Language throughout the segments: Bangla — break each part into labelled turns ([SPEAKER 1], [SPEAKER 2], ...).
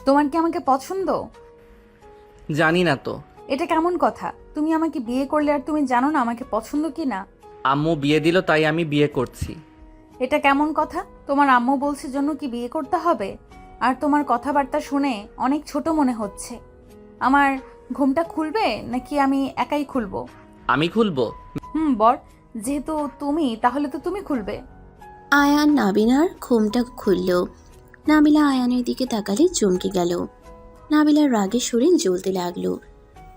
[SPEAKER 1] তোমার কি আমাকে পছন্দ?
[SPEAKER 2] জানি না তো।
[SPEAKER 1] এটা কেমন কথা? তুমি আমাকে বিয়ে করলে আর তুমি জানো না আমাকে পছন্দ কি না?
[SPEAKER 2] আম্মু বিয়ে দিল তাই আমি বিয়ে করছি।
[SPEAKER 1] এটা কেমন কথা? তোমার আম্মু বলছে জন্য কি বিয়ে করতে হবে? আর তোমার কথাবার্তা শুনে অনেক ছোট মনে হচ্ছে। আমার ঘুমটা খুলবে নাকি আমি একাই খুলবো?
[SPEAKER 2] আমি খুলবো।
[SPEAKER 1] বর, যেহেতু তুমি, তাহলে তো তুমি খুলবে।
[SPEAKER 3] আয়ান নাবিলার ঘুমটা খুলল। নাবিলা আয়ানের দিকে তাকালে চমকে গেল। নাবিলার রাগে শরীর জ্বলতে লাগলো।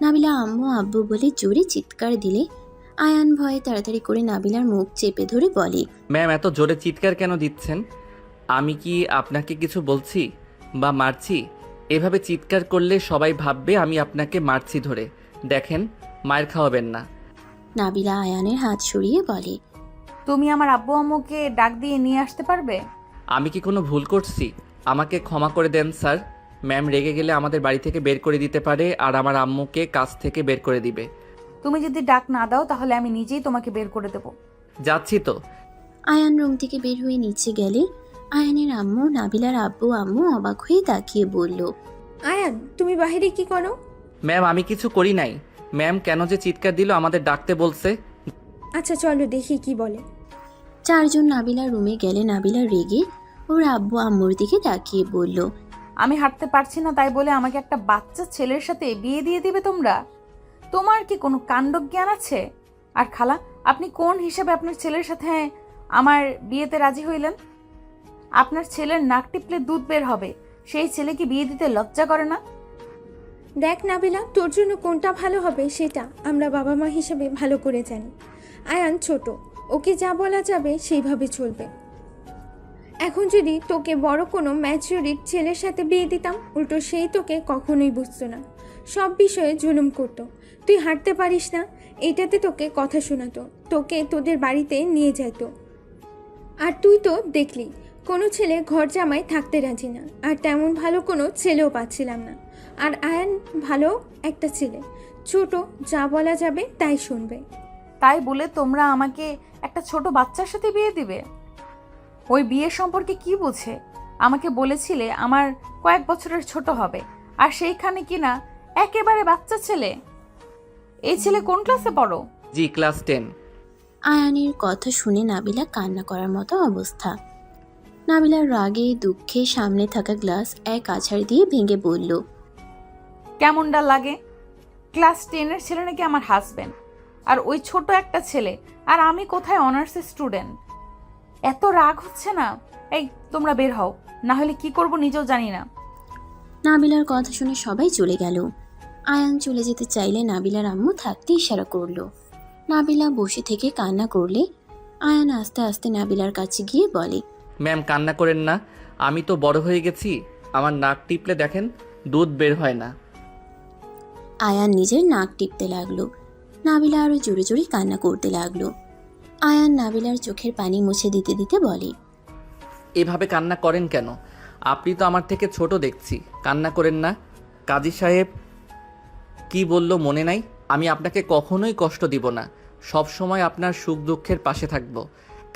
[SPEAKER 3] নাবিলা আম্মু আব্বু বলে জোরে চিৎকার দিলে আয়ান ভয়ে তাড়াতাড়ি করে নাবিলার মুখ চেপে ধরে বলে,
[SPEAKER 2] ম্যাম এত জোরে চিৎকার কেন দিচ্ছেন? আমি কি আপনাকে কিছু বলছি বা মারছি? এভাবে চিৎকার করলে সবাই ভাববে আমি আপনাকে মারছি ধরে। দেখেন, মায়ের খাওয়াবেন না।
[SPEAKER 3] নাবিলা আয়ানের হাত সরিয়ে বলে,
[SPEAKER 1] তুমি আমার আব্বু আম্মুকে ডাক দিয়ে নিয়ে আসতে পারবে?
[SPEAKER 2] আমি কি কোনো ভুল করছি? আমাকে ক্ষমা করে দেন স্যার। ম্যাম রেগে গেলে আমাদের বাড়ি থেকে বের করে দিতে পারে আর আমার আম্মুকে কাজ থেকে বের করে দিবে।
[SPEAKER 1] তুমি যদি ডাক না দাও তাহলে আমি নিজেই তোমাকে বের করে দেবো।
[SPEAKER 2] যাচ্ছি তো।
[SPEAKER 3] আয়ান রুম থেকে বের হয়ে নিচে গেলে আয়ানের আম্মু নাবিলার আব্বু আম্মু অবাক হয়ে তাকিয়ে বলল,
[SPEAKER 4] আয়ান, তুমি বাহিরে কি করো?
[SPEAKER 2] ম্যাম আমি কিছু করি নাই। ম্যাম কেন যে চিৎকার দিল আমাদের ডাকতে বলছে।
[SPEAKER 4] আচ্ছা চলো দেখি কি বলে।
[SPEAKER 3] চারজন নাবিলার রুমে গেলে নাবিলা রেগে ওর আব্বু আম্মুর দিকে তাকিয়ে বলল,
[SPEAKER 1] আমি হাঁটতে পারছি না তাই বলে আমাকে একটা বাচ্চা ছেলের সাথে বিয়ে দিয়ে দিবে তোমরা? তোমার কি কোনো কাণ্ডজ্ঞান আছে? আর খালা, আপনি কোন হিসাবে আপনার ছেলের সাথে আমার বিয়েতে রাজি হইলেন? আপনার ছেলের নাক টিপলে দুধ বের হবে, সেই ছেলেকে বিয়ে দিতে লজ্জা করে না?
[SPEAKER 4] দেখ নাবিলা, তোর জন্য কোনটা ভালো হবে সেটা আমরা বাবা মা হিসেবে ভালো করে জানি। আয়ান ছোট, ওকে যা বলা যাবে সেইভাবে চলবে। এখন যদি তোকে বড় কোনো ম্যাচিউরিট ছেলের সাথে বিয়ে দিতাম, উল্টো সেই তোকে কখনোই বুঝতো না, সব বিষয়ে জুলুম করতো। তুই হাঁটতে পারিস না, এইটাতে তোকে কথা শোনাতো, তোকে তোদের বাড়িতে নিয়ে যাইতো। আর তুই তো দেখলি কোনো ছেলে ঘর জামাই থাকতে রাজি না, আর তেমন ভালো কোনো ছেলেও পাচ্ছিলাম না। আর আয়ান ভালো একটা ছেলে, ছোট, যা বলা যাবে তাই শুনবে।
[SPEAKER 1] তাই বলে তোমরা আমাকে একটা ছোট বাচ্চার সাথে বিয়ে দিবে? ওই বিয়ের সম্পর্কে কি বোঝে? আমাকে বলেছিলে আমার কয়েক বছরের ছোট হবে, আর সেইখানে কিনা একেবারে বাচ্চা ছেলে। এই ছেলে কোন ক্লাসে পড়ো?
[SPEAKER 2] জি ক্লাস 10।
[SPEAKER 3] আয়ানের কথা শুনে নাবিলা কান্না করার মতো অবস্থা। নাবিলার রাগে দুঃখে সামনে থাকা গ্লাস এক আছাড় দিয়ে ভেঙে বলল,
[SPEAKER 1] কেমনটা লাগে? ক্লাস 10-এর ছেলে নাকি আমার হাজবেন্ড, আর ওই ছোট একটা ছেলে, আর আমি কোথায় অনার্সের স্টুডেন্ট। এত রাগ হচ্ছে না? এই, তোমরা বের হও, না হলে কি করব নিজেও জানি না।
[SPEAKER 3] নাবিলার কথা শুনে সবাই চলে গেল। আয়ান চলে যেতে চাইলে নাবিলার আম্মু থাকতে ইশারা করলো। নাবিলা বসে থেকে কান্না করলে আয়ান আস্তে আস্তে নাবিলার কাছে গিয়ে বলে,
[SPEAKER 2] ম্যাম কান্না করেন না। আমি তো বড় হয়ে গেছি। আমার নাক টিপলে দেখেন দুধ বের হয় না।
[SPEAKER 3] আয়ান নিজের নাক টিপতে লাগলো। নাবিলা আরো জোরে জোরে কান্না করতে লাগলো। আয়ান নাবিলার চোখের পানি মুছে দিতে দিতে বলে,
[SPEAKER 2] এভাবে কান্না করেন কেন? আপনি তো আমার থেকে ছোট দেখছি। কান্না করেন না। কাজী সাহেব কি বলল মনে নাই? আমি আপনাকে কখনোই কষ্ট দিব না। সব সময় আপনার সুখ দুঃখের পাশে থাকব।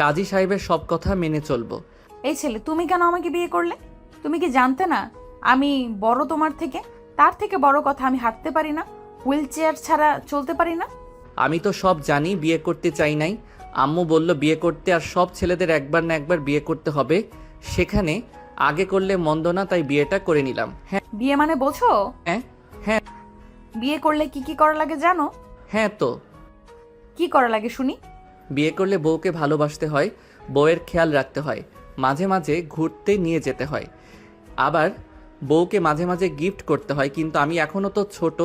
[SPEAKER 2] কাজী সাহেবের সব কথা মেনে চলব।
[SPEAKER 1] এই ছেলে, তুমি কেন আমাকে বিয়ে করলে? তুমি কি জানতে না আমি বড় তোমার থেকে? তার থেকে বড় কথা, আমি হাঁটতে পারি না, হুইল চেয়ার ছাড়া চলতে পারি না।
[SPEAKER 2] আমি তো সব জানি, বিয়ে করতে চাই নাই। আম্মু বলল বিয়ে করতে, আর সব ছেলেদের একবার না একবার বিয়ে করতে হবে। সেখানে আগে করলে মন্দ না, তাই বিয়েটা করে নিলাম। হ্যাঁ
[SPEAKER 1] বিয়ে মানে বোঝো?
[SPEAKER 2] হ্যাঁ হ্যাঁ।
[SPEAKER 1] বিয়ে করলে কি কি করা লাগে জানো?
[SPEAKER 2] হ্যাঁ তো।
[SPEAKER 1] কি করা লাগে শুনি?
[SPEAKER 2] বিয়ে করলে বউকে ভালোবাসতে হয়, বউয়ের খেয়াল রাখতে হয়, মাঝে মাঝে ঘুরতে নিয়ে যেতে হয়, আবার বউকে মাঝে মাঝে গিফট করতে হয়। কিন্তু আমি এখনও তো ছোট।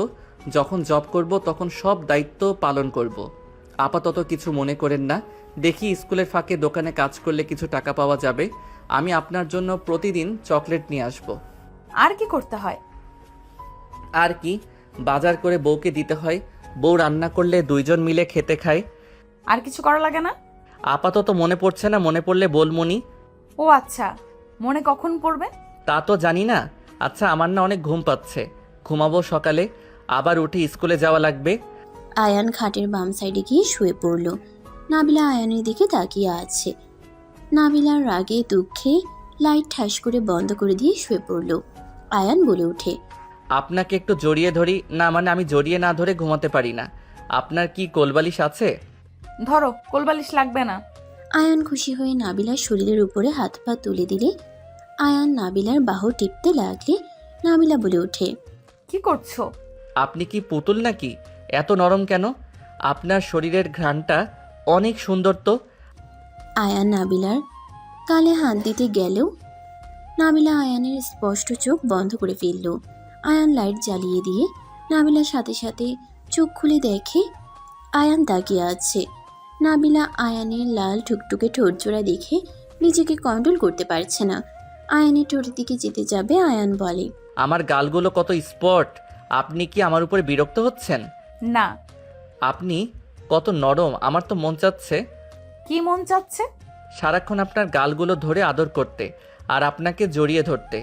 [SPEAKER 2] যখন জব করব তখন সব দায়িত্ব পালন করব। আপাতত কিছু মনে করেন না। দেখি স্কুলের ফাঁকে দোকানে কাজ করলে কিছু টাকা পাওয়া যাবে। আমি আপনার জন্য প্রতিদিন চকলেট নিয়ে আসব।
[SPEAKER 1] আর কি করতে হয়?
[SPEAKER 2] আর কি, বাজার করে বউকে দিতে হয়। বউ রান্না করলে দুইজন মিলে খেতে খায়।
[SPEAKER 1] আর কিছু করা লাগে না?
[SPEAKER 2] আপাতত মনে পড়ছে না, মনে পড়লে বলমুনি।
[SPEAKER 1] ও আচ্ছা, মনে কখন পড়বে?
[SPEAKER 2] তা তো জানি না। আচ্ছা আমার না অনেক ঘুম পাচ্ছে, ঘুমাবো। সকালে আবার উঠে স্কুলে যাওয়া লাগবে।
[SPEAKER 3] আয়ান খাটের বাম সাইডে গিয়ে শুয়ে পড়ল। নাবিলা আয়ানের দিকে তাকিয়ে আছে। নাবিলার রাগে দুঃখে লাইট ঠাস করে বন্ধ করে দিয়ে শুয়ে পড়ল। আয়ান বলে ওঠে।
[SPEAKER 2] আপনাকে একটু জড়িয়ে ধরি না, মানে আমি জড়িয়ে না ধরে ঘুমাতে পারি না। আপনার কি কোলবালিশ আছে?
[SPEAKER 1] ধরো, কোলবালিশ লাগবে না।
[SPEAKER 3] আয়ান খুশি হয়ে নাবিলার শরীরের উপরে হাত পা তুলে দিলে আয়ান নাবিলার বাহু টিপতে লাগলে নাবিলা বলে ওঠে।
[SPEAKER 1] কি করছো?
[SPEAKER 2] আপনি কি পুতুল নাকি? এত নরম কেন? আপনার শরীরের ঘ্রাণটা অনেক সুন্দর তো।
[SPEAKER 3] আয়ান নাবিলার কালে হাত দিতে গেলেও নাবিলা আয়ানের স্পষ্ট চোখ বন্ধ করে ফেলল। আয়ান লাইট জ্বালিয়ে দিয়ে নাবিলার সাথে সাথে চোখ খুলে দেখে আয়ান তাকিয়ে আছে। নাবিলা আয়ানের লাল টুকটুকে ঠোঁটজোড়া দেখে নিজেকে কন্ট্রোল করতে পারছে না। আয়ানের ঠোঁটের দিকে যেতে যাবে আয়ান বলে।
[SPEAKER 2] আমার গালগুলো কত স্পট! আপনি কি আমার উপরে বিরক্ত হচ্ছেন?
[SPEAKER 1] না।
[SPEAKER 2] আপনি কত নরম, আমার তো মন চাচ্ছে
[SPEAKER 1] কি মন চাচ্ছে?
[SPEAKER 2] সারাক্ষণ আপনার গালগুলো ধরে আদর করতে আর আপনাকে জড়িয়ে ধরতে।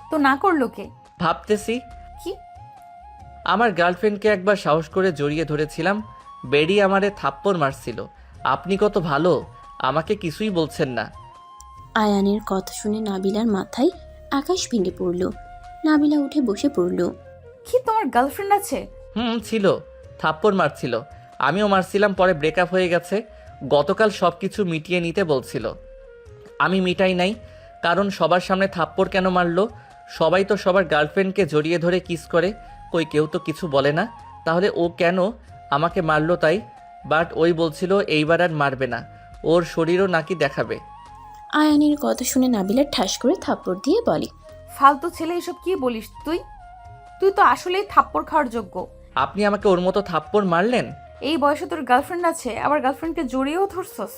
[SPEAKER 1] তো না করলো কে?
[SPEAKER 2] ভাবতেছি
[SPEAKER 1] কি?
[SPEAKER 2] আমার গার্লফ্রেন্ডকে একবার সাহস করে জড়িয়ে ধরেছিলাম, বেডি আমারে থাপ্পড় মারছিল। আপনি কত ভালো, আমাকে কিছুই বলছেন না।
[SPEAKER 3] আয়ানের কথা শুনে নাবিলার মাথায় আকাশ ভেঙে পড়ল। নাবিলা উঠে বসে পড়ল।
[SPEAKER 1] কি, তোমার গার্লফ্রেন্ড আছে?
[SPEAKER 2] ছিল, থাপ্পড় মারছিল, আমিও মারছিলাম, পরে ব্রেকআপ হয়ে গেছে। গতকাল সব কিছু মিটিয়ে নিতে বলছিল, আমি মিটাই নাই। কারণ সবার সামনে থাপ্পড় কেন মারলো? সবাই তো সবার গার্লফ্রেন্ডকে জড়িয়ে ধরে কিস করে, কই কেউ তো কিছু বলে না। তাহলে ও কেন আমাকে মারলো তাই? বাট ওই বলছিল এইবার আর মারবে না, ওর শরীরও নাকি দেখাবে।
[SPEAKER 3] আয়ানের কথা শুনে নাবিলা ঠাস করে থাপ্পড় দিয়ে বলে।
[SPEAKER 1] ফালতু ছেলে, এসব কি বলিস তুই? তুই তো আসলেই থাপ্পড় খাওয়ার যোগ্য।
[SPEAKER 2] আপনি আমাকে ওর মতো থাপ্পড় মারলেন?
[SPEAKER 1] এই বয়সে তোর গার্লফ্রেন্ড আছে, আবার গার্লফ্রেন্ডকে জড়িয়েও ধরছস,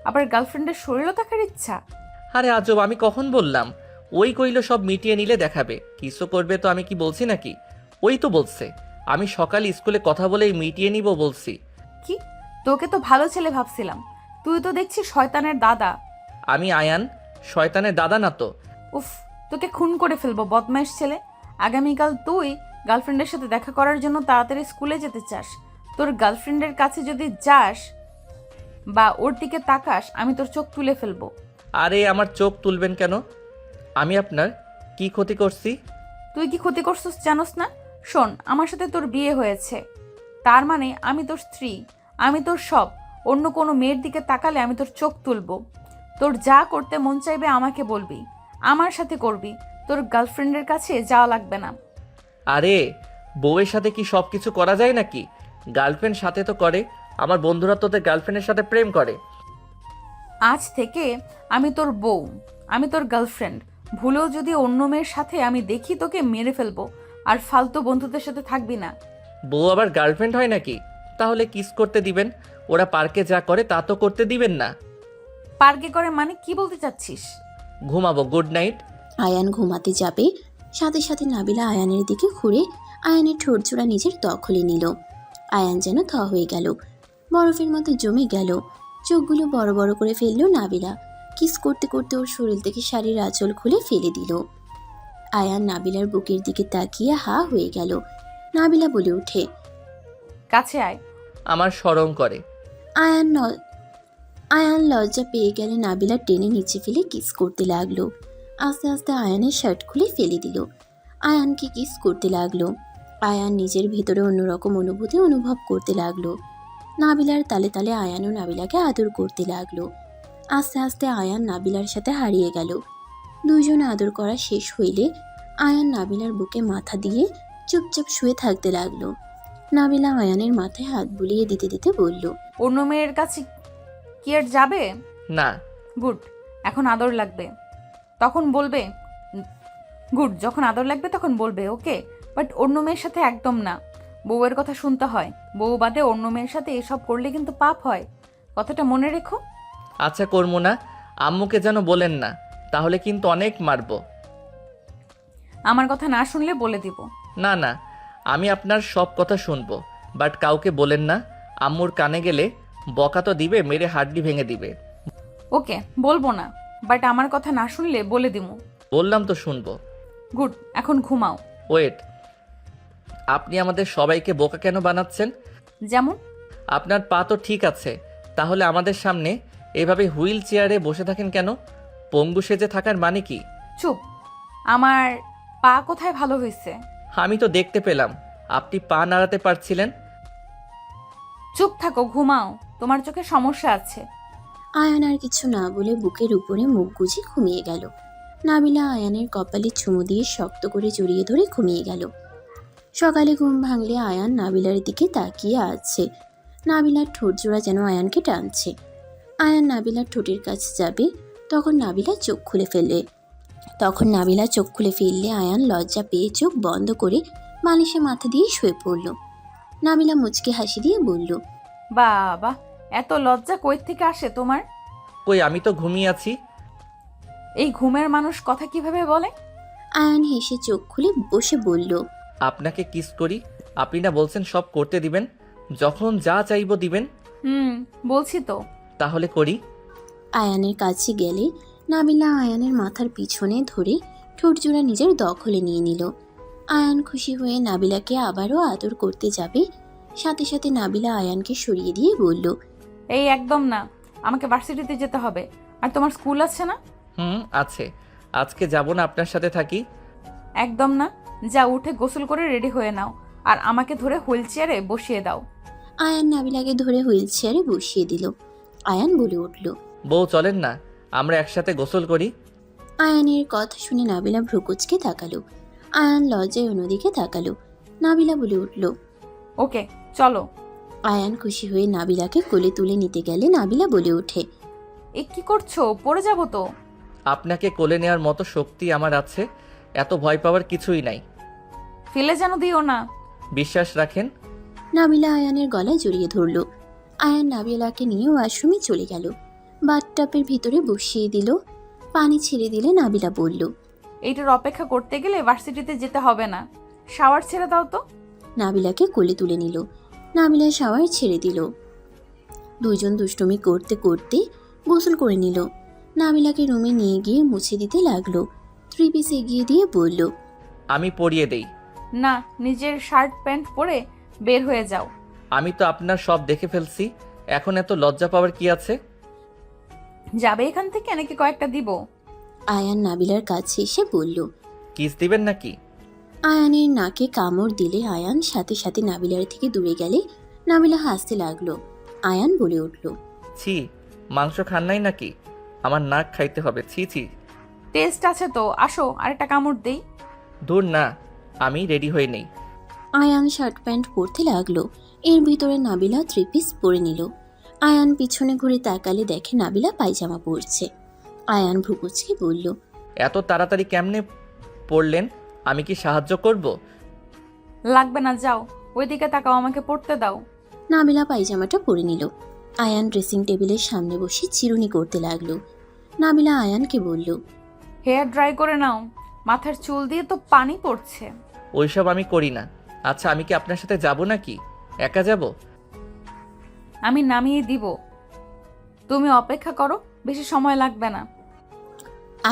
[SPEAKER 1] আবার গার্লফ্রেন্ডের শরীরও দেখার ইচ্ছা।
[SPEAKER 2] আরে আজব, আমি কখন বললাম? ওই কইলো সব মিটিয়ে নিলে দেখাবে, কিছু করবে তো আমি কি বলছি নাকি? ওই তো বলছে আমি সকালে স্কুলে কথা বলেই মিটিয়ে নিব বলছি।
[SPEAKER 1] কি? তোকে তো ভালো ছেলে ভাবছিলাম, তুই তো দেখছি শয়তানের দাদা।
[SPEAKER 2] আমি আয়ান শয়তানের দাদা না তো।
[SPEAKER 1] উফ, তোকে খুন করে ফেলবো বদমাইশ ছেলে। আগামীকাল তুই গার্লফ্রেন্ডের সাথে দেখা করার জন্য তাড়াতাড়ি স্কুলে যেতে চাস, তোর গার্লফ্রেন্ডের কাছে যদি যাস বা ওর দিকে তাকাস, আমি তোর চোখ তুলে ফেলবো।
[SPEAKER 2] আরে আমার চোখ তুলবেন কেন? আমি আপনার কি ক্ষতি করছি?
[SPEAKER 1] তুই কি ক্ষতি করছিস জানোস না? শোন, আমার সাথে তোর বিয়ে হয়েছে, তার মানে আমি তোর স্ত্রী, আমি তোর সব। অন্য কোনো মেয়ের দিকে তাকালে আমি তোর চোখ তুলবো। তোর যা করতে মন চাইবে আমাকে বলবি, আমার সাথে করবি, তোর গার্লফ্রেন্ডের কাছে যাওয়া লাগবে না।
[SPEAKER 2] আরে বউয়ের সাথে কি সব কিছু করা যায় নাকি? গার্লফ্রেন্ড সাথে তো করে, আমার বন্ধুরা তোদের গার্লফ্রেন্ডের সাথে প্রেম করে।
[SPEAKER 1] আজ থেকে আমি তোর বউ, আমি তোর গার্লফ্রেন্ড। ভুলেও যদি অন্য মেয়ের সাথে আমি দেখি, তোকে মেরে ফেলবো। আর ফালতু বন্ধুদের সাথে থাকবি না।
[SPEAKER 2] বউ আবার গার্লফ্রেন্ড হয় নাকি? তাহলে কিস করতে দিবেন, ওরা পার্কে যা করে তা তো করতে দিবেন না।
[SPEAKER 1] পার্কে করে মানে কি বলতে চাচ্ছিস?
[SPEAKER 2] ঘুমাবো, গুড নাইট।
[SPEAKER 3] আয়ান ঘুমাতে যাবে, সাথে সাথে নাবিলা আয়ানের দিকে ঘুরে আয়ানের ঠোঁটজোড়া নিজের দখলে নিল। আয়ান যেন থ হয়ে গেল, বরফের মতো জমে গেল। চোখগুলো বড় বড় করে ফেলল নাবিলা। কিস করতে করতে ওর শরীর থেকে শাড়ির আঁচল খুলে ফেলে দিল। আয়ান নাবিলার বুকের দিকে তাকিয়ে হা হয়ে গেল। নাবিলা বলে ওঠে।
[SPEAKER 1] কাছে আয়।
[SPEAKER 2] আমার শরম করে।
[SPEAKER 3] আয়ান লজ্জা পেয়ে গেলে নাবিলা টেনে নিচে ফেলে কিস করতে লাগলো। আস্তে আস্তে আয়ানের শার্ট খুলে ফেলে দিল। আয়ানকে কিস করতে লাগলো। আয়ান নিজের ভিতরে অন্যরকম অনুভূতি অনুভব করতে লাগলো। নাবিলার তালে তালে আয়ানও নাবিলাকে আদর করতে লাগলো। আস্তে আস্তে আয়ান নাবিলার সাথে হারিয়ে গেল। দুইজন আদর করা শেষ হইলে আয়ান নাবিলার বুকে মাথা দিয়ে চুপচাপ শুয়ে থাকতে লাগলো। নাবিলা আয়ানের মাথায় হাত বুলিয়ে দিতে দিতে বলল।
[SPEAKER 1] অন্য মেয়ের কাছে কি আর যাবে?
[SPEAKER 2] না।
[SPEAKER 1] গুড, এখন আদর লাগবে তখন বলবে। গুড, যখন আদর লাগবে তখন বলবে, ওকে? বাট অন্য মেয়ের সাথে একদম না। বউয়ের কথা শুনতে হয়, বউ বাদে অন্য মেয়ের সাথে এসব করলে কিন্তু পাপ হয়, কথাটা মনে রেখো।
[SPEAKER 2] আচ্ছা করবো না, আম্মুকে যেন বলেন না, তাহলে কিন্তু অনেক মারবো।
[SPEAKER 1] আমার কথা না শুনলে বলে দিব।
[SPEAKER 2] না না, আমি আপনার সব কথা শুনবো, বাট কাউকে বলেন না। আম্মুর কানে গেলে বকা তো দিবে, মেরে হাড্ডি ভেঙে দিবে।
[SPEAKER 1] ওকে, বলবো না, বাট আমার কথা না শুনলে বলে দিব।
[SPEAKER 2] বললাম তো শুনবো।
[SPEAKER 1] গুড, এখন ঘুমাও।
[SPEAKER 2] ওয়েট, আপনি আমাদের সবাইকে বোকা কেন বানাচ্ছেন?
[SPEAKER 1] যেমন?
[SPEAKER 2] আপনার পা তো ঠিক আছে, তাহলে আমাদের সামনে এভাবে হুইল চেয়ারে বসে থাকেন কেন? পঙ্গু সেজে থাকার মানে কি?
[SPEAKER 1] চুপ। আমার পা কোথায় ভালো হয়েছে?
[SPEAKER 2] আমি তো দেখতে পেলাম আপনি পা নাড়াতে পারছিলেন।
[SPEAKER 1] চুপ থাকো, ঘুমাও, তোমার চোখে সমস্যা আছে।
[SPEAKER 3] আয়ান আর কিছু না বলে বুকের উপরে মুখ গুজে ঘুমিয়ে গেল। নাবিলা আয়ানের কপালে চুমু দিয়ে শক্ত করে জড়িয়ে ধরে ঘুমিয়ে গেল। সকালে ঘুম ভাঙলে আয়ান নাবিলার দিকে তাকিয়ে আছে। নাবিলার ঠোঁট জোড়া যেন আয়ানকে টানছে। আয়ান নাবিলার ঠোঁটের কাছে যাবে, তখন নাবিলা চোখ খুলে ফেললে আয়ান লজ্জা পেয়ে চোখ বন্ধ করে বালিশে মাথা দিয়ে শুয়ে পড়ল। নাবিলা মুচকি হাসি দিয়ে বলল,
[SPEAKER 1] বাবা, এত লজ্জা কই থেকে আসে তোমার?
[SPEAKER 2] কই, আমি তো ঘুমিয়ে আছি।
[SPEAKER 1] এই ঘুমের মানুষ কথা কিভাবে বলে?
[SPEAKER 3] আয়ান হেসে চোখ খুলে বসে বলল,
[SPEAKER 2] আপনাকে কিস করি, আপনি না বলছেন সব করতে দিবেন, যখন যা চাইবো দিবেন।
[SPEAKER 1] বলছি তো।
[SPEAKER 2] তাহলে করি।
[SPEAKER 3] আয়ানের কাছে গেলে নাবিলা আয়ানের মাথার পিছনে ধরে ঠোঁটজোড়া নিজের দখলে নিয়ে নিল। আয়ান খুশি হয়ে নাবিলাকে আবারও আদর করতে যাবে, সাথে সাথে নাবিলা আয়ানকে সরিয়ে দিয়ে বলল,
[SPEAKER 1] এই একদম না, আমাকে ভার্সিটিতে যেতে হবে। আর তোমার স্কুল আছে না?
[SPEAKER 2] আছে। আজকে যাব না, আপনার সাথে থাকি।
[SPEAKER 1] একদম না, যা উঠে গোসল করে রেডি হয়ে নাও, আর আমাকে ধরে হুইল চেয়ারে বসিয়ে দাও।
[SPEAKER 3] আয়ান নাবিলাকে ধরে হুইল চেয়ারে বসিয়ে দিল। আয়ান বলে উঠল,
[SPEAKER 2] বউ চলেন না, আমরা একসাথে গোসল করি।
[SPEAKER 3] আয়ানের কথা শুনে নাবিলা ভ্রুকুচকে তাকালো। আয়ান লজ্জায় অন্যদিকে তাকালো। নাবিলা বলে উঠল,
[SPEAKER 1] ওকে, চলো।
[SPEAKER 3] আয়ান খুশি হয়ে নাবিলাকে কোলে তুলে নিতে গেলে নাবিলা বলে ওঠে,
[SPEAKER 1] এ কি করছো? পড়ে যাবো তো।
[SPEAKER 2] আপনাকে কোলে নেওয়ার মতো শক্তি আমার আছে, এত ভয় পাওয়ার কিছুই নাই।
[SPEAKER 1] ফেলে যেন দিও না।
[SPEAKER 2] বিশ্বাস রাখেন।
[SPEAKER 3] নাবিলা আয়ানের গলায় জড়িয়ে ধরল। আয়ান নাবিলাকে নিয়ে ওয়াশরুমে চলে গেল। বাথটাবের ভিতরে বসিয়ে দিল। পানি ছেড়ে দিলে নাবিলা বলল,
[SPEAKER 1] এইটার অপেক্ষা করতে গেলে ভার্সিটিতে যেতে হবে না। শাওয়ার ছেড়ে দাও তো।
[SPEAKER 3] নাবিলাকে কোলে তুলে নিল। নাবিলা শাওয়ার ছেড়ে দিল। দুইজন দুষ্টুমি করতে করতে গোসল করে নিল। নাবিলাকে রুমে নিয়ে গিয়ে মুছে দিতে লাগলো। 3 পিস এগিয়ে দিয়ে বলল,
[SPEAKER 2] আমি পরিয়ে দেই।
[SPEAKER 1] না, নিজের শার্ট প্যান্ট পরে বের হয়ে যাও।
[SPEAKER 2] আমি তো আপনার সব দেখে ফেলছি, এখন এত লজ্জা পাওয়ার কি আছে?
[SPEAKER 1] যাবে এখান থেকে নাকি কয়েকটা দিব?
[SPEAKER 3] আয়ান নাবিলার কাছে এসে বলল।
[SPEAKER 2] কিস দিবেন নাকি?
[SPEAKER 3] আয়ানের নাকে কামড় দিলে আয়ান সাথে সাথে নাবিলার থেকে দূরে গেলে নাবিলা হাসতে লাগলো। আয়ান বলে উঠল,
[SPEAKER 2] ছি, মাংস খান নাই নাকি? আমার নাক খাইতে হবে, ছি ছি।
[SPEAKER 1] টেস্ট আছে তো, আসো আরেকটা কামড় দেই।
[SPEAKER 2] দূর না, আমি রেডি হয়ে নেই।
[SPEAKER 3] আয়ান শার্ট প্যান্ট পরতে লাগলো। এর ভিতরে নাবিলা 3 পিস পরে নিল। আয়ান পিছনে ঘুরে তাকালে দেখে নাবিলা পায়জামা পরছে। আয়ান ভ্রুকুচকে বলল,
[SPEAKER 2] এত তাড়াতাড়ি কেমনে পড়লেন? আমি কি সাহায্য করব?
[SPEAKER 1] লাগবে না, যাও ওইদিকে তাকাও, আমাকে পড়তে দাও।
[SPEAKER 3] নাবিলা পায়জামাটা পরে নিল। আয়ান ড্রেসিং টেবিলের সামনে বসে চিরুনি করতে লাগলো। নাবিলা আয়ানকে বলল,
[SPEAKER 1] হেয়ার ড্রাই করে নাও, মাথার চুল দিয়ে তো পানি পড়ছে।
[SPEAKER 2] ওইসব আমি করি না। আচ্ছা, আমি কি আপনার সাথে যাব নাকি? একা যাব?
[SPEAKER 1] আমি নামিয়ে দিব, তুমি অপেক্ষা করো, বেশি সময় লাগবে না।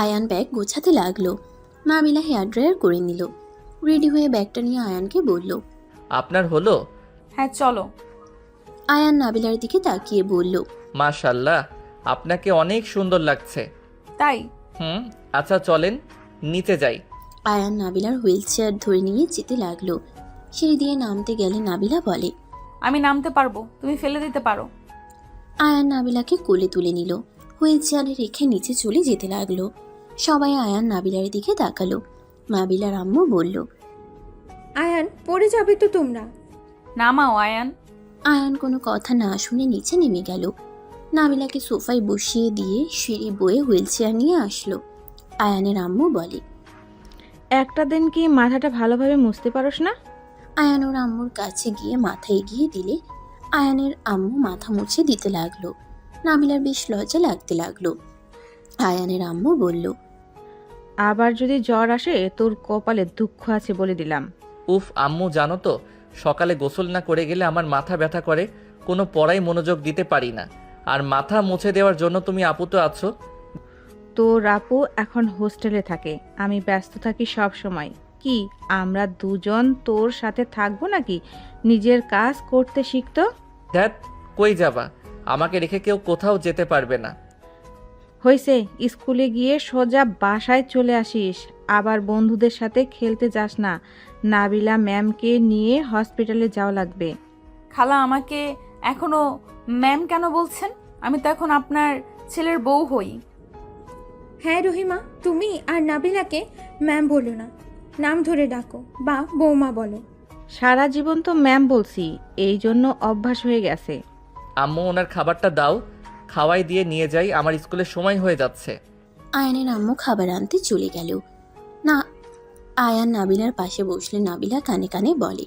[SPEAKER 3] আয়ান ব্যাগ গোছাতে লাগলো। নাবিলা হেয়ার ড্রায়ার করে নিল। রেডি হয়ে ব্যাগটা নিয়ে আয়ানকে বলল,
[SPEAKER 2] আপনার হলো?
[SPEAKER 1] হ্যাঁ চলো।
[SPEAKER 3] আয়ান নাবিলার দিকে তাকিয়ে বলল,
[SPEAKER 2] মাশাল্লাহ, আপনাকে অনেক সুন্দর লাগছে।
[SPEAKER 1] তাই?
[SPEAKER 2] আচ্ছা চলেন, নিচে যাই।
[SPEAKER 3] আয়ান নাবিলার হুইল চেয়ার ধরে নিয়ে যেতে লাগলো। সিঁড়ি দিয়ে নামতে গেলে নাবিলা বলে,
[SPEAKER 1] আমি নামতে পারবো, তুমি ফেলে দিতে পারো।
[SPEAKER 3] আয়ান নাবিলাকে কোলে তুলে নিল। হুইল চেয়ারে রেখে নিচে চলে যেতে লাগলো। সবাই আয়ান নাবিলার দিকে তাকালো। নাবিলার আম্মু বলল,
[SPEAKER 4] আয়ান, পড়ে যাবে তো তোমরা।
[SPEAKER 1] নামাও আয়ান।
[SPEAKER 3] আয়ান কোনো কথা না শুনে নিচে নেমে গেল। নাবিলাকে সোফায় বসিয়ে দিয়ে সিঁড়ি বয়ে হুইল চেয়ার নিয়ে আসলো। আয়ানের আম্মু বলে,
[SPEAKER 5] একটা দিন কি মাথাটা ভালোভাবে মুছতে পারোস না?
[SPEAKER 3] আয়ান ওর আম্মুর কাছে গিয়ে মাথা এগিয়ে দিলে আয়ানের আম্মু মাথা মুছে দিতে লাগলো। নাবিলার বেশ লজ্জা লাগতে লাগলো। আয়ানের আম্মু বলল,
[SPEAKER 5] আবার যদি জ্বর আসে তোর কপালে দুঃখ আছে বলে দিলাম।
[SPEAKER 2] উফ আম্মু, জানো তো সকালে গোসল না করে গেলে আমার মাথা ব্যথা করে, কোনো পড়াই মনোযোগ দিতে পারি না। আর মাথা মুছে দেওয়ার জন্য তুমি আপু তো আছো।
[SPEAKER 5] তোর আপু এখন হোস্টেলে থাকে, আমি ব্যস্ত থাকি সব সময়। কি আমরা দুজন তোর সাথে থাকবো নাকি? নিজের কাজ করতে শিখতো।
[SPEAKER 2] ধ্যাত, কই যাবা? আমাকে রেখে কেউ কোথাও যেতে পারবে না।
[SPEAKER 5] হয়েছে, স্কুলে গিয়ে সোজা বাসায় চলে আসিস, আবার বন্ধুদের সাথে খেলতে যাস না। নাবিলা ম্যামকে নিয়ে হসপিটালে যাওয়া লাগবে।
[SPEAKER 1] খালা আমাকে এখনো ম্যাম কেন বলছেন? আমি তো এখন আপনার ছেলের বউ হই।
[SPEAKER 4] হ্যাঁ রহিমা, তুমি আর নাবিলাকে ম্যাম বলো না, নাম ধরে ডাকো বা বৌমা বলো।
[SPEAKER 5] সারা জীবন তো ম্যাম বলছি, এই জন্য অভ্যাস হয়ে গেছে।
[SPEAKER 2] আম্মু ওনার খাবারটা দাও, খাওয়াই দিয়ে নিয়ে যাই, আমার স্কুলের সময় হয়ে যাচ্ছে।
[SPEAKER 3] আয়ানের আম্মু খাবার আনতে চলে গেল। না, আয়ান নাবিলার পাশে বসলে নাবিলা কানে কানে বলে,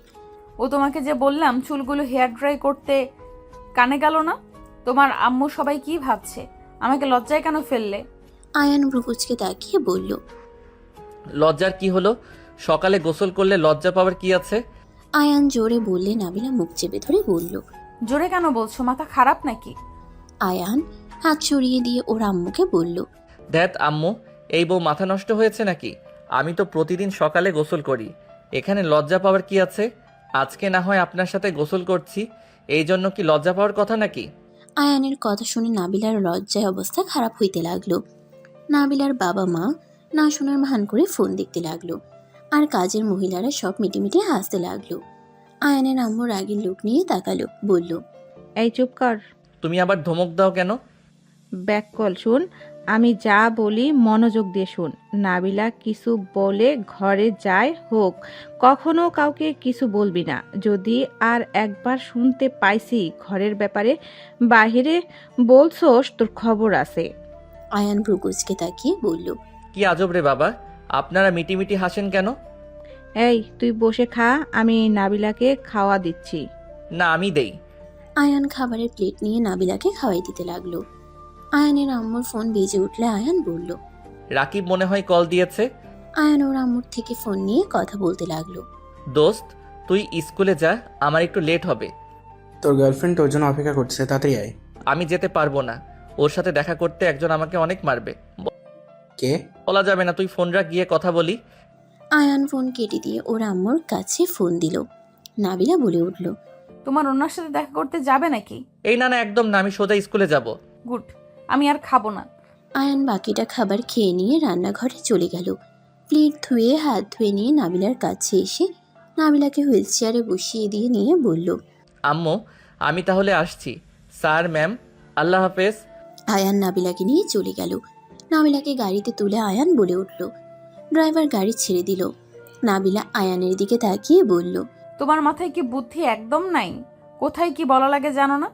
[SPEAKER 1] ও তোমাকে যে বললাম চুলগুলো হেয়ার ড্রাই করতে, কানে গেল না? তোমার আম্মু সবাই কি ভাবছে? আমাকে লজ্জায় কেন ফেললে?
[SPEAKER 3] আয়ান ভ্রুকুচকে তাকিয়ে বলল,
[SPEAKER 2] লজ্জার কি হলো? সকালে গোসল করলে লজ্জা পাওয়ার কি আছে?
[SPEAKER 3] আয়ান জোরে বললে নাবিলা মুখ চেপে ধরে বলল।
[SPEAKER 1] জোরে কেন বলছো? মাথা খারাপ নাকি?
[SPEAKER 3] আয়ান হাত সরিয়ে দিয়ে ওর আম্মুকে বলল,
[SPEAKER 2] ধ্যাত আম্মু, এই বউ মাথা নষ্ট হয়েছে নাকি? আমি তো প্রতিদিন সকালে গোসল করি, এখানে লজ্জা পাওয়ার কি আছে? আজকে না হয় আপনার সাথে গোসল করছি, এই জন্য কি লজ্জা পাওয়ার কথা নাকি?
[SPEAKER 3] আয়ানের কথা শুনে নাবিলার লজ্জায় অবস্থা খারাপ হইতে লাগলো। নাবিলার বাবা মা না শোনার ভান করে ফোন দেখতে লাগলো, আর কাজের মহিলারা সব মিটিমিটি হাসতে লাগলো। আয়ানের আম্মু রাগের লোক নিয়ে তাকালো, বলল,
[SPEAKER 5] এই চুপ কর,
[SPEAKER 2] তুমি আবার ধমক দাও কেন?
[SPEAKER 5] ব্যাক কল শুন, আমি যা বলি মনোযোগ দিয়ে শুন। নাবিলা কিছু বলে ঘরে যায় হোক, কখনো কাউকে কিছু বলবি না। যদি আর একবার শুনতে পাইছি ঘরের ব্যাপারে বাহিরে বলছোস, তোর খবর আছে।
[SPEAKER 3] আয়ান ভ্রুকুচকে তাকিয়ে বলল,
[SPEAKER 2] কি আজব রে বাবা, আপনারা মিটিমিটি হাসেন কেন?
[SPEAKER 5] এই তুই বসে খা, আমি নাবিলাকে খাওয়া দিচ্ছি।
[SPEAKER 2] না, আমি দেই।
[SPEAKER 3] আয়ান খাবারের প্লেট নিয়ে নাবিলাকে খাওয়াই দিতে লাগলো। আয়ানের আম্মুর ফোন বেজে উঠলে আয়ান বলল,
[SPEAKER 2] রাকিব মনে হয় কল দিয়েছে।
[SPEAKER 3] আয়ান ওর আম্মুর থেকে ফোন নিয়ে কথা বলতে লাগলো।
[SPEAKER 2] দোস্ত, তুই স্কুলে যা, আমার একটু লেট হবে।
[SPEAKER 6] তোর গার্লফ্রেন্ড তোর জন্য অপেক্ষা করছে, তাড়াতাড়ি আয়।
[SPEAKER 2] আমি যেতে পারবো না, ওর সাথে দেখা করতে একজন আমাকে অনেক মারবে।
[SPEAKER 6] কে?
[SPEAKER 2] বলা যাবে না, তুই ফোন রাখ, গিয়ে কথা বলি।
[SPEAKER 3] আয়ান ফোন কেটে দিয়ে ওর আম্মুর কাছে ফোন দিল। নাবিলা বলে উঠল,
[SPEAKER 1] তোমার ওনার সাথে দেখা করতে যাবে নাকি?
[SPEAKER 2] এই না না, একদম না, আমি সোজা স্কুলে যাব।
[SPEAKER 1] গুড, আমি আর খাবো না।
[SPEAKER 3] আয়ান বাকিটা খাবার খেয়ে নিয়ে রান্নাঘরে চলে গেল। প্লেট ধুয়ে হাত ধুয়ে নিয়ে নাবিলার কাছে এসে নাবিলাকে হুইল চেয়ারে বসিয়ে দিয়ে নিয়ে বলল,
[SPEAKER 2] আম্মু, আমি তাহলে আসছি। স্যার, ম্যাম, আল্লাহ হাফেজ।
[SPEAKER 3] আয়ান নাবিলাকে নিয়ে চলে গেল। নাবিলাকে গাড়িতে তুলে আয়ান বলে উঠল। ড্রাইভার গাড়ি ছেড়ে দিল। নাবিলা আয়ানের দিকে তাকিয়ে বলল,
[SPEAKER 1] তোমার মাথায় কি বুদ্ধি একদম নাই? কোথায় কি বলা লাগে জানো না?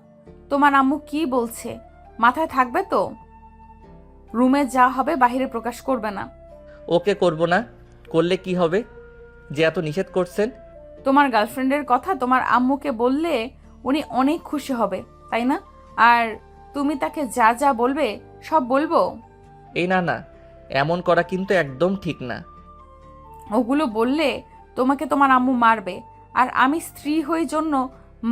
[SPEAKER 1] তোমার আম্মু কি বলছে মাথায় থাকবে তো? রুমে যা হবে বাইরে প্রকাশ করবে না।
[SPEAKER 2] ওকে করব না, করলে কি হবে যে এত নিষেধ করছেন?
[SPEAKER 1] তোমার গার্লফ্রেন্ডের কথা তোমার আম্মুকে বললে উনি অনেক খুশি হবে, তাই না? আর তুমি তাকে যা যা বলবে সব বলবো?
[SPEAKER 2] এই না না, এমন করা কিন্তু একদম ঠিক না।
[SPEAKER 1] ওগুলো বললে তোমাকে তোমার আম্মু মারবে, আর আমি স্ত্রী হয়ে জন্য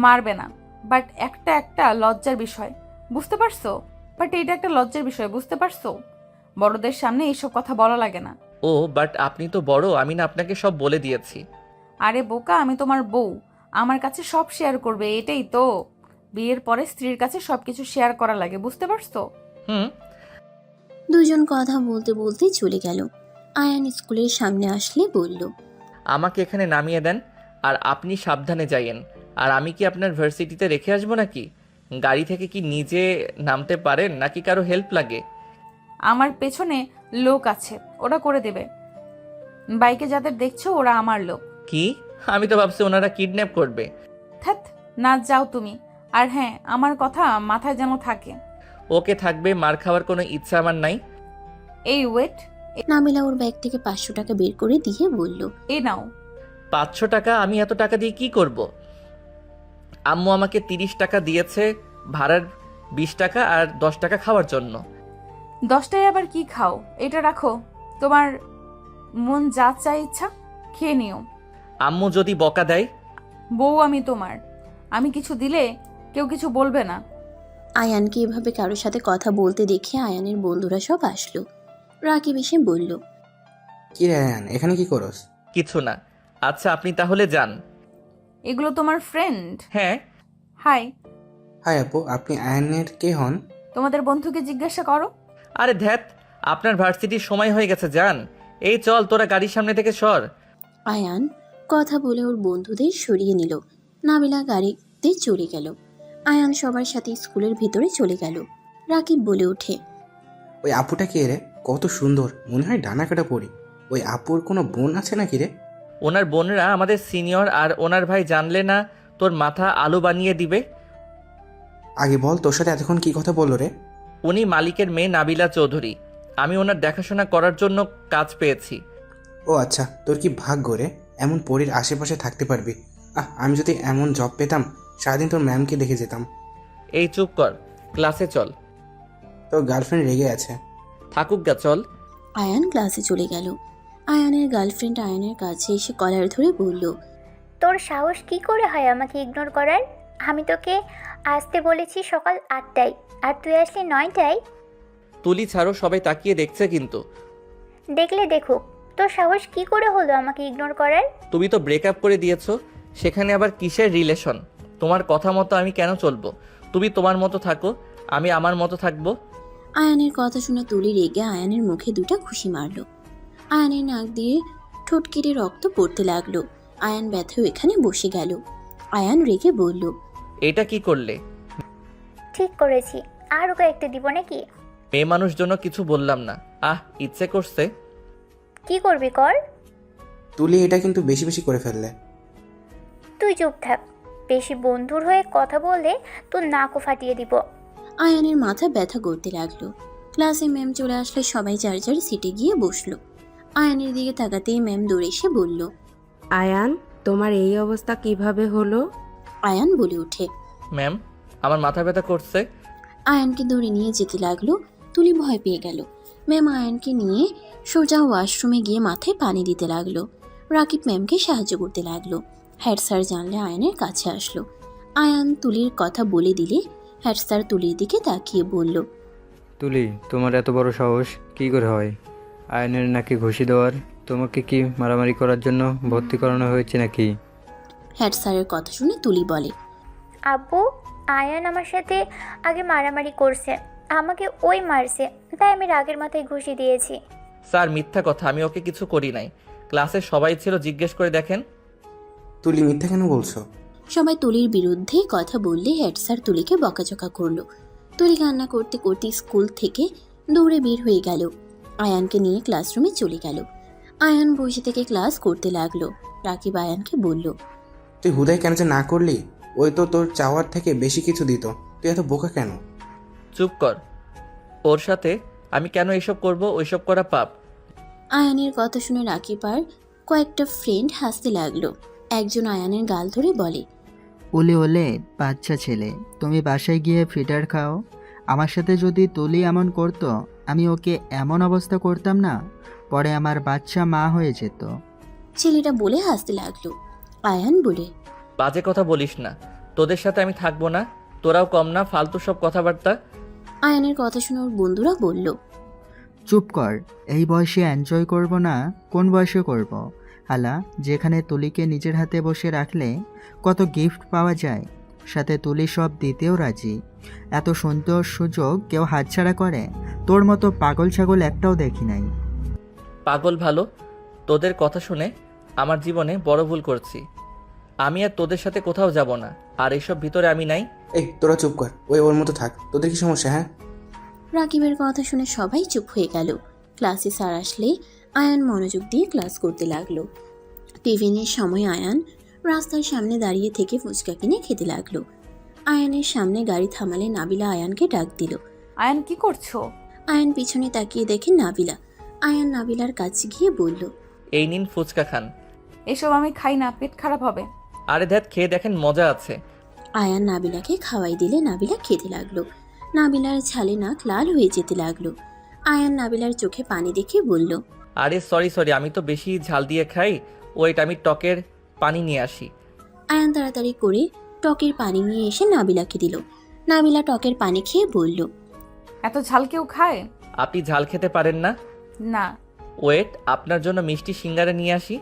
[SPEAKER 1] মারবে না। বাট একটা একটা লজ্জার বিষয়, বুঝতে পারছো? বাট এটা একটা লজ্জার বিষয়, বুঝতে পারছো? বড়দের সামনে এইসব কথা বলা লাগে না।
[SPEAKER 2] ও বাট আপনি তো বড়, আমি না আপনাকে সব বলে দিয়েছি।
[SPEAKER 1] আরে বোকা, আমি তোমার বউ, আমার কাছে সব শেয়ার করবে, এটাই তো। বিয়ের পরে স্ত্রীর কাছে সবকিছু শেয়ার করা লাগে, বুঝতে পারছো?
[SPEAKER 2] হুম।
[SPEAKER 3] দুজন কথা বলতে বলতে চলে গেল। আয়ান স্কুলের সামনে আসলে বলল,
[SPEAKER 2] আমাকে এখানে নামিয়ে দেন, আর আপনি সাবধানে যাইয়েন। আর আমি কি আপনার ভার্সিটিতে রেখে আসবো নাকি? গাড়ি থেকে কি নিজে নামতে পারেন নাকি কারো হেল্প লাগে?
[SPEAKER 1] আমার পেছনে লোক আছে, ওরা করে দেবে। বাইকে যাদের দেখছো ওরা আমার লোক।
[SPEAKER 2] কি? আমি তো ভাবছি ওনারা কিডন্যাপ করবে।
[SPEAKER 1] থ্যাত, না যাও তুমি। আর হ্যাঁ, আমার কথা মাথায় যেন থাকে।
[SPEAKER 2] ওকে থাকবে, মার খাওয়ার কোনো ইচ্ছা আমার নাই।
[SPEAKER 1] এই ওয়েট,
[SPEAKER 3] নাবিলা ওর ব্যাগ থেকে 500 টাকা বের করে দিয়ে বলল,
[SPEAKER 1] এ নাও।
[SPEAKER 2] 500 টাকা? আমি এত টাকা দিয়ে কি করব? আম্মু আমাকে 30 টাকা দিয়েছে ভাড়ার, 20 টাকা আর 10 টাকা খাওয়ার জন্য।
[SPEAKER 1] 10টায় আবার কি খাও? এটা রাখো, তোমার মন যা চাই ইচ্ছা খেয়ে নিও।
[SPEAKER 2] আম্মু যদি বকা দেয়?
[SPEAKER 1] বউ আমি তোমার, আমি কিছু দিলে কেউ কিছু বলবে না।
[SPEAKER 3] আয়ানকে এভাবে কারোর সাথে কথা বলতে দেখে আয়ানের বন্ধুরা সব আসলো। রাকিব এসে বলল,
[SPEAKER 6] কি রে আয়ান, এখানে কি করস?
[SPEAKER 2] কিছু না। আচ্ছা, আপনি তাহলে যান।
[SPEAKER 1] এগুলো তোমার ফ্রেন্ড?
[SPEAKER 2] হ্যাঁ।
[SPEAKER 1] হাই।
[SPEAKER 6] হাই আপু, আপনি আয়ানের কে হন?
[SPEAKER 1] তোমাদের বন্ধুকে জিজ্ঞাসা করো।
[SPEAKER 2] আরে ধ্যাত, আপনার ভার্সিটির সময় হয়ে গেছে, যান। এই চল, তোরা গাড়ির সামনে থেকে সর।
[SPEAKER 3] আয়ান কথা বলে ওর বন্ধুদের সরিয়ে নিল। নাবিলা গাড়িতে চলে গেল। আয়ান সবার সাথে স্কুলের ভিতরে চলে গেল। রাকিব বলে ওঠে,
[SPEAKER 6] ওই আপুটা কে রে? কত সুন্দর, মনে হয় ডানা কাটা পড়ি। ওই আপুর কোনো বোন আছে নাকি রে?
[SPEAKER 2] ওনার বোনরা আমাদের সিনিয়র, আর ওনার ভাই জানলে না তোর মাথা আলু বানিয়ে দিবে।
[SPEAKER 6] আগে বল, তোর সাথে এতক্ষণ কি কথা বললো রে?
[SPEAKER 2] উনি মালিকের মেয়ে নাবিলা চৌধুরী। আমি ওনার দেখাশোনা করার জন্য কাজ পেয়েছি।
[SPEAKER 6] ও আচ্ছা, তোর কি ভাগ্য রে, এমন পরীর আশেপাশে থাকতে পারবি। আমি যদি এমন জব পেতাম, সারাদিন তোর ম্যামকে দেখে যেতাম।
[SPEAKER 2] এই চুপ কর, ক্লাসে চল।
[SPEAKER 6] তোর গার্লফ্রেন্ড রেগে আছে।
[SPEAKER 2] থাকুক গা, চল।
[SPEAKER 3] আয়ান ক্লাসে চলে গেল। আয়ানের গার্লফ্রেন্ড আয়ানের কাছে এসে কলার ধরে বলল,
[SPEAKER 7] তোর সাহস কি করে হয় আমাকে ইগনোর করার? আমি তোকে আসতে বলেছি সকাল 8টায়, আর তুই আসলি 9টায়।
[SPEAKER 2] তুলি ছাড়ো, সবাই তাকিয়ে দেখছে কিন্তু।
[SPEAKER 7] দেখলে দেখুক, তোর সাহস কি করে হলো আমাকে ইগনোর করার?
[SPEAKER 2] তুমি তো ব্রেকআপ করে দিয়েছো, সেখানে আবার কিসের রিলেশন? তোমার কথা মতো আমি কেন চলবো? তুমি তোমার মতো থাকো, আমি আমার মতো থাকবো।
[SPEAKER 3] আয়ানের কথা শুনে তুলি রেগে আয়ানের মুখে দুটো ঘুষি মারল। আয়ানের নাক দিয়ে ঠোঁট কেটে রক্ত পড়তে লাগলো। আয়ান ব্যথাও এখানে বসে গেল। আয়ান রেগে বলল,
[SPEAKER 2] এটা কি করলে?
[SPEAKER 7] ঠিক করেছি, আর ওকে একটা দিব নাকি?
[SPEAKER 2] মেয়ে মানুষ জন্য কিছু বললাম না। ইচ্ছে করছে।
[SPEAKER 7] কি করবি কর।
[SPEAKER 6] তুলি এটা কিন্তু বেশি বেশি করে ফেললে।
[SPEAKER 7] তুই চুপ থাক, বেশি বন্ধুর হয়ে কথা বললে তোর নাকও ফাটিয়ে দিব।
[SPEAKER 3] আয়ানের মাথা ব্যথা করতে লাগলো। ক্লাসে ম্যাম চলে আসলে সবাই যার যার সিটে গিয়ে বসলো। আয়ানের দিকে তাকাতেই ম্যাম দৌড়ে এসে বলল,
[SPEAKER 8] আয়ান, তোমার এই অবস্থা কিভাবে হলো?
[SPEAKER 3] আয়ান বলে ওঠে,
[SPEAKER 2] ম্যাম, আমার মাথা ব্যথা করছে।
[SPEAKER 3] আয়ানকে ধরে নিয়ে যেতে লাগলো। তুলি ভয় পেয়ে গেল। ম্যাম আয়ানকে নিয়ে সোজা ওয়াশরুমে গিয়ে মাথায় পানি দিতে লাগলো। রাকিব ম্যামকে সাহায্য করতে লাগলো। হেড স্যার জানলে আয়ানের কাছে আসলো। আয়ান তুলির কথা বলে দিলে হেড স্যার তুলির দিকে তাকিয়ে বলল,
[SPEAKER 9] তুলি, তোমার এত বড় সাহস কি করে হয়? আয়নের নাকি ঘুষি দেওয়ার? তোমাকে কি মারামারি করার জন্য ভর্তি করানো হয়েছে নাকি?
[SPEAKER 3] হেড স্যারের কথা শুনে তুলি বলে,
[SPEAKER 7] আব্বু, আয়ান আমার সাথে আগে মারামারি করছে, আমাকে ওই মারছে, তাই আমি রাগের মাথায় ঘুষি দিয়েছি।
[SPEAKER 2] স্যার মিথ্যা কথা, আমি ওকে কিছু করি নাই। ক্লাসে সবাই ছিল, জিজ্ঞেস করে দেখেন।
[SPEAKER 6] তুলি মিথ্যা কেন বলছো?
[SPEAKER 3] সবাই তুলির বিরুদ্ধে কথা বললে হেড স্যার তুলিকে বকাঝকা করলো। তুলি কান্না করতে করতে স্কুল থেকে দৌড়ে বের হয়ে গেল। আয়ানকে নিয়ে ক্লাসরুমে চলে গেল। আয়ান বসে থেকে ক্লাস করতে লাগলো। রাকিব আয়ানকে বলল,
[SPEAKER 6] তুই হুদাই কেন যে না করলি? ওই তো তোর চাওয়ার থেকে বেশি কিছু দিত। তুই এত বোকা কেন?
[SPEAKER 2] চুপ কর। ওর সাথে আমি কেন এসব করব? ওইসব করা পাপ।
[SPEAKER 3] আয়ানের কথা শুনে রাকিব আর কয়েকটা ফ্রেন্ড হাসতে লাগলো। একজন আয়ানের গাল ধরে বলে,
[SPEAKER 10] ওলে ওলে বাচ্চা ছেলে, তুমি বাসায় গিয়ে ফ্রিটার খাও। আমার সাথে যদি তুলি এমন করতো, আমি ওকে এমন অবস্থা করতাম না, পরে আমার বাচ্চা মা হয়ে যেত।
[SPEAKER 3] ছেলেটা বলে হাসতে লাগলো। আয়ান বলে,
[SPEAKER 2] বাজে কথা বলিস না, তোদের সাথে আমি থাকবো না। তোরাও কম না, ফালতু সব কথাবার্তা।
[SPEAKER 3] আয়ানের কথা শুনে ওর বন্ধুরা বলল,
[SPEAKER 10] চুপ কর, এই বয়সে এনজয় করব না? কোন বয়সে করব? হালা, যেখানে তুলিকে নিজের হাতে বসে রাখলে কত গিফট পাওয়া যায়, সাথে তুলি সব দিতেও রাজি। এত সুন্দর সুযোগ কেউ হাতছাড়া করে? তোর মতো পাগল ছাগল একটাও দেখি নাই।
[SPEAKER 2] পাগল ভালো, তোদের কথা শুনে আমার জীবনে বড় ভুল করছি। আমি আর তোদের সাথে কোথাও যাব না, আর এইসব ভিতরে আমি নাই।
[SPEAKER 6] এই তোরা চুপ কর, ওই ওর মতো থাক। তোদের কি সমস্যা? হ্যাঁ,
[SPEAKER 3] রাকিবের কথা শুনে সবাই চুপ হয়ে গেল। ক্লাসে স্যার আসলে আয়ান মনোযোগ দিয়ে ক্লাস করতে লাগলো। টিফিনের সময় আয়ান রাস্তার সামনে দাঁড়িয়ে থেকে ফুচকা কিনে খেতে লাগলো। আয়ানের সামনে গাড়ি থামালে নাবিলা আয়ানকে ডাক দিল।
[SPEAKER 1] আয়ান কি করছো?
[SPEAKER 3] আয়ান পিছনে তাকিয়ে দেখে নাবিলা। আয়ান নাবিলার কাছে গিয়ে বলল,
[SPEAKER 2] এই নিন ফুচকা খান।
[SPEAKER 1] এসব আমি খাই না, পেট খারাপ হবে।
[SPEAKER 2] আরে ধ্যাত, খেয়ে দেখেন, মজা আছে।
[SPEAKER 3] আয়ান নাবিলাকে খাওয়াই দিলে নাবিলা খেতে লাগলো। নাবিলার ঝালে নাক লাল হয়ে যেতে লাগলো। আয়ান নাবিলার চোখে পানি দেখে বলল,
[SPEAKER 2] আরে সরি, আমি তো বেশি ঝাল দিয়ে খাই। ওয়েট, আমি টকের পানি নিয়ে আসি।
[SPEAKER 3] আয়ান তাড়াতাড়ি করে টকের পানি নিয়ে এসে নাবিলাকে দিল। নাবিলা টকের পানি খেয়ে বলল,
[SPEAKER 1] এত ঝাল কেউ খায়?
[SPEAKER 2] আপনি ঝাল খেতে পারেন না?
[SPEAKER 1] না।
[SPEAKER 2] ওয়েট, আপনার জন্য মিষ্টি সিঙ্গারা নিয়ে আসি।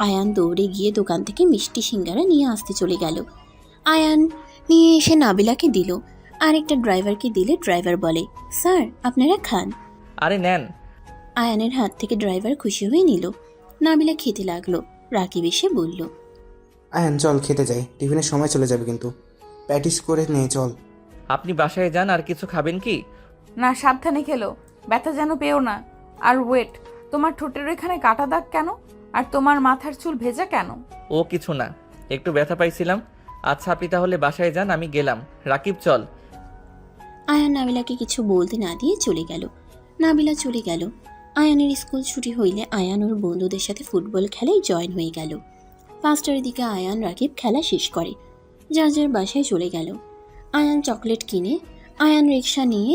[SPEAKER 3] আয়ান দৌড়ে গিয়ে দোকান থেকে মিষ্টি সিঙ্গারা নিয়ে আসতে চলে গেল। আয়ান নিয়ে এসে নাবিলাকে দিল। আরেকটা ড্রাইভারকে দিলে ড্রাইভার বলে, স্যার আপনারা খান।
[SPEAKER 2] আরে নেন।
[SPEAKER 3] আয়ানের হাত থেকে ড্রাইভার খুশি হয়ে নিল। নাবিলা খেতে লাগলো। রাকিব এসে বলল,
[SPEAKER 6] আয়ান চল খেতে যাই, টিফিনের সময় চলে যাবে কিন্তু। প্র্যাকটিস করে নে চল।
[SPEAKER 2] আপনি বাসায় যান, আর কিছু খাবেন কি?
[SPEAKER 1] না, সাবধানে খেলো, ব্যথা যেন পেও না। আর ওয়েট, তোমার ঠোঁটের এখানে কাটা দাগ কেন? আর তোমার মাথার চুল ভেজা কেন?
[SPEAKER 2] ও কিছু না, একটু ব্যথা পাইছিলাম। আচ্ছা আপনি তাহলে বাসায় যান, আমি গেলাম। রাকিব চল।
[SPEAKER 3] আয়ান নাবিলাকে কিছু বলতে না দিয়ে চলে গেল। নাবিলা চলে গেল। আয়ানের স্কুল ছুটি হইলে আয়ান ওর বন্ধুদের সাথে ফুটবল খেলায় জয়েন হয়ে গেল। 5টার দিকে আয়ান রাকিব খেলা শেষ করে যার যার বাসায় চলে গেল। আয়ান চকলেট কিনে আয়ান রিক্সা নিয়ে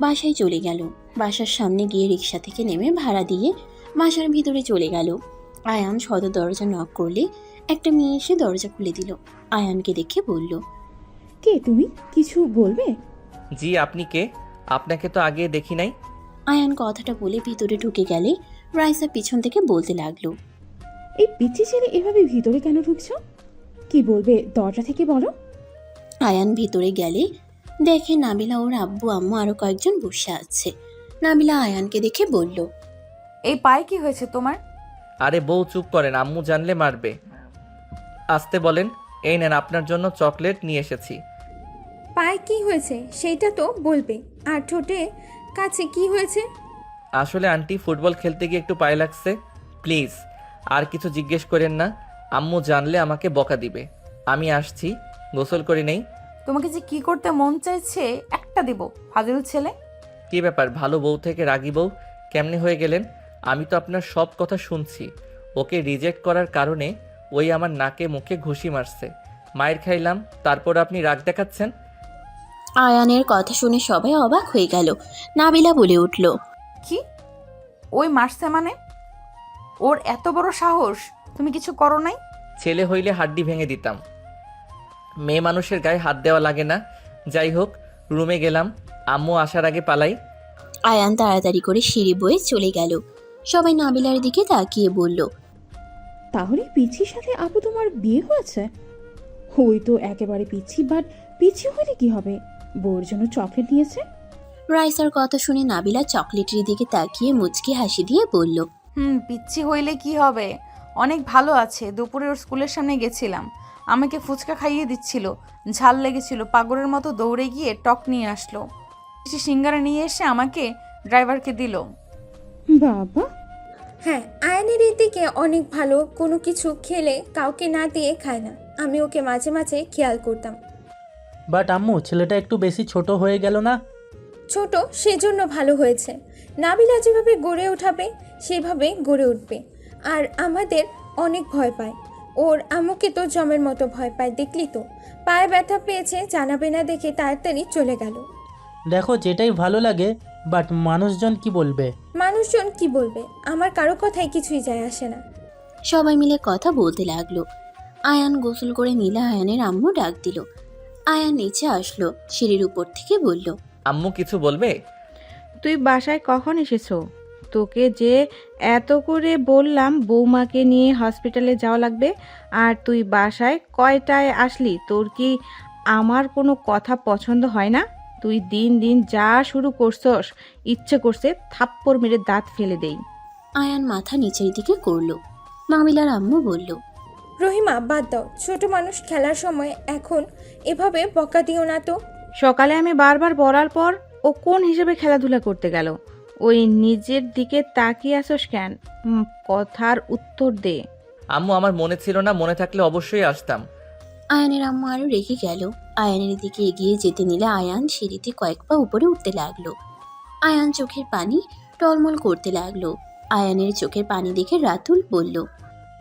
[SPEAKER 3] বাসায় চলে গেল। বাসার সামনে গিয়ে রিক্সা থেকে নেমে ভাড়া দিয়ে বাসার ভিতরে চলে গেল। আয়ান সদর দরজা নক করলে একটা মেয়ে এসে দরজা খুলে দিল। আয়ানকে দেখে বলল,
[SPEAKER 11] কে তুমি? কিছু বলবে?
[SPEAKER 2] জি, আপনি কে? আপনাকে তো আগে দেখি নাই।
[SPEAKER 3] আয়ান কথাটা বলে ভিতরে ঢুকে গেলে রাইসা পিছন থেকে বলতে লাগলো,
[SPEAKER 11] এই পিচ্ছি ছেলে এভাবে ভিতরে কেন ঢুকছো? কি বলবে দরজা থেকে বলো।
[SPEAKER 3] আয়ান ভিতরে গেলে দেখে নাবিলা ওর আব্বু আম্মু আরো কয়েকজন বসে আছে। নাবিলা আয়ানকে দেখে বলল,
[SPEAKER 1] এই পায়ে কি হয়েছে তোমার?
[SPEAKER 2] আরে বউ চুপ করেন, আম্মু জানলে মারবে। আসতে বলেন। এই নেন, আপনার জন্য চকলেট নিয়ে এসেছি।
[SPEAKER 4] পায়ে কি হয়েছে সেইটা তো বলবে। আর ঠোঁটে কাছে কি হয়েছে?
[SPEAKER 2] আসলে আন্টি ফুটবল খেলতে গিয়ে একটু পায়ে লাগছে। প্লিজ আর কিছু জিজ্ঞেস করেন না, আম্মু জানলে আমাকে বকা দিবে। আমি আসছি, গোসল করে নেই।
[SPEAKER 1] তোমাকে যে কি করতে মন চাইছে একটা দিব, ফাজিল ছেলে।
[SPEAKER 2] কি ব্যাপার, ভালো বউ থেকে রাগী বউ কেমনে হয়ে গেলেন? আমি তো আপনার সব কথা শুনছি। ওকে রিজেক্ট করার কারণে ওই আমার নাকে মুখে ঘুষি মারছে, মায়ের খাইলাম, তারপর আপনি রাগ দেখাচ্ছেন।
[SPEAKER 3] আয়ানের কথা শুনে সবাই অবাক হয়ে গেল। নাবিলা বলে উঠল,
[SPEAKER 1] কি? ওই মারছে মানে? ওর এত বড় সাহস? তুমি কিছু করো নাই?
[SPEAKER 2] ছেলে হইলে হাড্ডি ভেঙে দিতাম, মেয়ে মানুষের গায়ে হাত দেওয়া লাগে না। যাই হোক, রুমে গেলাম, আম্মু আসার আগে পালাই।
[SPEAKER 3] আয়ান তাড়াতাড়ি করে সিঁড়ি বয়ে চলে গেল। সবাই নাবিলার দিকে তাকিয়ে বলল,
[SPEAKER 11] তাহলে পিচ্ছির সাথে আপু তোমার বিয়ে হয়েছে? ওই তো একেবারে পিচ্ছি, বাট পিচ্ছি হলে কি হবে? বউর জন্য চকলেট নিয়েছে।
[SPEAKER 3] রাইসার কথা শুনে নাবিলা চকলেটের দিকে তাকিয়ে মুচকি হাসি দিয়ে বলল,
[SPEAKER 1] পিচ্ছি হইলে কি হবে, অনেক ভালো আছে। দুপুরে ওর স্কুলের সামনে গেছিলাম, আমাকে ফুচকা খাইয়ে দিচ্ছিল, ঝাল লেগেছিল, পাগলের মতো দৌড়ে গিয়ে টক নিয়ে আসলো, কিছু সিঙ্গারা নিয়ে এসে আমাকে ড্রাইভারকে দিল।
[SPEAKER 11] বাবা।
[SPEAKER 4] হ্যাঁ, আয়নের এই দিকে অনেক ভালো। কোনো কিছু খেলে কাউকে না দিয়ে খায় না। আমি ওকে মাঝে মাঝে খেয়াল করতাম।
[SPEAKER 12] বাট আম্মু, ছেলেটা একটু বেশি ছোট হয়ে গেল না?
[SPEAKER 4] ছোট সেজন্য ভালো হয়েছে। নাবিলা যেভাবে গড়ে ওঠাবে সেভাবে গড়ে উঠবে। আর আমাদের অনেক ভয় পায়। ওর আম্মুকে তো জমের মতো ভয় পায়, দেখলি তো। পায়ে ব্যথা পেয়েছে, জানাবে না দেখে তাড়াতাড়ি চলে গেল।
[SPEAKER 12] দেখো, যেটাই ভালো লাগে, বাট মানুষজন কি বলবে?
[SPEAKER 4] মানুষজন কি বলবে? আমার কারো কথায় কিছুই যায় আসে না।
[SPEAKER 3] সবাই মিলে কথা বলতে লাগলো। আয়ান গোসল করে নিলে আয়ানের আম্মু ডাক দিল। আয়ান নিচে আসলো, সিঁড়ির উপর থেকে বলল,
[SPEAKER 2] আম্মু কিছু বলবে?
[SPEAKER 5] তুই বাসায় কখন এসেছো? তোকে যে এত করে বললাম বৌমাকে নিয়ে হসপিটালে যাওয়া লাগবে, আর তুই বাসায় কয়টায় আসলি? তোর কি আমার কোনো কথা পছন্দ হয় না? তুই দিন দিন যা শুরু করছস, ইচ্ছে করছে থাপ্পড় মেরে দাঁত ফেলে দেই।
[SPEAKER 3] আয়ান মাথা নিচের দিকে করলো। নাবিলার আম্মু বলল,
[SPEAKER 4] রহিমা, বাদ দাও। ছোট মানুষ খেলার সময় এখন এভাবে বকা দিও না তো।
[SPEAKER 5] সকালে আমি বারবার বলার পর ও কোন হিসেবে খেলাধুলা করতে গেল? ওই নিজের দিকে তাকিয়ে আসোস কেন? কথার উত্তর দে।
[SPEAKER 2] আম্মু আমার মনে ছিল না, মনে থাকলে অবশ্যই আসতাম।
[SPEAKER 3] আয়ানের আম্মু আরো রেগে গেল। আয়ানের দিকে এগিয়ে যেতে নিলে আয়ান সিঁড়িতে কয়েক পা উপরে উঠতে লাগলো। আয়ান চোখের পানি টলমল করতে লাগলো। আয়ানের চোখের পানি দেখে রাতুল বলল,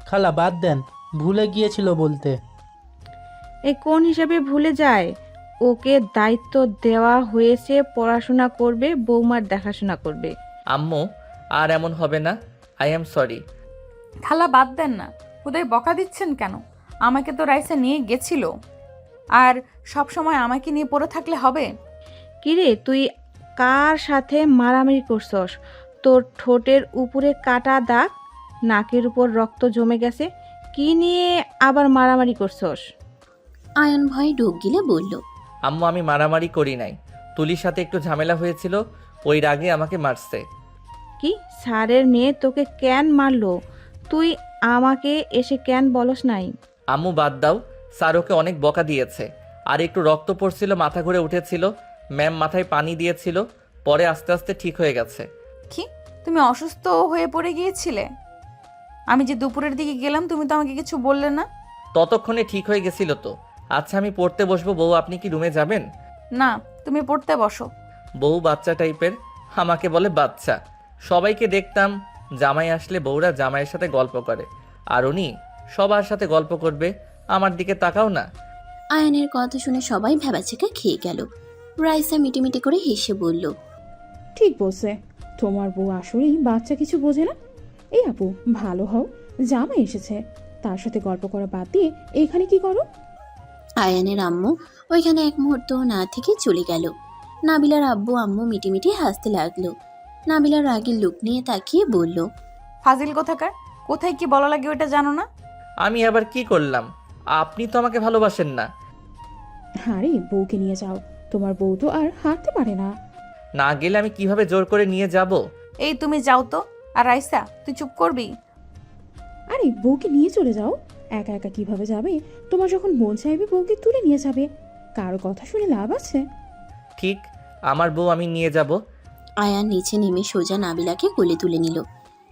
[SPEAKER 12] খালা বাদ দেন, ভুলে গিয়েছিল বলতে।
[SPEAKER 5] এই কোন হিসাবে ভুলে যায়? ওকে দায়িত্ব দেওয়া হয়েছে, পড়াশোনা করবে, বৌমার দেখাশোনা করবে।
[SPEAKER 2] আম্মু আর এমন হবে না, আই এম সরি।
[SPEAKER 1] খালা বাদ দেন না, খুদাই বকা দিচ্ছেন কেন? আমাকে তো রাইসা নিয়ে গেছিল, আর সব সময় আমাকে নিয়ে পড়ে থাকলে হবে?
[SPEAKER 5] কিরে, তুই কার সাথে মারামারি করছস? তোর ঠোঁটের উপরে কাটা দাগ, নাকের উপর রক্ত জমে গেছে, কি নিয়ে আবার মারামারি করছস?
[SPEAKER 3] আয়ান ভয়ে ঢোক গিলে বলল,
[SPEAKER 2] আম্মু আমি মারামারি করি নাই, তুলির সাথে একটু ঝামেলা হয়েছিল, ওই রাগে আমাকে মারছে।
[SPEAKER 5] কি স্যারের মেয়ে তোকে কেন মারলো? তুই আমাকে এসে কেন বলস নাই?
[SPEAKER 2] আম্মু বাদ দাও, স্যার ওকে অনেক বকা দিয়েছে। আর একটু রক্ত পড়ছিল, মাথা ঘুরে উঠেছিল, ম্যাম মাথায় পানি দিয়েছিল, পরে আস্তে আস্তে ঠিক হয়ে গেছে।
[SPEAKER 1] কি তুমি অসুস্থ হয়ে পড়ে গিয়েছিলে? আমি যে দুপুরের দিকে গেলাম তুমি তো আমাকে কিছু বললে না।
[SPEAKER 2] ততক্ষণে ঠিক হয়ে গেছিল তো। আচ্ছা আমি পড়তে বসবো, বউ আপনি কি রুমে যাবেন?
[SPEAKER 1] না, তুমি পড়তে বসো।
[SPEAKER 2] বউ বাচ্চা টাইপের, আমাকে বলে বাচ্চা। সবাইকে দেখতাম জামাই আসলে বউরা জামাইয়ের সাথে গল্প করে, আর উনি সবার সাথে গল্প করবে। আমার দিকে তাকাও না।
[SPEAKER 3] আয়ানের কথা শুনে সবাই ভ্যাবাচেকা খেয়ে গেল। রাইসা মিটিমিটি করে হেসে বলল,
[SPEAKER 11] ঠিক বলছে, তোমার বউ আসলেই বাচ্চা কিছু বোঝে না। এই আপু, ভালো হও, জামাই এসেছে, তার সাথে গল্প করা বাদ দিয়ে এখানে কি করো?
[SPEAKER 3] আয়ানের আম্মু ওইখানে এক মুহূর্ত না থেকে চলে গেল। নাবিলার আব্বু আম্মু মিটিমিটি হাসতে লাগলো। নাবিলার রাগের লুক নিয়ে তাকিয়ে বলল,
[SPEAKER 1] ফাজিল কোথাকার, কোথায় কি বলা লাগে ওটা জানো না?
[SPEAKER 2] আমি আবার কি করলাম? আপনি তো আমাকে ভালোবাসেন না।
[SPEAKER 11] আরে বউকে নিয়ে যাও, তোমার বউ তো আর হাঁটতে পারে না।
[SPEAKER 2] না গেলে আমি কিভাবে জোর করে নিয়ে যাব?
[SPEAKER 1] এই তুমি যাও তো। আর রাইসা, তুই চুপ করবি?
[SPEAKER 11] আরে বউকে নিয়ে চলে যাও, একা একা কিভাবে যাবে? তোমার যখন মন চাইবে বউকে তুলে নিয়ে যাবে, কারো কথা শুনে লাভ আছে?
[SPEAKER 2] ঠিক, আমার বউ আমি নিয়ে যাব।
[SPEAKER 3] আয়ান নিচে নেমে সোজা নাবিলাকে কোলে তুলে নিল।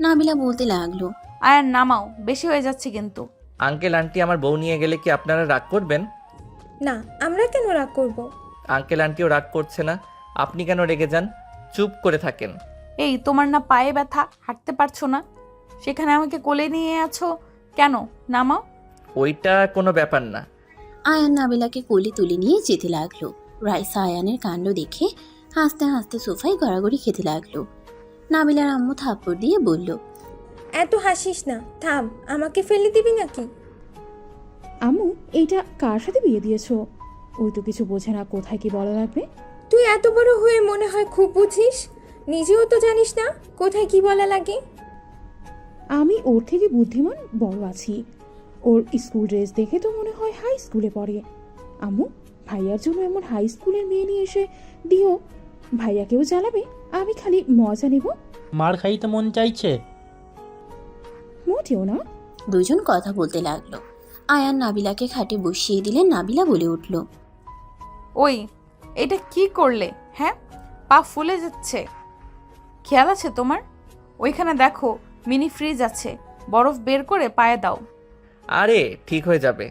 [SPEAKER 3] নাবিলা বলতে লাগলো,
[SPEAKER 1] আয়ার নামাও, বেশি হয়ে যাচ্ছে কিন্তু।
[SPEAKER 2] আঙ্কেল আন্টি আমার বউ নিয়ে গেলে কি আপনারা রাগ করবেন?
[SPEAKER 4] না, আমরা কেন রাগ করব?
[SPEAKER 2] আঙ্কেল আন্টিও রাগ করছে না, আপনি কেন রেগে যান? চুপ করে থাকেন।
[SPEAKER 1] এই তোমার না পায়ে ব্যথা, হাঁটতে পারছো না, সেখানে আমাকে কোলে নিয়ে আছো কেন? নামাও।
[SPEAKER 2] ওইটা কোনো ব্যাপার না।
[SPEAKER 3] আয়ান নাবিলাকে কোলে তুলে নিয়ে যেতে লাগলো। রাইসা আয়ানের কাণ্ড দেখে হাসতে হাসতে সোফায় গড়াগড়ি খেতে লাগলো। নাবিলার আম্মু থাপ্পড় দিয়ে বলল,
[SPEAKER 4] এত হাসিস না, থাম, আমাকে ফেলে দিবি নাকি?
[SPEAKER 11] আম্মু, এইটা কার সাথে বিয়ে দিয়েছো? ওই তো কিছু বোঝে না কোথায় কি বলা লাগবে।
[SPEAKER 4] তুই এত বড় হয়ে মনে হয় খুব বুঝিস, নিজেও তো জানিস না কোথায় কি বলা লাগে।
[SPEAKER 11] আমি ওর থেকে বুদ্ধিমান বড় আছি। ওর স্কুল ড্রেস দেখে তো মনে হয় হাই স্কুলে পড়ে। আম্মু, ভাইয়ার জন্য এমন হাই স্কুলের মেয়ে নিয়ে এসে দিও, ভাইয়াকেও জ্বালাবে, আমি খালি মজা নেব।
[SPEAKER 12] মার খাইতে মন চাইছে?
[SPEAKER 11] মোটেও না।
[SPEAKER 3] দুজন কথা বলতে লাগলো। আয়ান নাবিলাকে খাটে বসিয়ে দিলে নাবিলা বলে উঠল,
[SPEAKER 1] ওই এটা কি করলে? হ্যাঁ, পা ফুলে যাচ্ছে, খেয়াল আছে তোমার? ওইখানে দেখো মিনি ফ্রিজ আছে, বরফ বের করে পায়ে দাও।
[SPEAKER 2] আরে ঠিক হয়ে যাবে।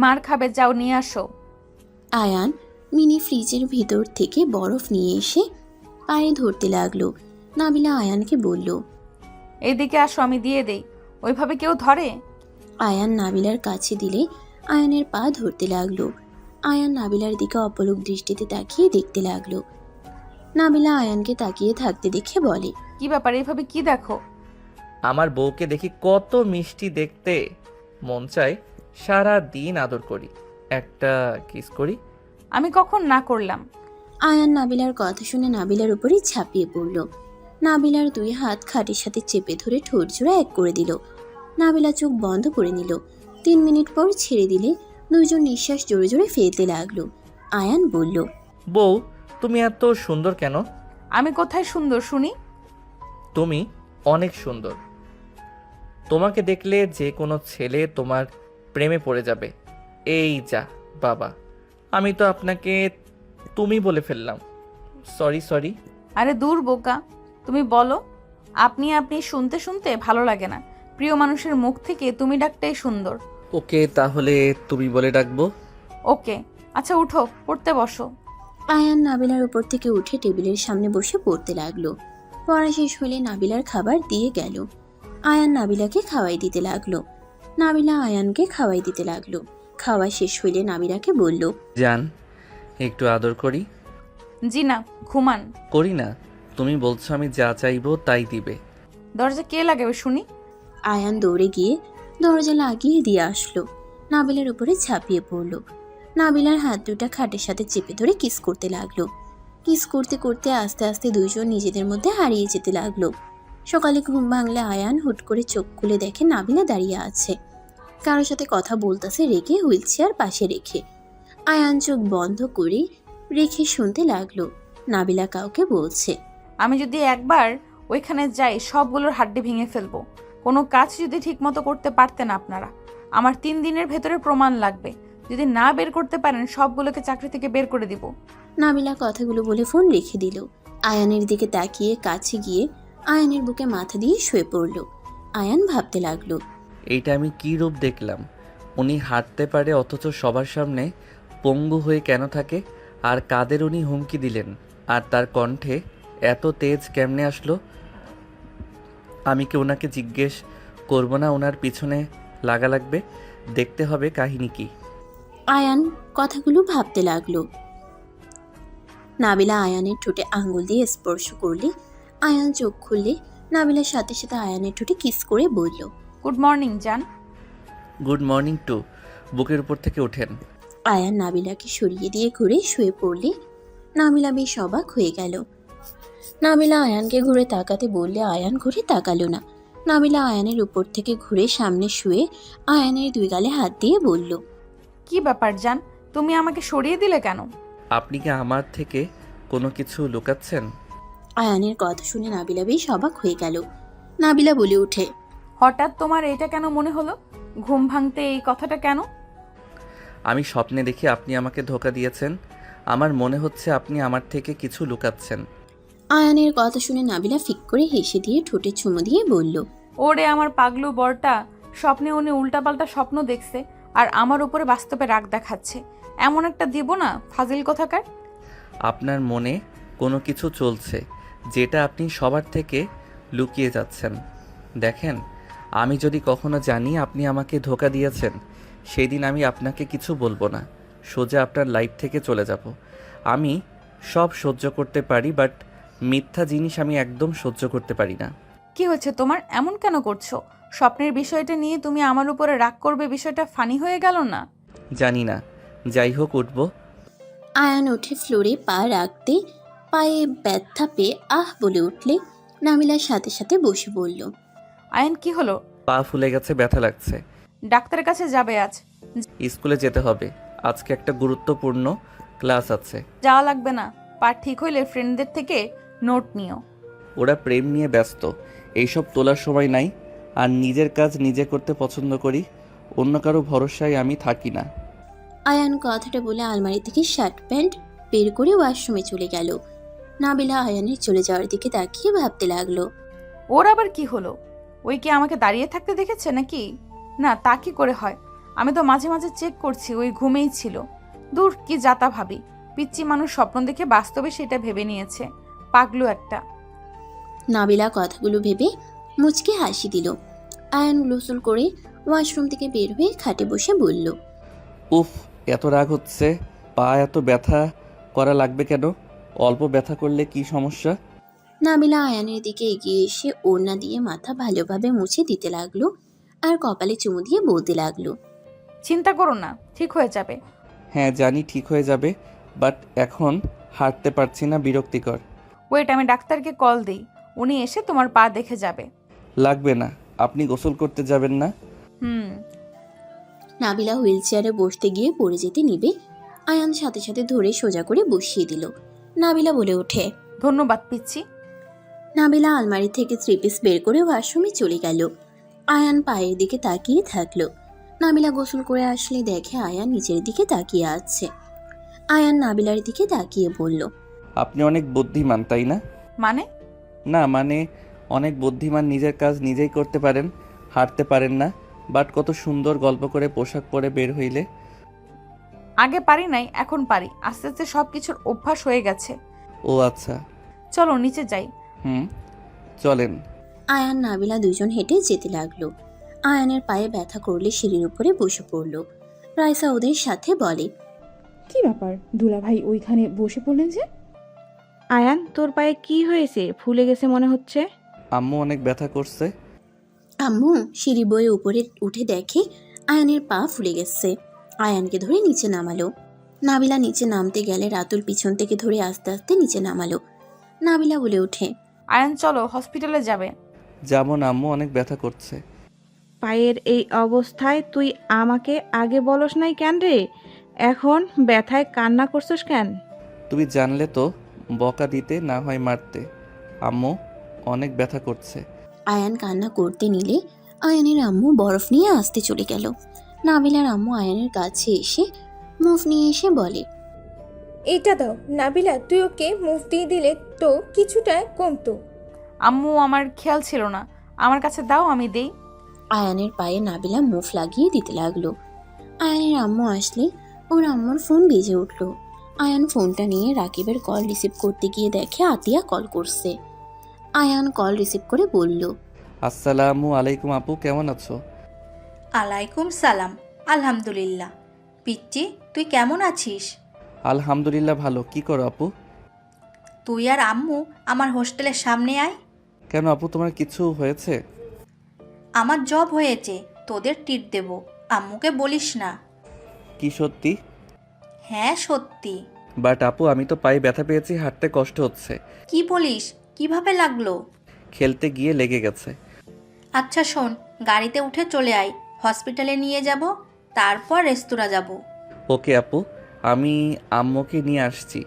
[SPEAKER 1] মার খাবে, যাও নিয়ে আসো।
[SPEAKER 3] আয়ান মিনি ফ্রিজের ভিতর থেকে বরফ নিয়ে এসে পায়ে ধরতে লাগলো। নাবিলা আয়ানকে বলল,
[SPEAKER 1] এদিকে আসো, আমি দিয়ে দেই। ওইভাবে কেউ ধরে?
[SPEAKER 3] আয়ান নাবিলার কাছে দিলে আয়ানের পা ধরতে লাগলো। আয়ান নাবিলার দিকে অপলক দৃষ্টিতে তাকিয়ে দেখতে লাগলো। নাবিলা আয়ানকে তাকিয়ে থাকতে দেখে বলে,
[SPEAKER 1] কি ব্যাপার, এইভাবে কি দেখো?
[SPEAKER 2] আমার বউকে দেখি কত মিষ্টি দেখতে, মন চায় সারা দিন আদর করি, একটা কিস করি।
[SPEAKER 1] আমি কখন না করলাম?
[SPEAKER 3] আয়ান নাবিলার কথা শুনে নাবিলার উপরই ঝাঁপিয়ে পড়ল। নাবিলার দুই হাত খাটের সাথে চেপে ধরে ঠোঁট জোড়া এক করে দিল। নাবিলা চোখ বন্ধ করে নিল। 3 মিনিট পর ছেড়ে দিলে দুইজন নিঃশ্বাস জোরে জোরে ফেলতে লাগলো। আয়ান বলল,
[SPEAKER 2] বউ তুমি এত সুন্দর কেন?
[SPEAKER 1] আমি কোথায় সুন্দর শুনি?
[SPEAKER 2] তুমি অনেক সুন্দর। তোমাকে দেখলে যে কোনো ছেলে তোমার প্রেমে পড়ে যাবে। এই যা বাবা, আমি তো আপনাকে তুমি বলে ফেললাম, সরি সরি।
[SPEAKER 1] আরে দূর বোকা, তুমি বলো। আপনি আপনি শুনতে শুনতে ভালো লাগে না, প্রিয় মানুষের মুখ থেকে তুমি ডাকটাই সুন্দর।
[SPEAKER 2] ওকে, তাহলে তুমি বলে ডাকবো।
[SPEAKER 1] ওকে, আচ্ছা উঠো, পড়তে বসো।
[SPEAKER 3] আয়ান নাবিলার উপর থেকে উঠে টেবিলের সামনে বসে পড়তে লাগলো। পড়া শেষ হলে নাবিলার খাবার দিয়ে গেল। আয়ান নাবিলাকে খাওয়াই দিতে লাগলো। নাবিলা আয়ানকে খাওয়াই দিতে লাগলো। খাওয়া শেষ হইলে নাবিলাকে বলল,
[SPEAKER 2] জান একটু আদর করি।
[SPEAKER 1] জি না, ঘুমান।
[SPEAKER 2] করি না, তুমি বলছো আমি যা চাইবো তাই দিবে।
[SPEAKER 1] দরজা কে লাগাবে শুনি?
[SPEAKER 3] আয়ান দৌড়ে গিয়ে দরজা লাগিয়ে দিয়ে আসলো। নাবিলার উপরে ঝাঁপিয়ে পড়ল। নাবিলার হাত দুটা খাটের সাথে চেপে ধরে কিস করতে লাগলো। কিস করতে করতে আস্তে আস্তে দুইজন নিজেদের মধ্যে হারিয়ে যেতে লাগলো। সকালে ঘুম ভাঙলে আয়ান হুট করে চোখ খুলে দেখে নাবিলা দাঁড়িয়ে আছে, কারোর সাথে কথা বলতেছে রেখে, হুইল চেয়ার পাশে রেখে। আয়ান চোখ বন্ধ করে রেখে শুনতে লাগলো নাবিলা কাউকে বলছে।
[SPEAKER 1] আমি যদি একবার ওইখানে যাই সবগুলোর হাড্ডি ভেঙে ফেলবো। কোনো কাজ যদি ঠিকমতো করতে পারতেন আপনারা। আমার 3 দিনের ভেতরে প্রমাণ লাগবে। যদি না বের করতে পারেন সবগুলোকে চাকরি থেকে বের করে দিব।
[SPEAKER 3] নাবিলা কথাগুলো বলে ফোন রেখে দিল। আয়ানের দিকে তাকিয়ে কাছে গিয়ে আয়ানের বুকে মাথা দিয়ে শুয়ে পড়ল। আয়ান ভাবতে লাগলো,
[SPEAKER 2] এইটা আমি কী রূপ দেখলাম? উনি হাঁটতে পারে অথচ সবার সামনে পঙ্গু হয়ে কেন থাকে? আর কাদের উনি হুমকি দিলেন? আর তার কণ্ঠে এত তেজ কেমনে আসলো? আমি কি ওনাকে জিজ্ঞেস করব না ওনার পিছনে লাগা লাগবে? দেখতে হবে কাহিনী কি।
[SPEAKER 3] আয়ান কথাগুলো ভাবতে লাগলো। নাবিলা আয়ানের ঠোঁটে আঙ্গুল দিয়ে স্পর্শ করলে আয়ান চোখ খুললে নাবিলার সাথে সাথে আয়ানের ঠোঁটে কিস করে বলল,
[SPEAKER 1] গুড মর্নিং জান।
[SPEAKER 2] Good morning to. বুকের উপর থেকে ওঠেন।
[SPEAKER 3] আয়ান নাবিলাকে সরিয়ে দিয়ে ঘুরে শুয়ে পড়লে নাবিলা বেশ অবাক হয়ে গেল। নাবিলা আয়ানকে ঘুরে তাকাতে বললে আয়ান ঘুরে তাকালো না। নাবিলা আয়ানের উপর থেকে ঘুরে সামনে শুয়ে আয়ানের 2 গালে হাত দিয়ে বলল,
[SPEAKER 1] কি ব্যাপার জান, তুমি আমাকে সরিয়ে দিলে কেন?
[SPEAKER 2] আপনি কি আমার থেকে কোনো কিছু লুকাচ্ছেন?
[SPEAKER 3] আয়ানের কথা শুনে নাবিলা বেশ অবাক হয়ে গেল। নাবিলা বলে ওঠে,
[SPEAKER 1] হঠাৎ তোমার এটা কেন মনে হলো? ঘুম ভাঙতে এই কথাটা কেন?
[SPEAKER 2] আমি স্বপ্নে দেখি আপনি আমাকে ধোঁকা দিয়েছেন। আমার মনে হচ্ছে আপনি আমার থেকে কিছু লুকাচ্ছেন।
[SPEAKER 3] আয়ানের কথা শুনে নাবিলা ফিক করে হেসে দিয়ে ঠোঁটে চুমু দিয়ে বলল,
[SPEAKER 1] ওরে আমার পাগলু বরটা, স্বপ্নে উনি উল্টাপাল্টা স্বপ্ন দেখছে আর আমার উপরে বাস্তবে রাগ দেখাচ্ছে। এমন একটা দিব না ফাজিল কোথাকার।
[SPEAKER 2] আপনার মনে কোনো কিছু চলছে যেটা আপনি সবার থেকে লুকিয়ে যাচ্ছেন। দেখেন, আমি যদি কখনো জানি আপনি আমাকে ধোঁকা দিয়েছেন, সেই দিন আমি আপনাকে কিছু বলবো না, সোজা আপনার লাইফ থেকে চলে যাব। আমি সব সহ্য করতে পারি, বাট মিথ্যা জিনিস আমি একদম সহ্য করতে পারি না।
[SPEAKER 1] কি হয়েছে তোমার? এমন কেন করছো? স্বপ্নের বিষয়টা নিয়ে তুমি আমার উপরে রাগ করবে, বিষয়টা ফানি হয়ে গেল না?
[SPEAKER 2] জানি না, যাই হোক উঠবো।
[SPEAKER 3] আয়ান উঠে ফ্লোরে পা রাখতে পায়ে ব্যথা পেয়ে আহ বলে উঠলে নাবিলার সাথে সাথে বসে বলল,
[SPEAKER 1] আয়ন কি হলো?
[SPEAKER 2] পা ফুলে গেছে, ব্যথা লাগছে।
[SPEAKER 1] ডাক্তারের কাছে যাবে আজ?
[SPEAKER 2] স্কুলে যেতে হবে, আজকে একটা গুরুত্বপূর্ণ ক্লাস আছে।
[SPEAKER 1] যাওয়া লাগবে না, পা ঠিক হইলে ফ্রেন্ডদের থেকে নোট নিও।
[SPEAKER 2] ওরা প্রেম নিয়ে ব্যস্ত, এইসব তোলার সময় নাই। আর নিজের কাজ নিজে করতে পছন্দ করি, অন্য কারো ভরসায় আমি থাকি না।
[SPEAKER 3] আয়ান কথাটা বলে আলমারি থেকে শার্ট প্যান্ট বের করে ওয়াশরুমে চলে গেল। নাবিলা আয়ানের চলে যাওয়ার দিকে তাকিয়ে ভাবতে লাগলো,
[SPEAKER 1] ওর আবার কি হলো? ওই কি আমাকে দাঁড়িয়ে থাকতে দেখেছে নাকি? না, তা কি করে হয়? আমি তো মাঝে মাঝে চেক করছি, ওই ঘুমেই ছিল। দূর, কি যাতা ভাবি। পিচ্চি মানুষ স্বপ্ন দেখে বাস্তবে সেটা ভেবে নিয়েছে। পাগলু একটা।
[SPEAKER 3] নাবিলা কথাগুলো ভেবে মুচকে হাসি দিল। আয়ান গোসল করে ওয়াশরুম থেকে বের হয়ে খাটে বসে বলল,
[SPEAKER 2] উফ, এত রাগ হচ্ছে। পা এত ব্যথা করা লাগবে কেন? অল্প ব্যথা করলে কি সমস্যা?
[SPEAKER 3] নাবিলা আয়ানের দিকে এগিয়ে এসে ওড়না দিয়ে মাথা ভালোভাবে মুছে দিতে লাগলো আর কপালে চুমু দিয়ে বলতে লাগলো,
[SPEAKER 1] চিন্তা করো না, ঠিক হয়ে যাবে।
[SPEAKER 2] হ্যাঁ জানি ঠিক হয়ে যাবে, বাট এখন হাঁটতে পারছি না, বিরক্তিকর।
[SPEAKER 1] ওয়েট, আমি ডাক্তারকে কল দিই, উনি এসে তোমার পা দেখে যাবে।
[SPEAKER 2] লাগবে না, আপনি গোসল করতে যাবেন না?
[SPEAKER 1] হুম।
[SPEAKER 3] নাবিলা হুইল চেয়ারে বসতে গিয়ে পড়ে যেতে নিবে, আয়ান সাথে সাথে ধরে সোজা করে বসিয়ে দিল। নাবিলা বলে ওঠে,
[SPEAKER 1] ধন্যবাদ পিচ্ছি।
[SPEAKER 3] নাবিলা আলমারি থেকে 3 পিস বের করে ওয়াশরুমে চলে গেল। আয়ান পায়ের দিকে তাকিয়ে থাকলো। নাবিলা গোসল করে আসলে দেখে আয়ান নিচের দিকে তাকিয়ে আছে। আয়ান নাবিলার দিকে তাকিয়ে বলল,
[SPEAKER 2] আপনি অনেক বুদ্ধিমান, তাই না?
[SPEAKER 1] মানে?
[SPEAKER 2] না মানে অনেক বুদ্ধিমান, নিজের কাজ নিজেই করতে পারেন, হাঁটতে পারেন না, বাট কত সুন্দর গল্প করে পোশাক পরে বের হইলে।
[SPEAKER 1] আগে পারি নাই, এখন পারি। আস্তে আস্তে সব কিছুর অভ্যাস হয়ে গেছে।
[SPEAKER 2] ও আচ্ছা।
[SPEAKER 1] চলো নিচে যাই।
[SPEAKER 2] চলেন।
[SPEAKER 3] আয়ান নাবিলা দুজন হেঁটে যেতে লাগলো। আয়ানের পায়ে ব্যথা করলে সিঁড়ির উপরে বসে পড়ল। রাইসা ওদের সাথে বলে,
[SPEAKER 11] কি ব্যাপার দুলা ভাই ওইখানে বসে পড়লেন যে?
[SPEAKER 5] আয়ান, তোর পায়ে কি হয়েছে? ফুলে গেছে মনে হচ্ছে।
[SPEAKER 2] আম্মু অনেক ব্যথা করছে।
[SPEAKER 3] আম্মু সিঁড়ি বয়ে উপরে উঠে দেখে আয়ানের পা ফুলে গেছে। আয়ানকে ধরে নিচে নামালো। নাবিলা নিচে নামতে গেলে রাতুল পিছন থেকে ধরে আস্তে আস্তে নিচে নামালো। নাবিলা বলে ওঠে,
[SPEAKER 1] আয়ন চলো, হসপিটালে যাবে।
[SPEAKER 2] যেমন আম্মু অনেক ব্যথা করছে।
[SPEAKER 5] পায়ের এই অবস্থায় তুই আমাকে আগে বলস নাই কেন রে? এখন ব্যথায় কান্না করছিস কেন?
[SPEAKER 2] তুমি জানলে তো বকা দিতে, না হয় মারতে। আম্মু অনেক ব্যথা করছে।
[SPEAKER 3] আয়ান কান্না করতে নিলে আয়ানের আম্মু বরফ নিয়ে আসতে চলে গেল। নাবিলার আম্মু আয়ানের কাছে এসে মুভ নিয়ে এসে বলে,
[SPEAKER 4] এইটা দাও নাবিলা, তুই ওকে মুভ দিয়ে দিলে তো কিছুটা কমতো।
[SPEAKER 1] আম্মু আমার খেয়াল ছিল না, আমার কাছে দাও, আমি দেই।
[SPEAKER 3] আয়ানের পায়ে নাবিলা মুভ লাগিয়ে দিতে লাগলো। আয়ানের আম্মু আসলে ওর আম্মুর ফোন বেজে উঠল। আয়ান ফোনটা নিয়ে রাকিবের কল রিসিভ করতে গিয়ে দেখে আতিয়া কল করছে। আয়ান কল রিসিভ করে বলল,
[SPEAKER 2] আসসালামু আলাইকুম আপু, কেমন আছো?
[SPEAKER 13] আলাইকুম সালাম, আলহামদুলিল্লাহ। পিচ্চি, তুই কেমন আছিস?
[SPEAKER 2] আলহামদুলিল্লাহ ভালো। কি করো আপু?
[SPEAKER 13] তুই আর আম্মু আমার হোস্টেলের সামনে আয়।
[SPEAKER 2] কেন আপু, তোমার কিছু হয়েছে?
[SPEAKER 13] আমার জব হয়েছে, তোদের ট্রিট দেব, আম্মুকে বলিস না।
[SPEAKER 2] কি সত্যি?
[SPEAKER 13] হ্যাঁ সত্যি।
[SPEAKER 2] বাট আপু, আমি তো পায়ে ব্যথা পেয়েছি, হাঁটতে কষ্ট হচ্ছে।
[SPEAKER 13] কি বলিস? কিভাবে লাগলো?
[SPEAKER 2] খেলতে গিয়ে লেগে গেছে।
[SPEAKER 13] আচ্ছা শোন, গাড়িতে উঠে চলে আয়, হসপিটালে নিয়ে যাব, তারপর রেস্তোরাঁ যাব।
[SPEAKER 2] ওকে আপু, আমি আম্মুকে নিয়ে আসছি।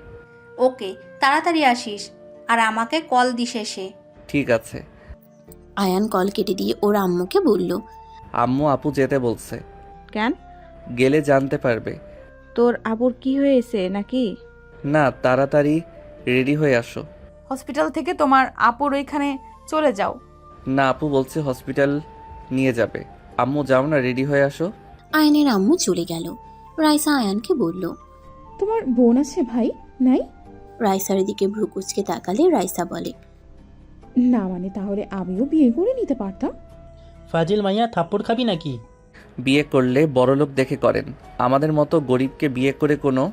[SPEAKER 13] ওকে, তাড়াতাড়ি আসিস, আর আমাকে কল দিস এসে।
[SPEAKER 2] ঠিক আছে।
[SPEAKER 3] আয়ান কল কেটে দিয়ে ওর আম্মুকে বলল,
[SPEAKER 2] আম্মু আপু যেতে বলছে।
[SPEAKER 5] কেন?
[SPEAKER 2] গেলে জানতে পারবে।
[SPEAKER 5] তোর আবুর কি হয়েছে নাকি?
[SPEAKER 2] না, তাড়াতাড়ি রেডি হয়ে আসো।
[SPEAKER 1] হসপিটাল থেকে তোমার আপুর ওইখানে চলে যাও।
[SPEAKER 2] না, আপু বলছে হসপিটাল নিয়ে যাবে। আম্মু যাও না, রেডি হয়ে আসো।
[SPEAKER 3] আয়ানের আম্মু চলে গেল। রাইসা আয়ানকে বলল,
[SPEAKER 11] তোমার বোন আছে ভাই? নাই?
[SPEAKER 3] রাইসার দিকে ভ্রু কুচকে তাকালে রাইসা বলে,
[SPEAKER 11] না মানে তাহলে আমিও বিয়ে করে নিতে পারতাম।
[SPEAKER 12] ফাজিল মাইয়া, থাপ্পড় খাবি নাকি?
[SPEAKER 2] বিয়ে করলে বড়লোক দেখে করেন, আমাদের মতো গরিবকে বিয়ে করে কোনো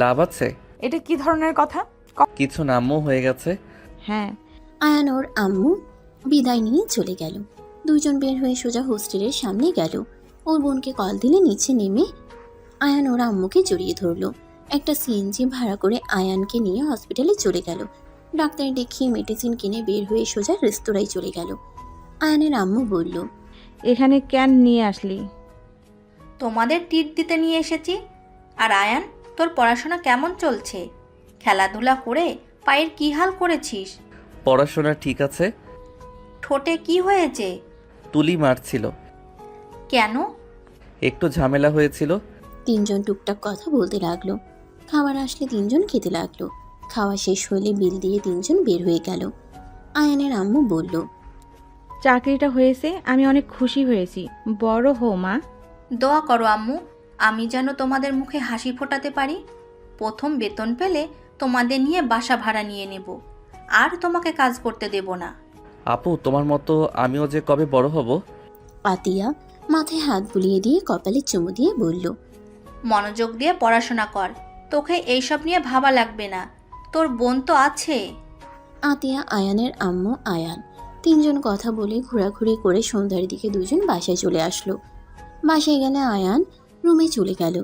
[SPEAKER 2] লাভ আছে?
[SPEAKER 1] এটা কি ধরনের কথা?
[SPEAKER 2] কিছু না আম্মু, হয়ে গেছে।
[SPEAKER 5] হ্যাঁ।
[SPEAKER 3] আয়ান ওর আম্মু বিদায় নিয়ে চলে গেল। দুইজন বের হয়ে সোজা হোস্টেলের সামনে গেল। ওর বোনকে কল দিলে নিচে নেমে আয়ান ওর আম্মুকে জড়িয়ে ধরলো। একটা সিএনজি ভাড়া করে আয়ানকে নিয়ে হসপিটালে চলে গেল। ডাক্তার দেখিয়ে মেডিসিন কিনে বের হয়ে সোজা রেস্তোরাঁয় চলে গেল। আয়ানের আম্মু বলল,
[SPEAKER 5] এখানে কেন নিয়ে আসলি?
[SPEAKER 13] তোমাদের ট্রিট দিতে নিয়ে এসেছি। আর আয়ান, তোর পড়াশোনা কেমন চলছে? খেলাধুলা করে পায়ের কি হাল করেছিস?
[SPEAKER 2] পড়াশোনা ঠিক আছে।
[SPEAKER 13] ঠোঁটে কি হয়েছে?
[SPEAKER 2] তুলি মারছিল।
[SPEAKER 13] কেন?
[SPEAKER 2] একটু ঝামেলা হয়েছিল।
[SPEAKER 3] তিনজন টুকটাক কথা বলতে লাগলো। খাবার আসলে তিনজন খেতে লাগলো। খাওয়া শেষ হলে বিল দিয়ে তিনজন বের হয়ে গেল। আয়ানের আম্মু বলল,
[SPEAKER 5] চাকরিটা হয়েছে, আমি অনেক খুশি হয়েছি। বড় হও মা।
[SPEAKER 13] দোয়া করো আম্মু, আমি যেন তোমাদের মুখে হাসি ফোটাতে পারি। প্রথম বেতন পেলে তোমাদের নিয়ে বাসা ভাড়া নিয়ে নেব, আর তোমাকে কাজ করতে দেব না।
[SPEAKER 2] আপু, তোমার মতো আমিও যে কবে বড় হব।
[SPEAKER 3] পাতিয়া মাথায় হাত বুলিয়ে দিয়ে কপালে চুমু দিয়ে বলল,
[SPEAKER 13] মনোযোগ দিয়ে পড়াশোনা কর, তোকে এইসব নিয়ে ভাবা লাগবে না, তোর বোন তো আছে।
[SPEAKER 3] আতিয়া, আয়ানের আম্মু, আয়ান তিনজন কথা বলে ঘোরাঘুরি করে সন্ধ্যার দিকে দুজন বাসায় চলে আসলো। বাসায় গেলে আয়ান রুমে চলে গেল।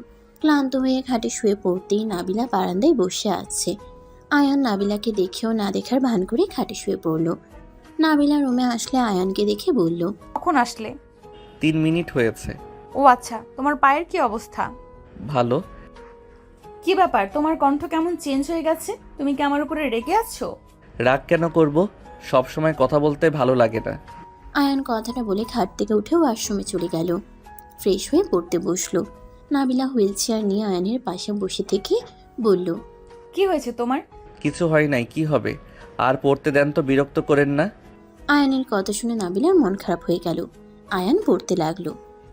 [SPEAKER 3] ক্লান্ত হয়ে খাটে শুয়ে পড়তেই নাবিলা বারান্দায় বসে আছে। আয়ান নাবিলাকে দেখেও না দেখার ভান করে খাটে শুয়ে পড়ল। নাবিলা রুমে আসলে আয়ানকে দেখে বলল,
[SPEAKER 1] কখন আসলে?
[SPEAKER 2] 3 মিনিট হয়েছে।
[SPEAKER 1] ও আচ্ছা, তোমার পায়ের কি অবস্থা?
[SPEAKER 2] ভালো।
[SPEAKER 1] কি ব্যাপার, তোমার কণ্ঠ কেমন চেঞ্জ হয়ে গেছে? তুমি কি আমার উপরে রেগে আছো?
[SPEAKER 2] রাগ কেন করব, সব সময় কথা বলতে ভালো লাগে না।
[SPEAKER 3] আয়ান কথাটা বলে খাট থেকে উঠে ওয়াশরুমে চলে গেল। ফ্রেশ হয়ে পড়তে বসলো। নাবিলা হুইল চেয়ার নিয়ে আয়ানের পাশে বসে থেকে বলল,
[SPEAKER 1] কি হয়েছে তোমার?
[SPEAKER 2] কিছু হয় নাই, কি হবে? আর পড়তে দেন তো, বিরক্ত করেন না।
[SPEAKER 3] আয়ানের কথা শুনে নাবিলার মন খারাপ হয়ে গেল। আয়ান পড়তে লাগলো।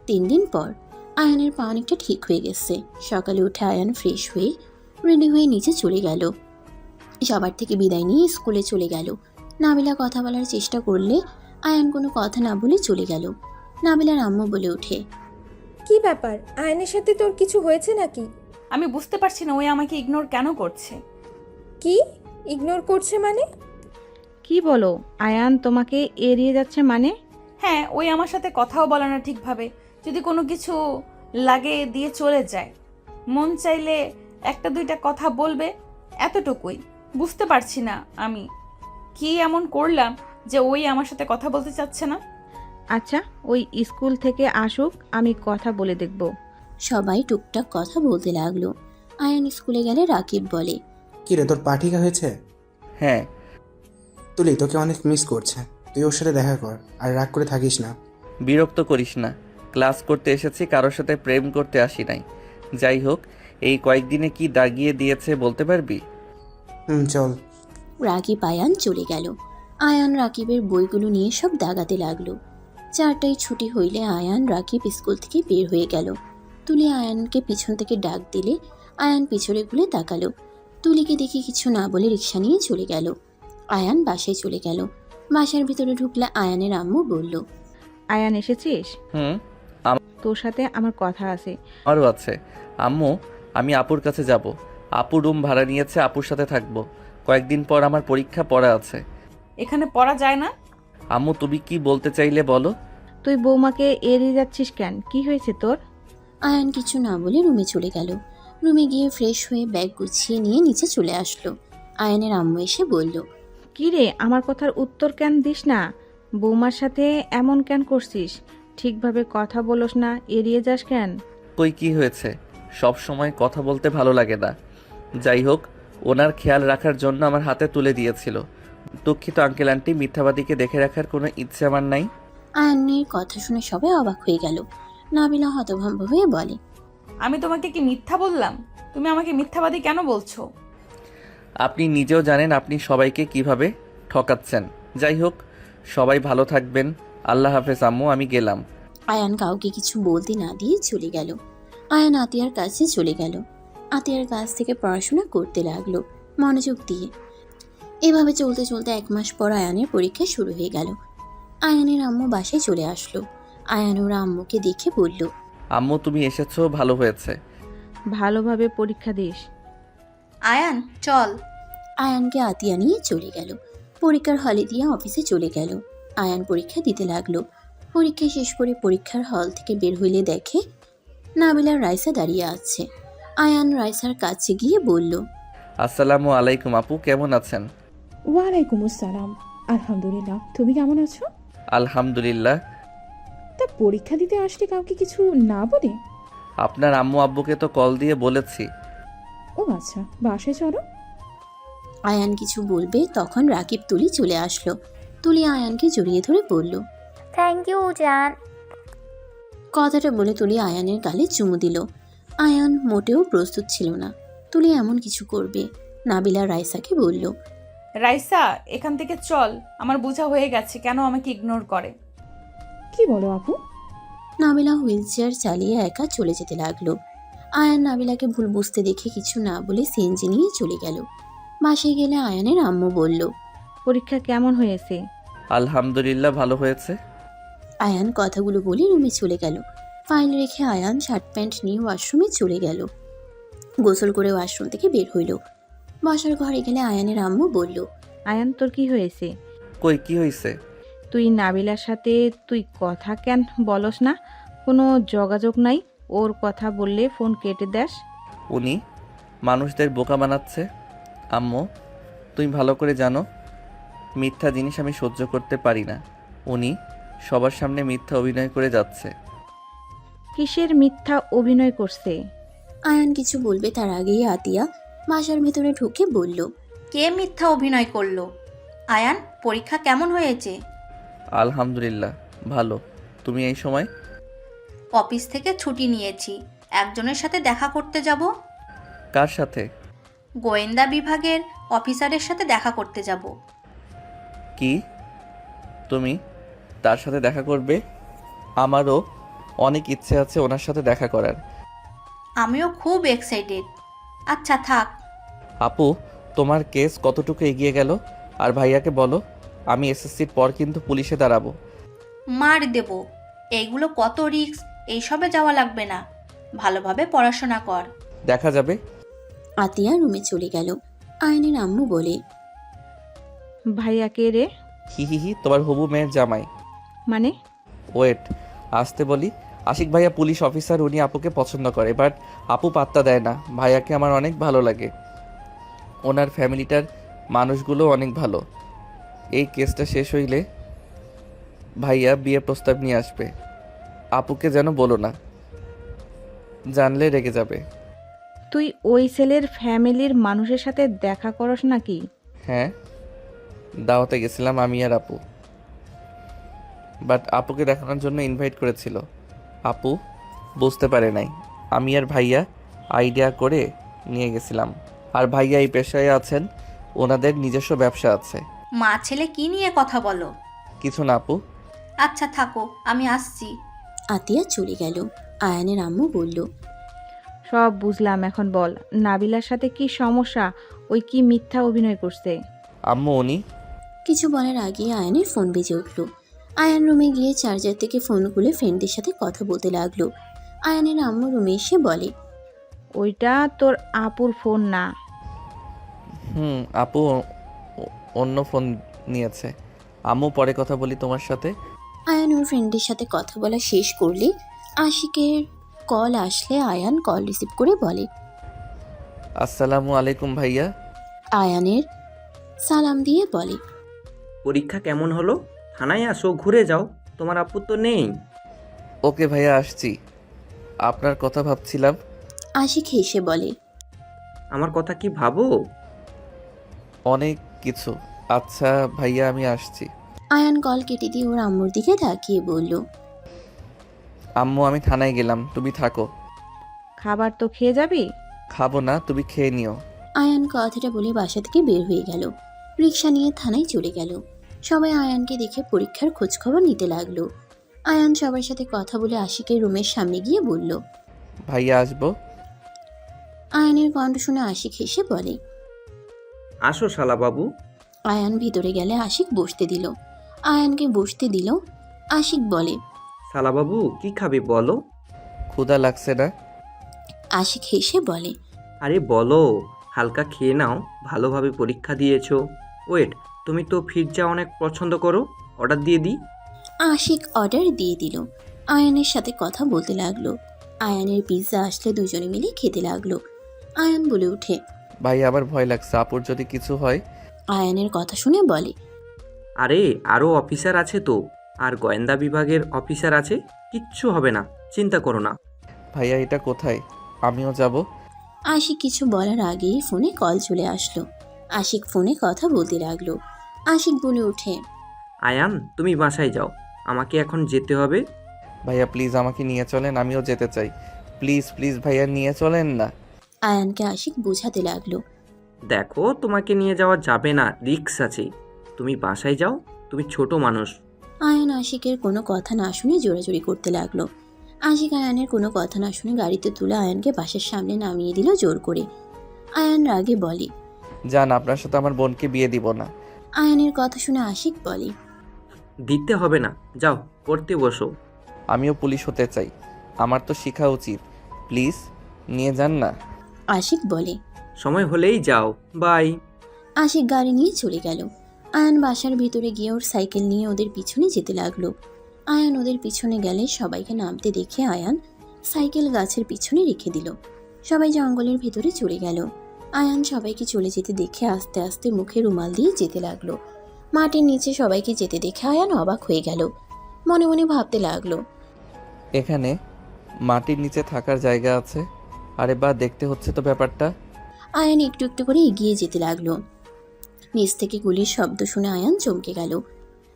[SPEAKER 3] 3 দিন পর আয়ানের পা অনেকটা ঠিক হয়ে গেছে। সকালে উঠে আয়ান ফ্রেশ হয়ে রেডি হয়ে নিচে চলে গেল। সবার থেকে বিদায় নিয়ে স্কুলে চলে গেল। নাবিলা কথা বলার চেষ্টা করলে আয়ান কোনো কথা না বলে চলে গেল। নাবিলার আম্মু বলে ওঠে,
[SPEAKER 4] কি ব্যাপার, আয়নের সাথে তোর কিছু হয়েছে নাকি?
[SPEAKER 1] আমি বুঝতে পারছি না ওই আমাকে ইগনোর কেন করছে।
[SPEAKER 4] কি ইগনোর করছে মানে?
[SPEAKER 5] কি বলো? আয়ান তোমাকে এড়িয়ে যাচ্ছে মানে?
[SPEAKER 1] হ্যাঁ, ওই আমার সাথে কথাও বলে না ঠিকভাবে। যদি কোনো কিছু লাগে দিয়ে চলে যায়, মন চাইলে 1-2টা কথা বলবে, এতটুকুই। বুঝতে পারছি না আমি কি এমন করলাম যে ওই আমার সাথে কথা বলতে চাচ্ছে না।
[SPEAKER 5] আচ্ছা, ওই স্কুল থেকে আসুক, আমি কথা বলে দেখব।
[SPEAKER 3] সবাই টুকটাক কথা বলতে লাগলো। আয়ান স্কুলে গেলে রাকিব বলে,
[SPEAKER 6] কি রে, তোর পা ঠিক হয়েছে?
[SPEAKER 2] হ্যাঁ।
[SPEAKER 6] তো তুলি তোকে অনেক মিস করছে, তুই ওর সাথে দেখা কর আর রাগ করে থাকিস না।
[SPEAKER 2] বিরক্ত করিস না, ক্লাস করতে এসেছি, কারোর সাথে প্রেম করতে আসি নাই। যাই হোক, এই কয়েকদিনে কি দাগিয়ে দিয়েছে বলতে পারবি?
[SPEAKER 6] চল।
[SPEAKER 3] রাকিব আয়ান চলে গেল। আয়ান রাকিবের বইগুলো নিয়ে সব দাগাতে লাগলো। 4টায় ছুটি হইলে আয়ান রাকিব স্কুল থেকে বের হয়ে গেল। তুলি আয়ানকে পিছন থেকে ডাক দিলে আয়ান পিছনে ঘুরে তাকালো। তুলিকে দেখে কিছু না বলে রিক্সা নিয়ে চলে গেল। আয়ান বাসায় চলে গেল। বাসার ভিতরে ঢুকলে আয়ানের আম্মু বলল,
[SPEAKER 5] আয়ান এসেছিস?
[SPEAKER 2] হুম,
[SPEAKER 5] তোর সাথে আমার কথা আছে।
[SPEAKER 2] আমারও আছে। আম্মু, আমি আপুর কাছে যাব। আপু রুম ভাড়া নিয়েছে, আপুর সাথে থাকবো। কয়েকদিন পর আমার পরীক্ষা পড়া আছে।
[SPEAKER 1] এখানে পড়া যায় না?
[SPEAKER 2] আম্মু, তুমি কি বলতে চাইলে বলো।
[SPEAKER 5] তুই বৌমাকে এড়িয়ে যাচ্ছিস কেন? কি হয়েছে তোর?
[SPEAKER 3] আয়ান কিছু না বলে রুমে চলে গেল। রুমে গিয়ে ফ্রেশ হয়ে ব্যাগ গুছিয়ে নিয়ে নিচে চলে আসলো। আয়ানের আম্মু এসে বলল,
[SPEAKER 5] কি রে, আমার কথার উত্তর কেন দিস না? বৌমার সাথে এমন কেন করছিস? ঠিকভাবে কথা বলোস না, এড়িয়ে যাস কেন?
[SPEAKER 2] কই, কি হয়েছে? সব সময় কথা বলতে ভালো লাগে না। যাই হোক, ওনার খেয়াল রাখার জন্য আমার হাতে তুলে দিয়েছিল। দুঃখিত আঙ্কেল আন্টি, মিথ্যাবাদীকে দেখে রাখার কোনো ইচ্ছে আমার নাই।
[SPEAKER 3] আয়ানের কথা শুনে সবাই অবাক হয়ে গেল। নাবিলা হতভম্ব হয়ে বলে,
[SPEAKER 1] আমি তোমাকে কি মিথ্যা বললাম? তুমি আমাকে মিথ্যাবাদী কেন বলছো?
[SPEAKER 2] আপনি নিজেও জানেন আপনি সবাইকে কিভাবে ঠকাচ্ছেন। যাই হোক, সবাই ভালো থাকবেন। আল্লাহ হাফেজ আম্মু, আমি গেলাম।
[SPEAKER 3] আয়ান কাউকে কিছু বলতে না দিয়ে চলে গেল। আয়ান আতিয়ার কাছে চলে গেল। আতিয়ার কাছ থেকে পড়াশোনা করতে লাগলো মনোযোগ দিয়ে। এভাবে চলতে চলতে 1 মাস পর আয়ানের পরীক্ষা শুরু হয়ে গেল। আয়ানের আম্মু বাসায় চলে আসলো। আয়ান ওর আম্মুকে দেখে বলল,
[SPEAKER 2] আম্মু, তুমি এসেছো, ভালো হয়েছে।
[SPEAKER 5] ভালোভাবে পরীক্ষা দিস।
[SPEAKER 13] আয়ান চল।
[SPEAKER 3] আয়ানকে আতিয়া নিয়ে চলে গেল। পরীক্ষার হলে দিয়ে অফিসে চলে গেল। আয়ান পরীক্ষা দিতে লাগলো। পরীক্ষা শেষ করে পরীক্ষার হল থেকে বের হইলে দেখে নাবিলার রাইসা দাঁড়িয়ে আছে। আয়ান রাইসার কাছে গিয়ে বলল,
[SPEAKER 2] আসসালামু আলাইকুম আপু, কেমন আছেন?
[SPEAKER 11] ওয়ালাইকুম আসসালাম। আলহামদুলিল্লাহ, তুমি কেমন আছো?
[SPEAKER 2] আলহামদুলিল্লাহ।
[SPEAKER 11] তা পরীক্ষা দিতে আসলে কাউকে কিছু না বলে?
[SPEAKER 2] আপনার আম্মু আব্বুকে তো কল দিয়ে বলেছি।
[SPEAKER 11] ও আচ্ছা, বাসায় চলো।
[SPEAKER 3] আয়ান কিছু বলবে তখন রাকিব তুলি চলে আসলো। তুলি আয়ানকে জড়িয়ে ধরে বলল,
[SPEAKER 7] থ্যাংক ইউ জান।
[SPEAKER 3] কথাটা বলে তুলি আয়ানের গালে চুমু দিল। আয়ান মোটেও প্রস্তুত ছিল না তুলি এমন কিছু করবে। নাবিলা রাইসাকে বলল,
[SPEAKER 1] রাইসা, এখান থেকে চল, আমার বোঝা হয়ে গেছে কেন আমাকে ইগনোর করে।
[SPEAKER 11] কি বলো আপু?
[SPEAKER 3] নাবিলা হুইল চেয়ার চালিয়ে একা চলে যেতে লাগলো। আয়ান নাবিলাকে ভুল বুঝতে দেখে কিছু না বলে সিএনজি নিয়ে চলে গেল। বাসায় গেলে আয়ানের আম্মু বলল,
[SPEAKER 5] পরীক্ষা কেমন হয়েছে?
[SPEAKER 2] আলহামদুলিল্লাহ, ভালো হয়েছে।
[SPEAKER 3] আয়ান কথাগুলো বলে রুমে চলে গেল। ফাইল রেখে আয়ান শার্ট প্যান্ট নিয়ে ওয়াশরুমে চলে গেল। গোসল করে ওয়াশরুম থেকে বের হইল। বসার ঘরে গেলে আয়ানের আম্মু বলল,
[SPEAKER 5] আয়ান, তোর কি হয়েছে?
[SPEAKER 2] কই, কি হয়েছে?
[SPEAKER 5] তুই নাবিলার সাথে তুই কথা কেন বলস না? কোনো যোগাযোগ নাই? ওর কথা বললে ফোন কেটে দেস।
[SPEAKER 2] উনি মানুষদের বোকা বানাচ্ছে। আম্মু, তুমি ভালো করে জানো মিথ্যা জিনিস আমি সহ্য করতে পারি না। উনি সবার সামনে মিথ্যা অভিনয় করে যাচ্ছে।
[SPEAKER 5] কিসের মিথ্যা অভিনয় করছে?
[SPEAKER 3] আয়ান কিছু বলবে তার আগেই আতিয়া বাসার ভেতরে ঢুকে বলল,
[SPEAKER 13] কে মিথ্যা অভিনয় করলো? আয়ান, পরীক্ষা কেমন হয়েছে?
[SPEAKER 2] আলহামদুলিল্লাহ, ভালো। তুমি এই সময়?
[SPEAKER 13] অফিস থেকে ছুটি নিয়েছি, একজনের সাথে দেখা করতে যাব।
[SPEAKER 2] কার সাথে?
[SPEAKER 13] গোয়েন্দা বিভাগের অফিসারের সাথে দেখা করতে যাব।
[SPEAKER 2] কি, তুমি তার সাথে দেখা করবে? আমারও অনেক ইচ্ছে আছে ওনার সাথে দেখা করার।
[SPEAKER 13] আমিও খুব এক্সাইটেড। আচ্ছা থাক।
[SPEAKER 2] আপু, তোমার কেস কতটুকু এগিয়ে গেল? আর ভাইয়াকে বলো আমি এসএসসির পর কিন্তু পুলিশে দাঁড়াবো।
[SPEAKER 13] মার দেব। এইগুলো কত রিস্ক, এইসবে যাওয়া লাগবে না। ভালোভাবে পড়াশোনা কর।
[SPEAKER 2] দেখা যাবে।
[SPEAKER 3] আতিয়া রুমে চলে গেল। আয়নের আম্মু বলে,
[SPEAKER 5] ভাইয়া কে রে?
[SPEAKER 2] হি হি হি, তোমার হবু মেয়ের জামাই।
[SPEAKER 5] মানে?
[SPEAKER 2] ওয়েট, আসতে বলি। আশিক ভাইয়া পুলিশ অফিসার, উনি আপুকে পছন্দ করে, বাট আপু পাত্তা দেয় না। ভাইয়াকে আমার অনেক ভালো লাগে। ওনার ফ্যামিলিটার মানুষগুলো অনেক ভালো। এই কেসটা শেষ হইলে ভাইয়া বিয়ে প্রস্তাব নিয়ে আসবে। আপুকে যেন বলো না, জানলে রেগে যাবে।
[SPEAKER 5] তুই ওই ছেলের ফ্যামিলির মানুষের সাথে দেখা করস নাকি?
[SPEAKER 2] হ্যাঁ। দাওয়াতে গেছিলাম আমি আর আপু, বাট আপুকে দেখানোর জন্য ইনভাইট করেছিল। আপু বুঝতে পারে নাই, আমি আর ভাইয়া আইডিয়া করে নিয়ে গেছিলাম। আর ভাইয়া এই পেশায় আছেন, ওনাদের নিজস্ব ব্যবসা আছে।
[SPEAKER 13] মা ছেলে কি নিয়ে কথা বলো?
[SPEAKER 2] কিছু না আপু।
[SPEAKER 13] আচ্ছা থাকো, আমি আসছি।
[SPEAKER 3] আতিয়া চলে গেল। আয়ানের আম্মু বলল,
[SPEAKER 5] সব বুঝলাম, এখন বল নাবিলার সাথে কি সমস্যা? ওই কি মিথ্যা অভিনয় করছে?
[SPEAKER 2] আম্মু উনি
[SPEAKER 3] কিছু বলার আগে আয়ানের ফোন বেজে উঠল। আয়ান রুমে গিয়ে চার্জার থেকে ফোন খুলে ফ্রেন্ডদের সাথে কথা বলতে লাগলো। আয়ানের আম্মু রুমে এসে বলে,
[SPEAKER 5] ওইটা তোর আপুর ফোন না।
[SPEAKER 2] আপু অন্য ফোন নিয়েছে। আম্মু পরে কথা বলি তোমার সাথে।
[SPEAKER 3] আয়ান ওর ফ্রেন্ডের সাথে কথা বলা শেষ করলে আশিকের কল আসলে আয়ান কল রিসিভ করে বলে,
[SPEAKER 2] আসসালামু আলাইকুম ভাইয়া।
[SPEAKER 3] আয়ানের সালাম দিয়ে বলে,
[SPEAKER 14] পরীক্ষা কেমন হলো? থানায় আসো, ঘুরে যাও, তোমার আপু তো নেই।
[SPEAKER 2] ওকে ভাইয়া, আসছি। আপনার কথা ভাবছিলাম।
[SPEAKER 3] আশিক হেসে বলে,
[SPEAKER 14] আমার কথা কি ভাবো?
[SPEAKER 2] অনেক কিছু। আচ্ছা ভাইয়া, আমি আসছি।
[SPEAKER 3] আয়ান কল কেটে দিয়ে ওর আম্মুর দিকে তাকিয়ে বলল,
[SPEAKER 2] আম্মু আমি থানায় গেলাম, তুমি থাকো।
[SPEAKER 5] খাবার তো খেয়ে যাবি?
[SPEAKER 2] খাবো না, তুমি খেয়ে নিও।
[SPEAKER 3] আয়ান কথাটা বলে বাসা থেকে বের হয়ে গেল। রিক্সা নিয়ে থানায় চলে গেল। সবাই আয়ানকে দেখে পরীক্ষার খোঁজখবর নিতে লাগলো। আয়ান সবার সাথে কথা বলে আশিকের রুমের সামনে গিয়ে বলল,
[SPEAKER 2] ভাইয়া আসবো।
[SPEAKER 3] আয়ানের কণ্ঠ শুনে আশিক হেসে বলে,
[SPEAKER 14] আসো শালা বাবু।
[SPEAKER 3] আয়ান ভিতরে গেলে আশিক বসতে দিল। আয়ানকে বসতে দিল। আশিক বলে,
[SPEAKER 14] শালা বাবু কি খাবে বলো?
[SPEAKER 2] ক্ষুধা লাগছে না?
[SPEAKER 3] আশিক হেসে বলে,
[SPEAKER 14] আরে বলো, হালকা খেয়ে নাও, ভালোভাবে পরীক্ষা দিয়েছো। ওয়েট, তুমি তো পিৎজা অনেক পছন্দ করো, অর্ডার দিয়ে দিই?
[SPEAKER 3] আশিক অর্ডার দিয়ে দিল। আয়ানের সাথে কথা বলতে লাগলো। আয়ানের পিৎজা আসলে দুজনে মিলে খেতে লাগলো। আয়ান বলে ওঠে,
[SPEAKER 2] ভাই আমার ভয় লাগছে, আপুর যদি কিছু হয়।
[SPEAKER 3] আয়ানের কথা শুনে বলে,
[SPEAKER 14] আরে আরও অফিসার আছে তো, আর গোয়েন্দা বিভাগের অফিসার আছে, কিচ্ছু হবে না, চিন্তা করো না।
[SPEAKER 2] ভাইয়া এটা কোথায়? আমিও যাব।
[SPEAKER 3] আশিক কিছু বলার আগেই ফোনে কল চলে আসলো। আশিক ফোনে কথা বলতে লাগলো। আশিক বলে ওঠে,
[SPEAKER 14] আয়ান তুমি বাসায় যাও, আমাকে এখন যেতে হবে।
[SPEAKER 2] ভাইয়া প্লিজ আমাকে নিয়ে চলেন, আমিও যেতে চাই। প্লিজ প্লিজ ভাইয়া নিয়ে চলেন না।
[SPEAKER 3] আয়ানকে আশিক বোঝাতে লাগলো।
[SPEAKER 14] দেখো তোমাকে নিয়ে যাওয়া যাবে না, রিস্ক আছে, তুমি বাসায় যাও, তুমি ছোট মানুষ।
[SPEAKER 3] আয়ান আশিকের কোনো কথা না শুনে জোরাজোরি করতে লাগলো। আশিক আয়ানের কোনো কথা না শুনে গাড়িতে তুলে আয়ানকে বাসার সামনে নামিয়ে দিল জোর করে। আয়ান রাগে বলে,
[SPEAKER 2] জান আপনার সাথে আমার বোনকে বিয়ে দিব না।
[SPEAKER 3] আয়ানের কথা শুনে আশিক বলে,
[SPEAKER 14] দিতে হবে না, যাও পড়তে বসো।
[SPEAKER 2] আমিও পুলিশ হতে চাই, আমার তো শেখা উচিত। প্লিজ নিয়ে যান না।
[SPEAKER 3] আশিক বলে,
[SPEAKER 14] সময় হলেই যাও, বাই।
[SPEAKER 3] আশিক গাড়ি নিয়ে চলে গেল। আয়ান বাসার ভিতরে গিয়ে ওর সাইকেল নিয়ে ওদের পিছনে যেতে লাগলো। আয়ান ওদের পিছনে গেলে সবাইকে নামতে দেখে আয়ান সাইকেল গাছের পিছনে রেখে দিল। সবাই জঙ্গলের ভিতরে চলে গেল। আয়ান সবাইকে চলে যেতে দেখে আস্তে আস্তে মুখে রুমাল দিয়ে যেতে লাগলো। মাটির নিচে সবাইকে যেতে দেখে আয়ান অবাক হয়ে গেল। মনে মনে ভাবতে লাগলো,
[SPEAKER 2] এখানে মাটির নিচে থাকার জায়গা আছে। আরে বা, দেখতে হচ্ছে তো ব্যাপারটা।
[SPEAKER 3] আয়ান একটু একটু করে এগিয়ে যেতে লাগলো। নিচ থেকে গুলির শব্দ শুনে আয়ান চমকে গেল।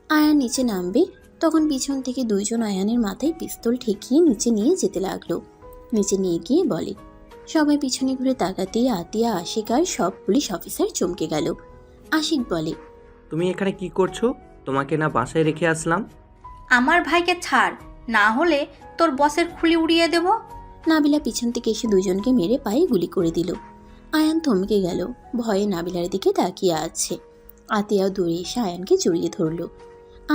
[SPEAKER 3] আয়ান নিচে নামবে তখন পিছন থেকে দুইজন আয়ানের মাথায় পিস্তল ঠেকিয়ে নিচে নিয়ে যেতে লাগলো। নিচে নিয়ে গিয়ে বলে, সবাই পিছনে ঘুরে তাকাতেই আতিয়া, আশিক আর সব পুলিশ অফিসার চমকে গেল। আশিক বলে,
[SPEAKER 14] তুমি এখানে কি করছো? তোমাকে না বাসায় রেখে আসলাম?
[SPEAKER 13] আমার ভাইকে ছাড়, না হলে তোর বসের খুলি উড়িয়ে দেব।
[SPEAKER 3] নাবিলা পিছন থেকে এসে দুজনকে মেরে পায়ে গুলি করে দিল। আয়ান থমকে গেল, ভয়ে নাবিলার দিকে তাকিয়ে আছে। আতিয়াও দৌড়ে এসে আয়ানকে জড়িয়ে ধরল।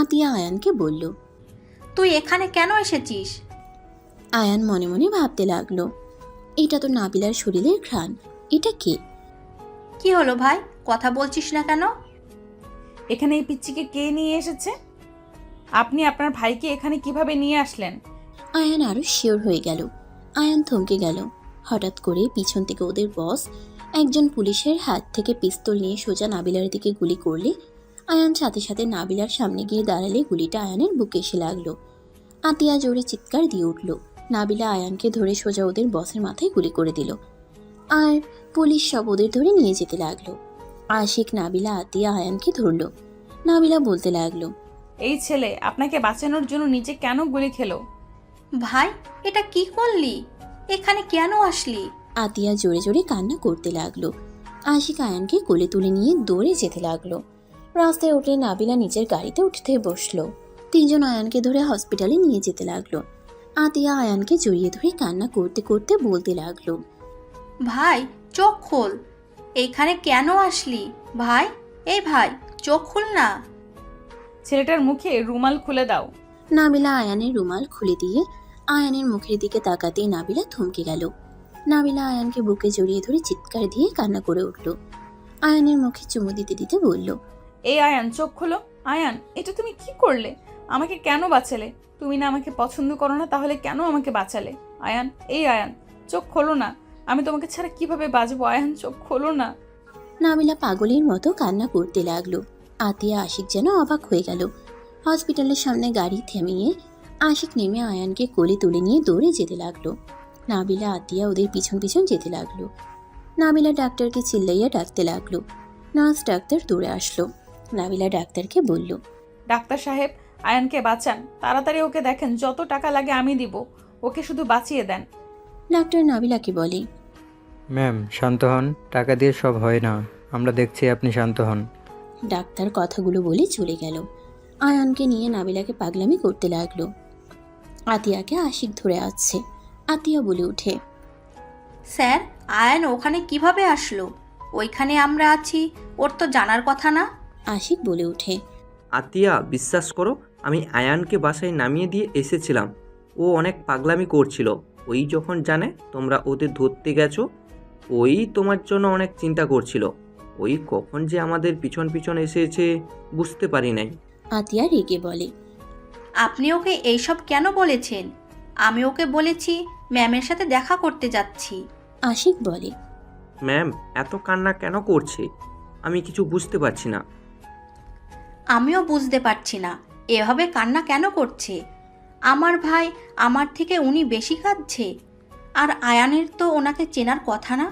[SPEAKER 3] আতিয়া আয়ানকে বলল,
[SPEAKER 13] তুই এখানে কেন এসেছিস?
[SPEAKER 3] আয়ান মনে মনে ভাবতে লাগলো, এটা তো নাবিলার শরীরের ঘ্রাণ, এটা কে?
[SPEAKER 13] কি হলো ভাই, কথা বলছিস না কেন?
[SPEAKER 1] এখানে এই পিচ্চিকে কে নিয়ে এসেছে? আপনি আপনার ভাইকে এখানে কিভাবে নিয়ে আসলেন?
[SPEAKER 3] আয়ান আরো শিওর হয়ে গেল। আয়ান থমকে গেল। হঠাৎ করে পিছন থেকে ওদের বস একজন পুলিশের হাত থেকে পিস্তল নিয়ে সোজা নাবিলার দিকে গুলি করলে আয়ান সাথে সাথে নাবিলার সামনে গিয়ে দাঁড়ালে গুলিটা আয়ানের বুকে এসে লাগলো। আতিয়া জোরে চিৎকার দিয়ে উঠল। নাবিলা আয়ানকে ধরে সোজা ওদের বসের মাথায় গুলি করে দিল। আর পুলিশ সব ওদের ধরে নিয়ে যেতে লাগলো। আশিক, নাবিলা, আতিয়া আয়ানকে ধরল। নাবিলা বলতে লাগলো,
[SPEAKER 1] এই ছেলে আপনাকে বাঁচানোর জন্য নিজে কেন গুলি খেলো?
[SPEAKER 13] ভাই, এটা কি করলি? এখানে কেন আসলি?
[SPEAKER 3] আতিয়া জোরে জোরে কান্না করতে লাগলো। আশিক আয়ানকে কোলে তুলে নিয়ে দৌড়ে যেতে লাগলো। রাস্তায় উঠে নাবিলা নিজের গাড়িতে উঠতে বসলো। তিনজন আয়ানকে ধরে হসপিটালে নিয়ে যেতে লাগলো। আতিয়া আয়ানকে জড়িয়ে ধরে কান্না করতে করতে বলতে লাগলো,
[SPEAKER 13] ভাই, চোখ খোল। এইখানে কেন আসলি? ভাই, এই ভাই, চোখ খুল না।
[SPEAKER 1] ছেলেটার মুখে রুমাল খুলে দাও।
[SPEAKER 3] নাবিলা আয়ানের রুমাল খুলে দিয়ে আয়ানের মুখের দিকে তাকাতেই নাবিলা থমকে গেল। নাবিলা আয়ানকে বুকে জড়িয়ে ধরে চিৎকার দিয়ে কান্না করে উঠল। আয়ানের মুখে চুমু দিতে দিতে বলল,
[SPEAKER 1] এই আয়ান, চোখ খোলো। আয়ান, এটা তুমি কি করলে? আমাকে কেন বাঁচালে? তুমি না আমাকে পছন্দ করো না, তাহলে কেন আমাকে বাঁচালে? আয়ান, এই আয়ান, চোখ খোলো না। আমি তোমাকে ছাড়া কিভাবে বাঁচবো? আয়ান, চোখ খোলো না।
[SPEAKER 3] নাবিলা পাগলের মতো কান্না করতে লাগলো। আতিয়া আশিক যেন অবাক হয়ে গেল। হসপিটালের সামনে গাড়ি থামিয়ে আশিক নেমে আয়ানকে কোলে তুলে নিয়ে দৌড়ে যেতে লাগলো। নাবিলা আতিয়া ওদের পিছন পিছন যেতে লাগলো। নাবিলা ডাক্তারকে চিল্লাইয়া ডাকতে লাগলো। নার্স ডাক্তার দৌড়ে আসলো। নাবিলা ডাক্তারকে বলল,
[SPEAKER 1] ডাক্তার সাহেব, আয়ানকে বাঁচান, তাড়াতাড়ি ওকে দেখেন, যত টাকা লাগে আমি দিব, ওকে শুধু বাঁচিয়ে দেন।
[SPEAKER 3] ডাক্তার নাবিলাকে বলে,
[SPEAKER 9] ম্যাম শান্ত হন, টাকা দিয়ে সব হয় না, আমরা দেখছি, আপনি শান্ত হন।
[SPEAKER 3] ডাক্তার কথাগুলো বলে চলে গেল। আয়ানকে নিয়ে নাবিলাকে পাগলামি করতে লাগলো। আতিয়াকে আশিক ধরে আসছে। আতিয়া বলে উঠে,
[SPEAKER 13] স্যার, আয়ান ওখানে কিভাবে আসলো? ওইখানে আমরা আছি, ওর তো জানার কথা না।
[SPEAKER 3] আশিক বলে উঠে,
[SPEAKER 14] আতিয়া, বিশ্বাস করো, আমি আয়ানকে বাসায় নামিয়ে দিয়ে এসেছিলাম। ও অনেক পাগলামি করছিল। ওই যখন জানে তোমরা ওদের ধরতে গেছো, ওই তোমার জন্য অনেক চিন্তা করছিল। ওই কখন যে আমাদের পিছন পিছন এসেছে বুঝতে পারি নাই।
[SPEAKER 3] আতিয়া রেগে বলে,
[SPEAKER 13] আপনি ওকে এইসব কেন বলেছেন? আমি ওকে বলেছি ম্যামের সাথে দেখা করতে যাচ্ছি।
[SPEAKER 3] আশিক বলে,
[SPEAKER 14] ম্যাম এত কান্না কেন করছে? আমি কিছু বুঝতে পারছি না।
[SPEAKER 13] আমিও বুঝতে পারছি না এভাবে কান্না কেন করছে। আমার ভাই আমার থেকে উনি বেশি কাঁদছে। আর আয়ানের তো ওনাকে চেনার কথা না।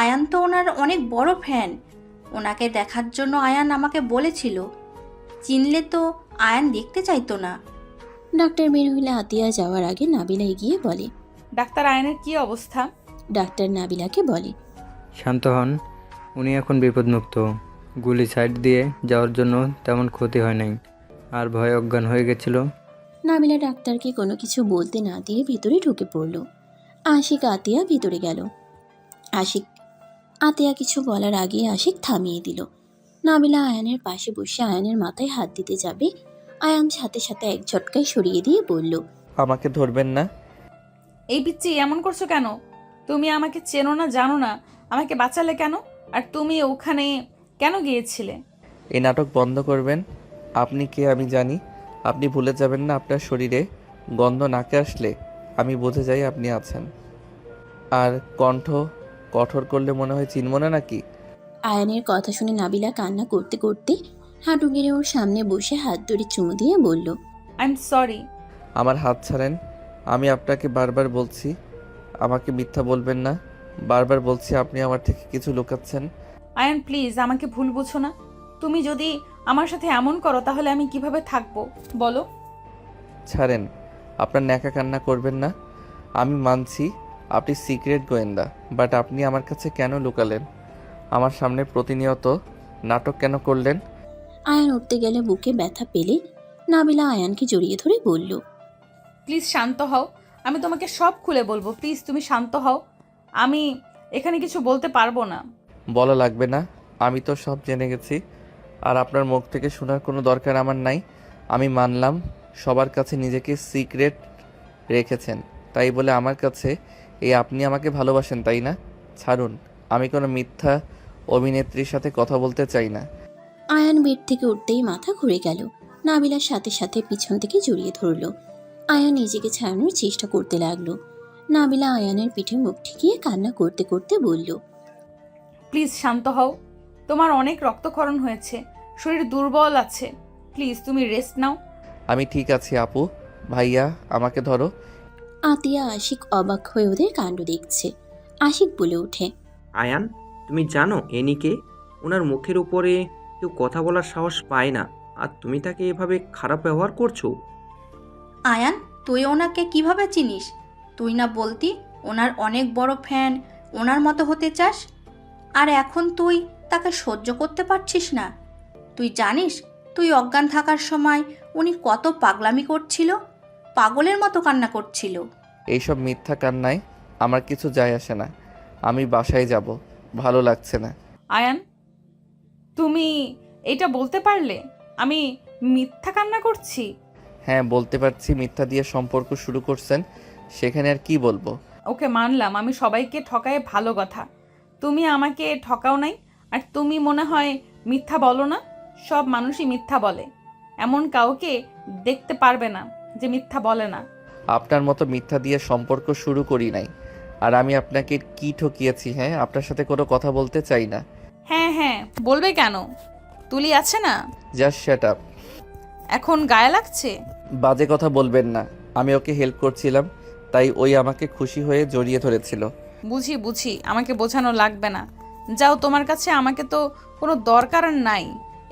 [SPEAKER 13] আয়ান তো ওনার অনেক বড় ফ্যান। ওনাকে দেখার জন্য আয়ান আমাকে বলেছিল। চিনলে তো আয়ান দেখতে চাইতো না।
[SPEAKER 3] ডাক্তার বের হইলে আতিয়া যাওয়ার আগে নাবিলা এগিয়ে বলে,
[SPEAKER 1] ডাক্তার, আয়ানের কি অবস্থা?
[SPEAKER 3] ডাক্তার নাবিলাকে বলে,
[SPEAKER 9] শান্ত হন, উনি এখন বিপদমুক্ত। গুলি সাইড দিয়ে যাওয়ার জন্য তেমন ক্ষতি হয় নাই, আর ভয়ে অজ্ঞান হয়ে গেছিল।
[SPEAKER 3] নাবিলা ডাক্তারকে কোনো কিছু বলতে না দিয়ে ভিতরে ঢুকে পড়ল। আশিক আতিয়া ভিতরে গেল। আতিয়া কিছু বলার আগে আশিক থামিয়ে দিল। নাবিলা আয়ানের পাশে বসে আয়ানের মাথায় হাত দিতে যাবে, আয়ান সাথে সাথে এক ঝটকায় সরিয়ে দিয়ে বলল,
[SPEAKER 2] আমাকে ধরবেন না।
[SPEAKER 1] এই পিচ্চি, এমন করছো কেন? তুমি আমাকে চেনো না, জানো না, আমাকে বাঁচালে কেন? আর তুমি ওখানে কেন গিয়েছিলে?
[SPEAKER 2] এই নাটক বন্ধ করবেন। আপনি কে আমি জানি। আপনি ভুলে যাবেন না আপনার শরীরে গন্ধ নাকে আসলে আমি বুঝে যাই আপনি আছেন। আর কণ্ঠ কঠোর করলে মনে হয় চিনব না নাকি?
[SPEAKER 3] আয়ানের কথা শুনে নাবিলা কান্না করতে করতে হাঁটু গেড়ে ওর সামনে বসে হাত ধরে চুমু দিয়ে বলল,
[SPEAKER 1] আই এম সরি।
[SPEAKER 2] আমার হাত ছাড়েন। আমি আপনাকে বারবার বলছি আমাকে মিথ্যা বলবেন না। বারবার বলছি আপনি আমার থেকে কিছু লুকাচ্ছেন।
[SPEAKER 1] আয়ান, প্লিজ আমাকে ভুল বুঝো না। তুমি যদি আমার সাথে এমন করো তাহলে আমি কিভাবে থাকবো বলো?
[SPEAKER 2] ছাড়েন, আপনার ন্যাকা কান্না করবেন না। আমি মানছি আপনি সিক্রেট গোয়েন্দা, বাট আপনি আমার কাছে কেন লুকালেন? আমার সামনে প্রতিনিয়ত নাটক কেন করলেন?
[SPEAKER 3] আয়ান উঠতে গেলে বুকে ব্যথা পেলে নাবিলা আয়ানকে জড়িয়ে ধরে বলল,
[SPEAKER 1] প্লিজ শান্ত হও, আমি তোমাকে সব খুলে বলবো। প্লিজ তুমি শান্ত হও, আমি এখানে কিছু বলতে পারবো না।
[SPEAKER 2] বলা লাগবে না, আমি তো সব জেনে গেছি। আর আপনার মুখ থেকে শোনার কোনো দরকার আমার নাই। আমি মানলাম সবার কাছে নিজেকে সিক্রেট রেখেছেন, তাই বলে আমার কাছে এই আপনি আমাকে ভালোবাসেন তাই না? ছাড়ুন, আমি কোনো মিথ্যা অভিনেত্রীর সাথে কথা বলতে চাই না।
[SPEAKER 3] আয়ান বেড থেকে উঠতেই মাথা ঘুরে গেল। নাবিলার সাথে সাথে পিছন থেকে জড়িয়ে ধরল। আয়ান নিজেকে ছাড়ানোর চেষ্টা করতে লাগলো। নাবিলা আয়ানের পিঠে মুখ ঠেকিয়ে কান্না করতে করতে বলল,
[SPEAKER 1] প্লিজ শান্ত হও, তোমার অনেক রক্তক্ষরণ হয়েছে, শরীর দুর্বল আছে, প্লিজ তুমি রেস্ট নাও।
[SPEAKER 2] আমি ঠিক আছি আপু। ভাইয়া আমাকে ধরো।
[SPEAKER 3] আতিয়া আশিক অবাক হয়ে ওদের কাণ্ড দেখছে। আশিক বলে ওঠে,
[SPEAKER 14] আয়ান, তুমি জানো এনিকে? ওনার মুখের উপরে কেউ কথা বলার সাহস পায় না, আর তুমি তাকে এভাবে খারাপ ব্যবহার করছো।
[SPEAKER 13] আয়ান, তুই ওনাকে কিভাবে চিনিস? তুই না বলতি ওনার অনেক বড় ফ্যান, ওনার মতো হতে চাস, আর এখন তুই তাকে সহ্য করতে পারছিস না। তুই জানিস তুই অজ্ঞান থাকার সময় উনি কত পাগলামি করছিল, পাগলের মতো কান্না করছিল।
[SPEAKER 2] এইসব মিথ্যা কান্নায় আমার কিছু যায় আসে না। আমি বাসায় যাব, ভালো লাগছে না।
[SPEAKER 1] আয়ান, তুমি এটা বলতে পারলে আমি মিথ্যা কান্না করছি?
[SPEAKER 2] হ্যাঁ, বলতে পারছি। মিথ্যা দিয়ে সম্পর্ক শুরু করছেন, সেখানে আর কি বলবো।
[SPEAKER 1] ওকে, মানলাম আমি সবাইকে ঠকায়, ভালো কথা। তুমি আমাকে ঠকাও নাই, আর তুমি মনে হয় মিথ্যা বলো না। সব মানুষই মিথ্যা বলে, এমন কাউকে দেখতে পারবে না যে মিথ্যা বলে না।
[SPEAKER 2] আপনার মতো মিথ্যা দিয়ে সম্পর্ক শুরু করি নাই। আর আমি আপনাকে কি ঠকিয়েছি? হ্যাঁ, আপনার সাথে কোনো কথা বলতে চাই না।
[SPEAKER 1] হ্যাঁ হ্যাঁ, বলবে কেন? তুলি আছে না?
[SPEAKER 2] Just shut up.
[SPEAKER 1] এখন গায়ে লাগছে?
[SPEAKER 2] বাজে কথা বলবেন না। আমি ওকে হেল্প করছিলাম, তাই ওই আমাকে খুশি হয়ে জড়িয়ে ধরেছিল।
[SPEAKER 1] বুঝি বুঝি, আমাকে বোঝানো লাগবে না। যাও, তোমার কাছে আমাকে তো কোনো দরকার নাই।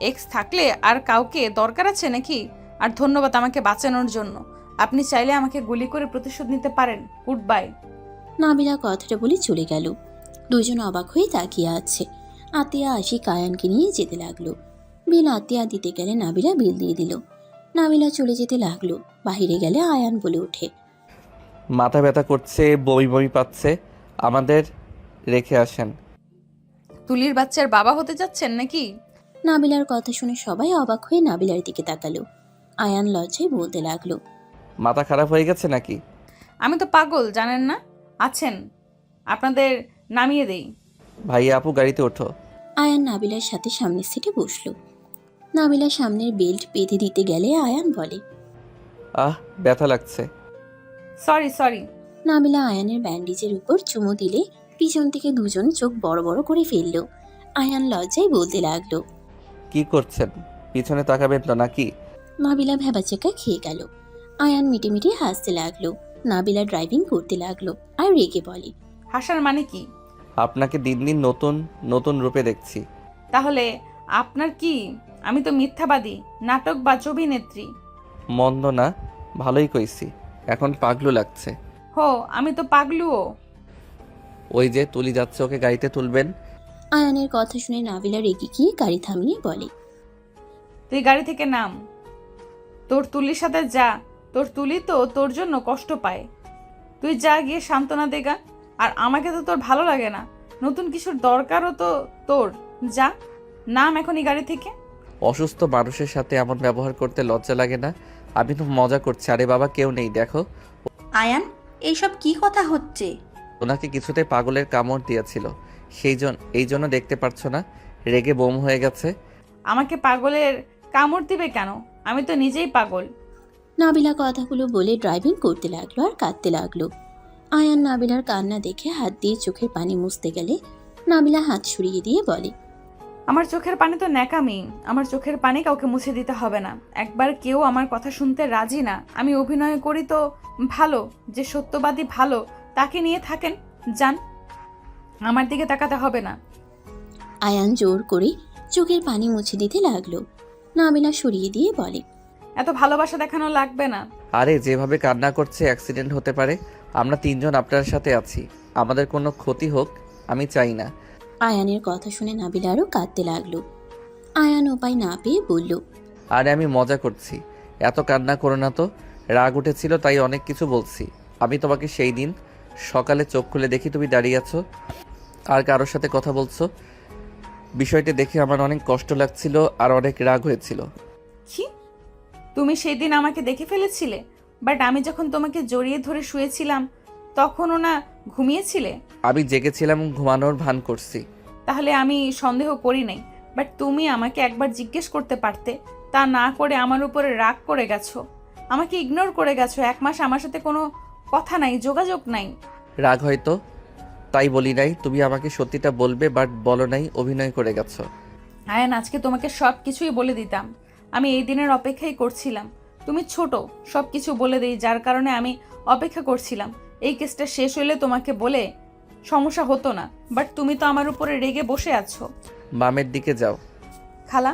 [SPEAKER 1] এক্স থাকলে আর কাউকে দরকার আছে নাকি? আর ধন্যবাদ আমাকে বাঁচানোর জন্য। আপনি চাইলে আমাকে গুলি করে প্রতিশোধ নিতে পারেন। Good bye.
[SPEAKER 3] নাবিলা কথাটা বলে চলে গেল। দুজন অবাক হয়ে তাকিয়ে আছে। আতিয়া আশিক আয়ানকে নিয়ে যেতে লাগলো। বিল আতিয়া দিতে গেলে নাবিলা বিল দিয়ে দিল। নাবিলা চলে যেতে লাগলো। বাহিরে গেলে আয়ান বলে ওঠে,
[SPEAKER 2] মাথা ব্যথা করছে, বমি বমি পাচ্ছে, আমাদের রেখে আসেন।
[SPEAKER 1] তুলির বাচ্চার বাবা হতে যাচ্ছেন নাকি?
[SPEAKER 3] নাবিলার কথা শুনে সবাই অবাক হয়ে নাবিলার দিকে তাকালো। আয়ান লজ্জায় বলতে লাগলো,
[SPEAKER 2] মাথা খারাপ হয়ে গেছে নাকি?
[SPEAKER 1] আমি তো পাগল, জানেন না? আছেন, আপনাদের নামিয়ে দেই।
[SPEAKER 2] ভাইয়া আপু, গাড়িতে ওঠো।
[SPEAKER 3] আয়ান নাবিলার সাথে সামনের সিটে বসলো। নাবিলা সামনের বেল্ট বেঁধে দিতে গেলে আয়ান বলে,
[SPEAKER 2] আহ, ব্যথা লাগছে।
[SPEAKER 1] Sorry sorry.
[SPEAKER 3] নাবিলা আয়ানের ব্যান্ডেজের উপর চুমু দিলে পিছন থেকে দুজন চোখ বড় বড় করে ফেলল। আয়ান লজ্জায় বলতে লাগলো,
[SPEAKER 2] কি করছেন? পিছনে তাকাবেন তো নাকি?
[SPEAKER 3] নাবিলা ভেবাচেকা খেয়ে গেল। আয়ান মিটে মিটে হাসতে লাগলো। নাবিলা ড্রাইভিং করতে লাগলো আর রেগে বলে,
[SPEAKER 1] হাসার মানে কি?
[SPEAKER 2] আপনাকে দিন দিন নতুন নতুন রূপে দেখছি।
[SPEAKER 1] তাহলে আপনার কি? আমি তো মিথ্যাবাদী, নাটক বা অভিনেত্রী।
[SPEAKER 2] মন্দ না, ভালোই কইছি। এখন পাগলু লাগছে।
[SPEAKER 1] হো, আমি তো পাগলুও।
[SPEAKER 2] ওই যে তুলি যাচ্ছে, ওকে গাড়িতে তুলবেন।
[SPEAKER 3] আয়ানের কথা শুনে নাবিলা রেগে গিয়ে গাড়ি থামিয়ে বলে,
[SPEAKER 1] তুই গাড়ি থেকে নাম, তোর তুলির সাথে যা। তোর তুলি তো তোর জন্য কষ্ট পায়। তুই যা গিয়ে সান্ত্বনা দেগা। আর আমাকে তো তোর ভালো লাগে না, নতুন কিছুর দরকারও তো তোর। যা, নাম এখনই গাড়ি থেকে।
[SPEAKER 2] অসুস্থ মানুষের সাথে এমন ব্যবহার করতে লজ্জা লাগে না? আমি তো মজা করছি। আরে বাবা, কেউ নেই, দেখো।
[SPEAKER 13] আয়ান, এইসব কি কথা হচ্ছে?
[SPEAKER 2] ওনাকে কিছুতে পাগলের কামড় দিয়েছিল, এই জন্য দেখতে পারছো না, রেগে বোম হয়ে গেছে।
[SPEAKER 1] আমাকে পাগলের কামড় দিবে কেন? আমি তো নিজেই পাগল।
[SPEAKER 3] নাবিলা কথাগুলো বলে ড্রাইভিং করতে লাগলো আর কাঁদতে লাগলো। আয়ান নাবিলার কান্না দেখে হাত দিয়ে চোখের পানি মুছতে গেলে নাবিলা হাত সরিয়ে দিয়ে বলে,
[SPEAKER 1] আমার চোখের পানি তো ন্যাকামি। আমার চোখের পানি কাউকে মুছে দিতে হবে না। একবার কেউ আমার কথা শুনতে রাজি না। আমি অভিনয় করি তো ভালো, যে সত্যবাদী ভালো তাকে নিয়ে থাকেন। যান, আমার দিকে তাকাতে হবে না।
[SPEAKER 3] আয়ান জোর করে চোখের পানি মুছে দিতে লাগলো। নাবিলা সরিয়ে দিয়ে বলে,
[SPEAKER 1] এত ভালোবাসা দেখানো লাগবে না।
[SPEAKER 2] আরে যেভাবে কান্না করছে অ্যাক্সিডেন্ট হতে পারে। আমরা তিনজন আপনার সাথে আছি, আমাদের কোনো ক্ষতি হোক আমি চাই না।
[SPEAKER 3] আয়ানের কথা শুনে নাবিলা আরও কাঁদতে লাগলো। আয়ান উপায় না পেয়ে বলল,
[SPEAKER 2] আরে আমি মজা করছি, এত কান্না করো না তো। রাগ উঠেছিল তাই অনেক কিছু বলছি। আমি তোমাকে সেই দিন সকালে চোখ খুলে দেখি তুমি দাঁড়িয়ে আছো আর কারোর সাথে কথা বলছো। বিষয়টি দেখে আমার অনেক কষ্ট লাগছিল আর অনেক রাগ হয়েছিল।
[SPEAKER 1] কি? তুমি সেই দিন আমাকে দেখে ফেলেছিলে? বাট আমি যখন তোমাকে জড়িয়ে ধরে শুয়েছিলাম তখনও না ঘুমিয়েছিলে?
[SPEAKER 2] আমি জেগেছিলাম, ঘুমানোর ভান করছি।
[SPEAKER 1] তাহলে আমি সন্দেহ করি নাই। বাট তুমি আমাকে একবার জিজ্ঞেস করতে পারতে। তা না করে আমার উপরে রাগ করে গেছো, আমাকে ইগনোর করে গেছো। 1 মাস আমার সাথে কোনো কথা নাই, যোগাযোগ নাই।
[SPEAKER 2] রাগ হয়তো, তাই বলি নাই। তুমি আমাকে সত্যিটা বলবে, বাট বলো নাই, অভিনয় করে গেছো।
[SPEAKER 1] আয়ান, আজকে তোমাকে সব কিছুই বলে দিতাম। আমি এই দিনের অপেক্ষাই করছিলাম। তুমি ছোট, সব কিছু বলে দিই, যার কারণে আমি অপেক্ষা করছিলাম। এই কেসটা শেষ হলে তোমাকে বলে সমস্যা হতো না। বাট তুমি তো আমার উপরে রেগে বসে আছো।
[SPEAKER 2] বামের দিকে যাও।
[SPEAKER 1] খালা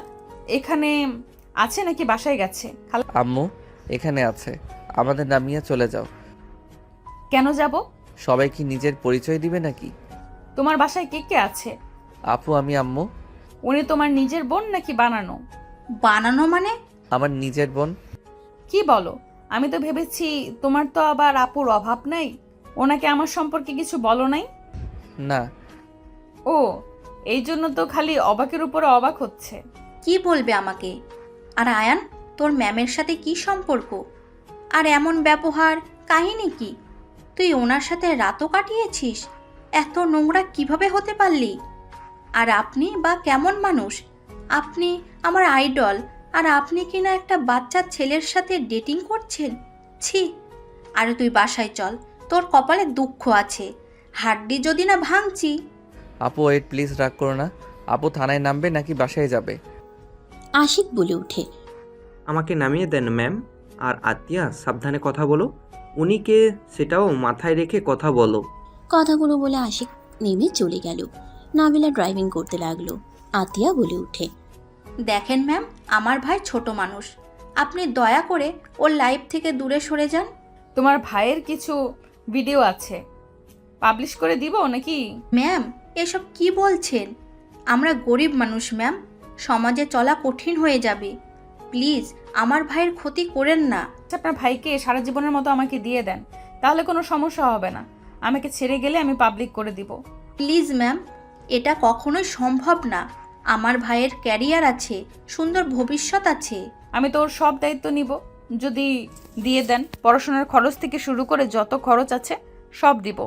[SPEAKER 1] এখানে আছে নাকি বাসায় গেছে? খালা
[SPEAKER 2] আম্মু এখানে আছে, আমাদের নামিয়ে চলে যাও।
[SPEAKER 1] কেন যাব?
[SPEAKER 2] সবাই কি নিজের পরিচয় দিবে নাকি?
[SPEAKER 1] তোমার বাসায় কে কে আছে?
[SPEAKER 2] আপু, আমি, আম্মু।
[SPEAKER 1] উনি তোমার নিজের বোন নাকি বানানো?
[SPEAKER 13] বানানো মানে?
[SPEAKER 2] আমার নিজের বোন।
[SPEAKER 1] কি বলো? আমি তো ভেবেছি তোমার তো আবার আপুর অভাব নাই, ওনাকে আমার সম্পর্কে কিছু বলো নাই।
[SPEAKER 2] না।
[SPEAKER 1] ও, এই জন্য তো খালি অবাকের উপরে অবাক হচ্ছে।
[SPEAKER 13] কি বলবে আমাকে? আর আয়ান, তোর ম্যামের সাথে কি সম্পর্ক? আর এমন ব্যবহার, কাহিনী কি? তুই ওনার সাথে রাতও কাটিয়েছিস? এত নোংরা কিভাবে হতে পারলি? আর আপনি বা কেমন মানুষ? আপনি আমার আইডল, আর আপনি কিনা একটা বাচ্চা ছেলের সাথে ডেটিং করছেন? ছি! আরে তুই বাসায় চল, তোর কপালে দুঃখ আছে। হাড্ডি যদি না ভাঙছি।
[SPEAKER 2] আপু ওয়েট, প্লিজ রাগ করো না। আপু থানায় নামবে নাকি বাসায় যাবে?
[SPEAKER 3] আশিক বলে ওঠে।
[SPEAKER 14] আমাকে নামিয়ে দেন ম্যাম। আর আতিয়া, সাবধানে কথা বলো। উনি কে সেটাও মাথায় রেখে কথা বলো।
[SPEAKER 3] কথাগুলো বলে আশিক নেমে চলে গেল। নাবিলা ড্রাইভিং করতে লাগলো। আতিয়া বলে ওঠে।
[SPEAKER 13] দেখেন ম্যাম, আমার ভাই ছোট মানুষ, আপনি দয়া করে ওর লাইফ থেকে দূরে সরে যান।
[SPEAKER 1] তোমার ভাইয়ের কিছু ভিডিও আছে, পাবলিশ করে দিব নাকি?
[SPEAKER 13] ম্যাম, এসব কি বলছেন? আমরা গরিব মানুষ ম্যাম, সমাজে চলা কঠিন হয়ে যাবে। প্লিজ আমার ভাইয়ের ক্ষতি করেন না।
[SPEAKER 1] আপনার ভাইকে সারা জীবনের মতো আমাকে দিয়ে দেন, তাহলে কোনো সমস্যা হবে না। আমাকে ছেড়ে গেলে আমি পাবলিক করে দিব।
[SPEAKER 13] প্লিজ ম্যাম, এটা কখনোই সম্ভব না। আমার ভাইয়ের ক্যারিয়ার আছে, সুন্দর ভবিষ্যৎ আছে।
[SPEAKER 1] আমি তো ওর সব দায়িত্ব নিব যদি দিয়ে দেন। পড়াশোনার খরচ থেকে শুরু করে যত খরচ আছে সব দিব।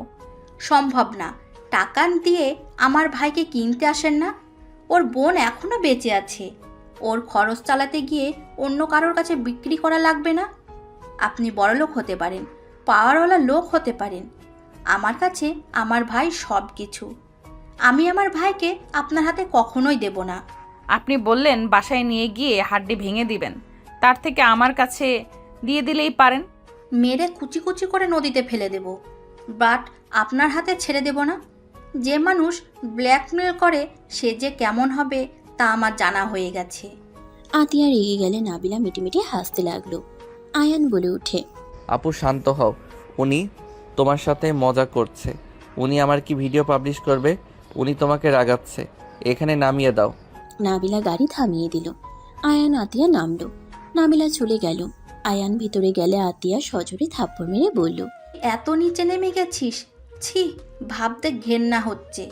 [SPEAKER 13] সম্ভব না। টাকা দিয়ে আমার ভাইকে কিনতে আসেন না। ওর বোন এখনো বেঁচে আছে, ওর খরচ চালাতে গিয়ে অন্য কারোর কাছে বিক্রি করা লাগবে না। আপনি বড়লোক হতে পারেন, পাওয়ারওয়ালা লোক হতে পারেন, আমার কাছে আমার ভাই সব কিছু। আমি আমার ভাইকে আপনার হাতে কখনোই দেব না।
[SPEAKER 1] আপনি বললেন বাসায় নিয়ে গিয়ে হাড্ডি ভেঙে দিবেন, তার থেকে আমার কাছে দিয়ে দিলেই পারেন।
[SPEAKER 13] মেরে কুচি কুচি করে নদীতে ফেলে দেব, বাট আপনার হাতে ছেড়ে দেব না। যে মানুষ ব্ল্যাকমেল করে সে যে কেমন হবে তা আমার জানা হয়ে গেছে।
[SPEAKER 3] আতিয়া রেগে গেলে নাবিলা মিটিমিটি হাসতে লাগলো। আয়ান বলে ওঠে।
[SPEAKER 2] আপু শান্ত হও, উনি তোমার সাথে মজা করছে। উনি আমার কি ভিডিও পাবলিশ করবে? উনি তোমাকে রাগাচ্ছে। এখানে নামিয়ে দাও।
[SPEAKER 3] নাবিলা গাড়ি থামিয়ে দিল। আয়ান আতিয়া নামলো। নাবিলা চলে গেল। আয়ান ভিতরে গেলে আতিয়া সজোরে থাপ্পড় মেরে বলল।
[SPEAKER 13] এত নিচে নেমে গেছিস? ছি, ভাবতে ঘেন্না হচ্ছে।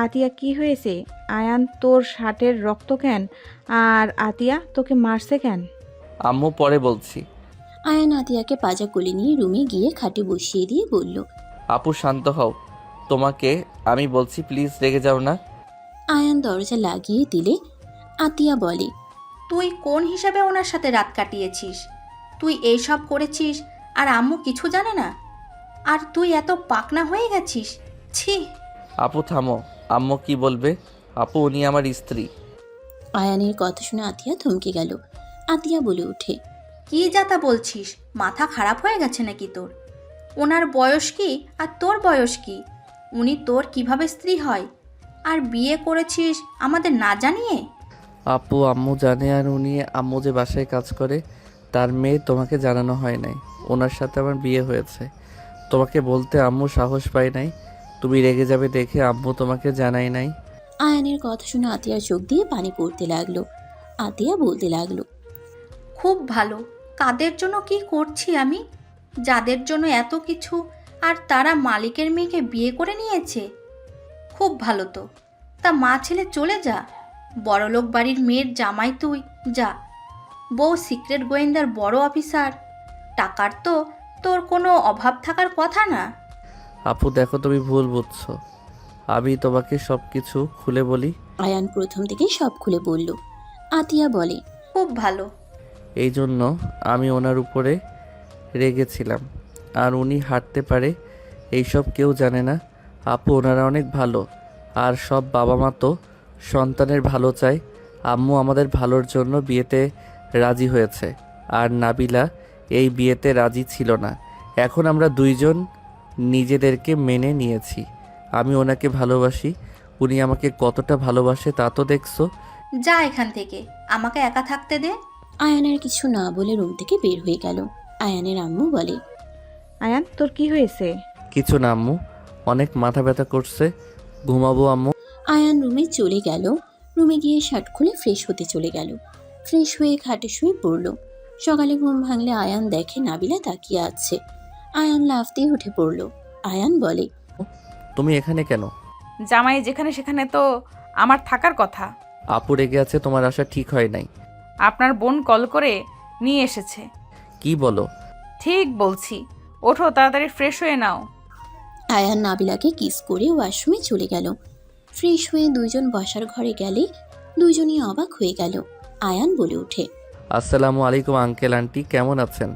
[SPEAKER 5] আতিয়া, কি হয়েছে? আয়ান তোর শার্টের রক্ত কেন? আর আতিয়া তোকে মারছে কেন?
[SPEAKER 2] আম্মু পরে বলছি।
[SPEAKER 3] আয়ান আতিয়াকে পাজা কোলে নিয়ে রুমে গিয়ে খাটে বসিয়ে দিয়ে বলল।
[SPEAKER 2] আপু শান্ত হও, তোমাকে আমি বলছি, প্লিজ রেগে যাও না।
[SPEAKER 3] আয়ান দরজা লাগিয়ে দিলে আতিয়া বলে।
[SPEAKER 13] তুই কোন হিসাবে ওনার সাথে রাত কাটিয়েছিস? তুই এইসব করেছিস আর আম্মু কিছু জানে না? আর তুই এত পাকনা হয়ে গেছিস? ছি!
[SPEAKER 2] আপু থামো, আম্মু কি বলবে? আপু উনি আমার স্ত্রী।
[SPEAKER 3] আয়ানের কথা শুনে আতিয়া থমকে গেল। আতিয়া বলে ওঠে।
[SPEAKER 13] কি যাতা বলছিস? মাথা খারাপ হয়ে গেছে নাকি তোর? ওনার বয়স কি আর তোর বয়স কি? উনি তোর কিভাবে স্ত্রী হয়? আর বিয়ে করেছিস আমাদের না জানিয়ে?
[SPEAKER 2] আপু আম্মু জানে, আর উনি আম্মু যে বাসায় কাজ করে তার মেয়ে, তোমাকে জানানো হয় নাই। ওনার সাথে আমার বিয়ে হয়েছে, তোমাকে বলতে আম্মু সাহস পায় নাই। তুমি রেগে যাবে দেখে আম্মু তোমাকে জানাই নাই।
[SPEAKER 3] আয়ানের কথা শুনে আতিয়ার চোখ দিয়ে পানি পড়তে লাগলো। আতিয়া বলতে লাগলো।
[SPEAKER 13] খুব ভালো। কাদের জন্য কি করছি আমি? যাদের জন্য এত কিছু, আর তারা মালিকের মেয়েকে বিয়ে করে নিয়েছে। খুব ভালো তো। তা মা ছেলে চলে যা। বড়লোক বাড়ির মেয়ের জামাই তুই, যা। বউ সিক্রেট গোয়েন্দার বড় অফিসার। টাকার তো তোর কোনো অভাব থাকার কথা না।
[SPEAKER 2] আপু দেখো, তুমি ভুল বুঝছো। আমি তোমাকে সব কিছু খুলে বলি।
[SPEAKER 3] আয়ান প্রথম থেকে সব খুলে বলল। আতিয়া বলে।
[SPEAKER 13] খুব ভালো।
[SPEAKER 2] এই জন্য আমি ওনার উপরে রেগেছিলাম। আর উনি হাঁটতে পারে এইসব কেউ জানে না। আপু ওনারা অনেক ভালো, আর সব বাবা মা তো সন্তানের ভালো চায়। আম্মু আমাদের ভালোর জন্য বিয়েতে রাজি হয়েছে, আর নাবিলা এই বিয়েতে রাজি ছিল না। এখন আমরা দুইজন নিজেদেরকে মেনে নিয়েছি। আমি ওনাকে ভালোবাসি, উনি আমাকে কতটা ভালোবাসে তা তো দেখছো।
[SPEAKER 13] যা এখান থেকে, আমাকে একা থাকতে দে।
[SPEAKER 3] আয়ানের কিছু না বলে রুম থেকে বের হয়ে গেল। আয়ানের আম্মু বলে,
[SPEAKER 5] আয়ান তোর কি হয়েছে?
[SPEAKER 2] কিছু না আম্মু, অনেক মাথা ব্যথা করছে, ঘুমাবো আম্মু।
[SPEAKER 3] আয়ান রুমে চলে গেল। রুমে গিয়ে শার্ট খুলে ফ্রেশ হতে চলে গেল। ফ্রেশ হয়ে খাটে শুয়ে পড়ল। সকালে ঘুম ভাঙলে আয়ান দেখে নাবিলা তাকিয়ে আছে। আয়ান লাফ দিয়ে উঠে পড়ল। আয়ান বলে,
[SPEAKER 2] তুমি এখানে কেন?
[SPEAKER 1] জামাই যেখানে সেখানে তো আমার থাকার কথা।
[SPEAKER 2] আপু রেগে আছে, তোমার আসা ঠিক হয় নাই।
[SPEAKER 1] আপনার বোন কল করে নিয়ে এসেছে।
[SPEAKER 2] কি বলো?
[SPEAKER 1] ঠিক বলছি, ওঠো তাড়াতাড়ি ফ্রেশ হয়ে নাও।
[SPEAKER 3] আয়ান নাবিলাকে কিস করে ওয়াশরুমে চলে গেল। ফ্রেশ হয়ে দুইজন বসার ঘরে গেলে দুইজনই অবাক হয়ে গেল। আয়ান বলে ওঠে,
[SPEAKER 2] আসসালামু আলাইকুম আঙ্কেল আন্টি, কেমন আছেন?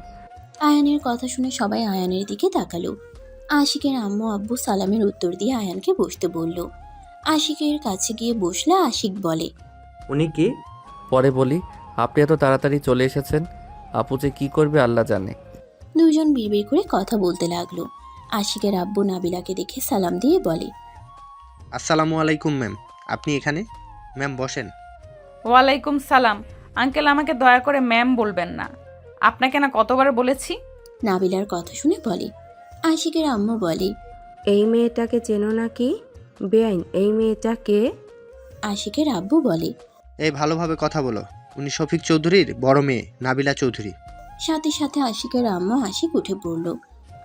[SPEAKER 3] আয়ানের কথা শুনে সবাই আয়ানের দিকে তাকালো। আশিকের আম্মু আব্বু সালামের উত্তর দিয়ে আয়ানকে বসতে বলল। আশিকের কাছে গিয়ে বসলে আশিক বলে,
[SPEAKER 14] উনি কে?
[SPEAKER 2] পরে বলি, আপনি এত তাড়াতাড়ি চলে এসেছেন, আপু যে কী করবে আল্লাহ জানে।
[SPEAKER 3] দুজন বিড়বিড় করে কথা বলতে লাগলো। আশিকের আব্বু নাবিলাকে দেখে সালাম দিয়ে বলে,
[SPEAKER 6] আসসালামু আলাইকুম ম্যাম, আপনি এখানে? ম্যাম বসেন।
[SPEAKER 1] ওয়ালাইকুম সালাম। আঙ্কেল, আমাকে দয়া করে ম্যাম বলবেন না, আপনাকে না কতবার বলেছি।
[SPEAKER 3] নাবিলার কথা শুনে বলে। আশিকের আম্মু বলে,
[SPEAKER 8] এই মেয়েটাকে চেনো নাকি? বেআইন, এই মেয়েটা কে?
[SPEAKER 3] আশিকের আব্বু বলে,
[SPEAKER 6] এই ভালোভাবে কথা বলো, উনি শফিক চৌধুরীর বড় মেয়ে নাবিলা চৌধুরী।
[SPEAKER 3] সাথে সাথে আশিকের আম্মু আশিক উঠে পড়ল।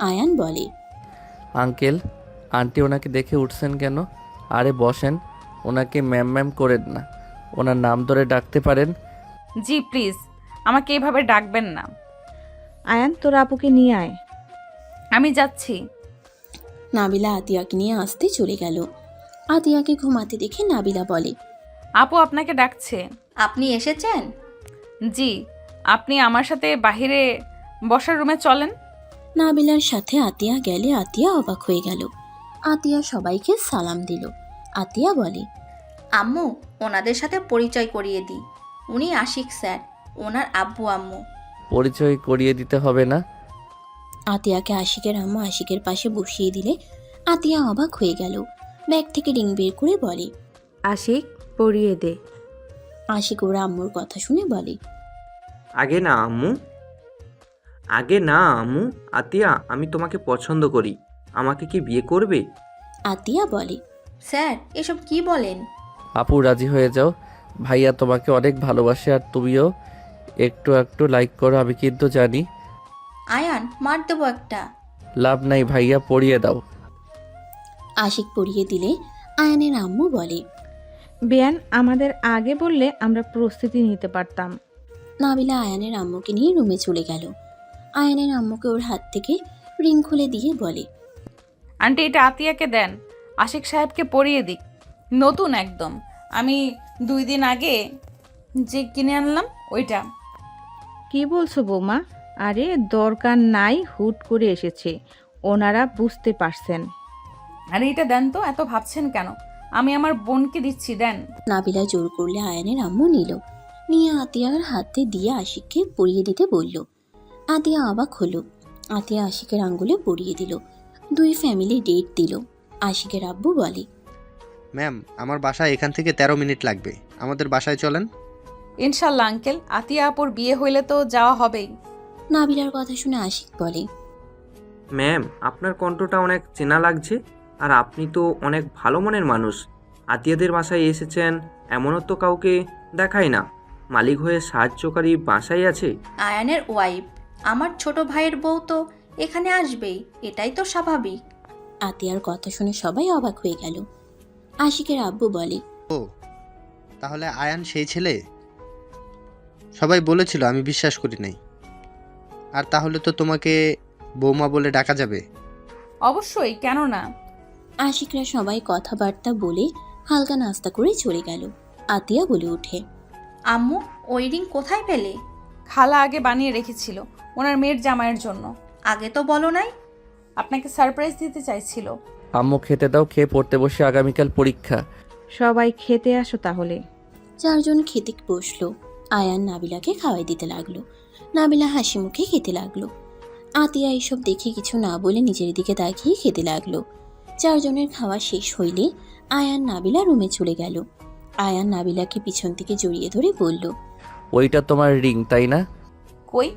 [SPEAKER 3] আয়ান বলে,
[SPEAKER 2] আঙ্কেল আন্টি ওনাকে দেখে উঠছেন কেন? আরে বসেন, ওনাকে ম্যাম ম্যাম করেন না, ওনার নাম ধরে ডাকতে পারেন।
[SPEAKER 1] জি প্লিজ, আমাকে এইভাবে ডাকবেন না।
[SPEAKER 5] আয়ান তোর আপুকে নিয়ে আয়।
[SPEAKER 1] আমি যাচ্ছি।
[SPEAKER 3] নাবিলা আতিয়াকে নিয়ে আসতে চলে গেল। আতিয়াকে ঘুমাতে দেখে নাবিলা বলে,
[SPEAKER 1] আপু আপনাকে ডাকছে।
[SPEAKER 13] আপনি এসেছেন?
[SPEAKER 1] জি, আপনি আমার সাথে বাহিরে বসার রুমে চলেন।
[SPEAKER 3] নাবিলার সাথে আতিয়া গেলে আতিয়া অবাক হয়ে গেল। আতিয়া সবাইকে সালাম দিল। আতিয়া বলে,
[SPEAKER 13] আম্মু, ওনাদের সাথে পরিচয় করিয়ে দিই। উনি আশিক স্যার, ওনার আব্বু আম্মু।
[SPEAKER 2] পরিচয় করিয়ে দিতে হবে না।
[SPEAKER 3] আতিয়াকে আশিকের আম্মু আশিকের পাশে বসিয়ে দিলে আতিয়া অবাক হয়ে গেল। ব্যাগ থেকে রিং বের করে বলে,
[SPEAKER 8] আশিক, পরিয়ে দে।
[SPEAKER 3] আশিক ওর আম্মুর কথা শুনে বলে,
[SPEAKER 14] আগে না আম্মু, আগে না আম্মু। আতিয়া, আমি তোমাকে পছন্দ করি, আমাকে কি বিয়ে করবে?
[SPEAKER 3] আতিয়া বলে,
[SPEAKER 13] স্যার এসব কি বলেন?
[SPEAKER 2] আপু রাজি হয়ে যাও, ভাইয়া তোমাকে অনেক ভালোবাসে, আর তুমিও একটু একটু লাইক করো, আমি কিন্তু জানি।
[SPEAKER 13] আয়ান, মার দেবো একটা।
[SPEAKER 2] লাভ নাই ভাইয়া, পড়িয়ে দাও।
[SPEAKER 3] আশিক পরিয়ে দিলে আয়ানের আম্মু বলে,
[SPEAKER 5] বেয়ান, আমাদের আগে বললে আমরা প্রস্তুতি নিতে পারতাম।
[SPEAKER 3] নাবিলা আয়ানের আম্মুকে নিয়ে রুমে চলে গেল। আয়ানের আম্মুকে ওর হাত থেকে রিং খুলে দিয়ে বলে,
[SPEAKER 1] আন্টি এটা আতিয়াকে দেন, আশিক সাহেবকে পরিয়ে দিক, নতুন একদম। আমি 2 দিন আগে যে কিনে আনলাম ওইটা।
[SPEAKER 5] কি বলছো বৌমা? আরে দরকার নাই, হুট করে এসেছে, ওনারা বুঝতে পারছেন।
[SPEAKER 1] আরে এটা দেন তো, এত ভাবছেন কেন? আমি আমার বোনকে দিচ্ছি, দেন।
[SPEAKER 3] নাবিলা জোর করলে আয়ানের আম্মু নিল। নিয়ে আতিয়ার হাতে দিয়ে আশিককে পরিয়ে দিতে বলল। আতিয়া অবাক হলো। আতিয়া আশিকের আঙ্গুলে পরিয়ে দিল। 2 ফ্যামিলি ডেট দিল। আশিকের আব্বু বলে,
[SPEAKER 6] ম্যাম, আমার বাসায় এখান থেকে 13 মিনিট লাগবে, আমাদের বাসায় চলেন।
[SPEAKER 1] ইনশাল্লাহ আঙ্কেল, আতিয়া আপুর বিয়ে হইলে তো যাওয়া হবেই।
[SPEAKER 3] নাবিলার কথা শুনে আশিক বলে,
[SPEAKER 14] ম্যাম, আপনার কণ্ঠটা অনেক চেনা লাগছে, আর আপনি তো অনেক ভালো মনের মানুষ। আতিয়াদের বাসায় এসেছেন, এমনও তো কাউকে দেখায় না। মালিক হয়ে সাহায্যকারী বাসায় আছে।
[SPEAKER 13] আয়ানের ওয়াইফ, আমার ছোট ভাইয়ের বউ তো এখানে আসবেই, এটাই তো স্বাভাবিক।
[SPEAKER 3] আতিয়ার কথা শুনে সবাই অবাক হয়ে গেল। আশিকের আব্বু বলে,
[SPEAKER 6] ও তাহলে আয়ান সেই ছেলে? সবাই বলেছিল, আমি বিশ্বাস করি নাই। আর তাহলে তো তোমাকে বৌমা বলে ডাকা যাবে?
[SPEAKER 1] অবশ্যই, কেন না।
[SPEAKER 3] আশিকরা সবাই কথাবার্তা বলে হালকা নাস্তা করে চলে গেল। আতিয়া বলে ওঠে,
[SPEAKER 13] আম্মু, ওই রিং কোথায় পেলে?
[SPEAKER 1] খালা আগে বানিয়ে রেখেছিল ওনার মেয়ের জামাইয়ের জন্য।
[SPEAKER 13] আগে তো বলো নাই।
[SPEAKER 1] আপনাকে সারপ্রাইজ দিতে চাইছিল।
[SPEAKER 2] আম্মু খেতে দাও, খেয়ে পড়তে বসে, আগামীকাল পরীক্ষা।
[SPEAKER 5] সবাই খেতে আসো তাহলে।
[SPEAKER 3] 4 জন খেতে বসলো। আয়ান নাবিলাকে খাওয়াই দিতে লাগলো। নাবিলা হাসি মুখে খেতে লাগলো। আতিয়া এইসব দেখে কিছু না বলে নিজের দিকে তাকিয়ে খেতে লাগলো। 4 জনের খাওয়া শেষ হইলে আয়ান নাবিলা রুমে চলে গেল। আয়ান নাবিলাকে পিছন থেকে জড়িয়ে ধরে বলল,
[SPEAKER 2] ওইটা তোমার রিং তাই না?
[SPEAKER 1] কই?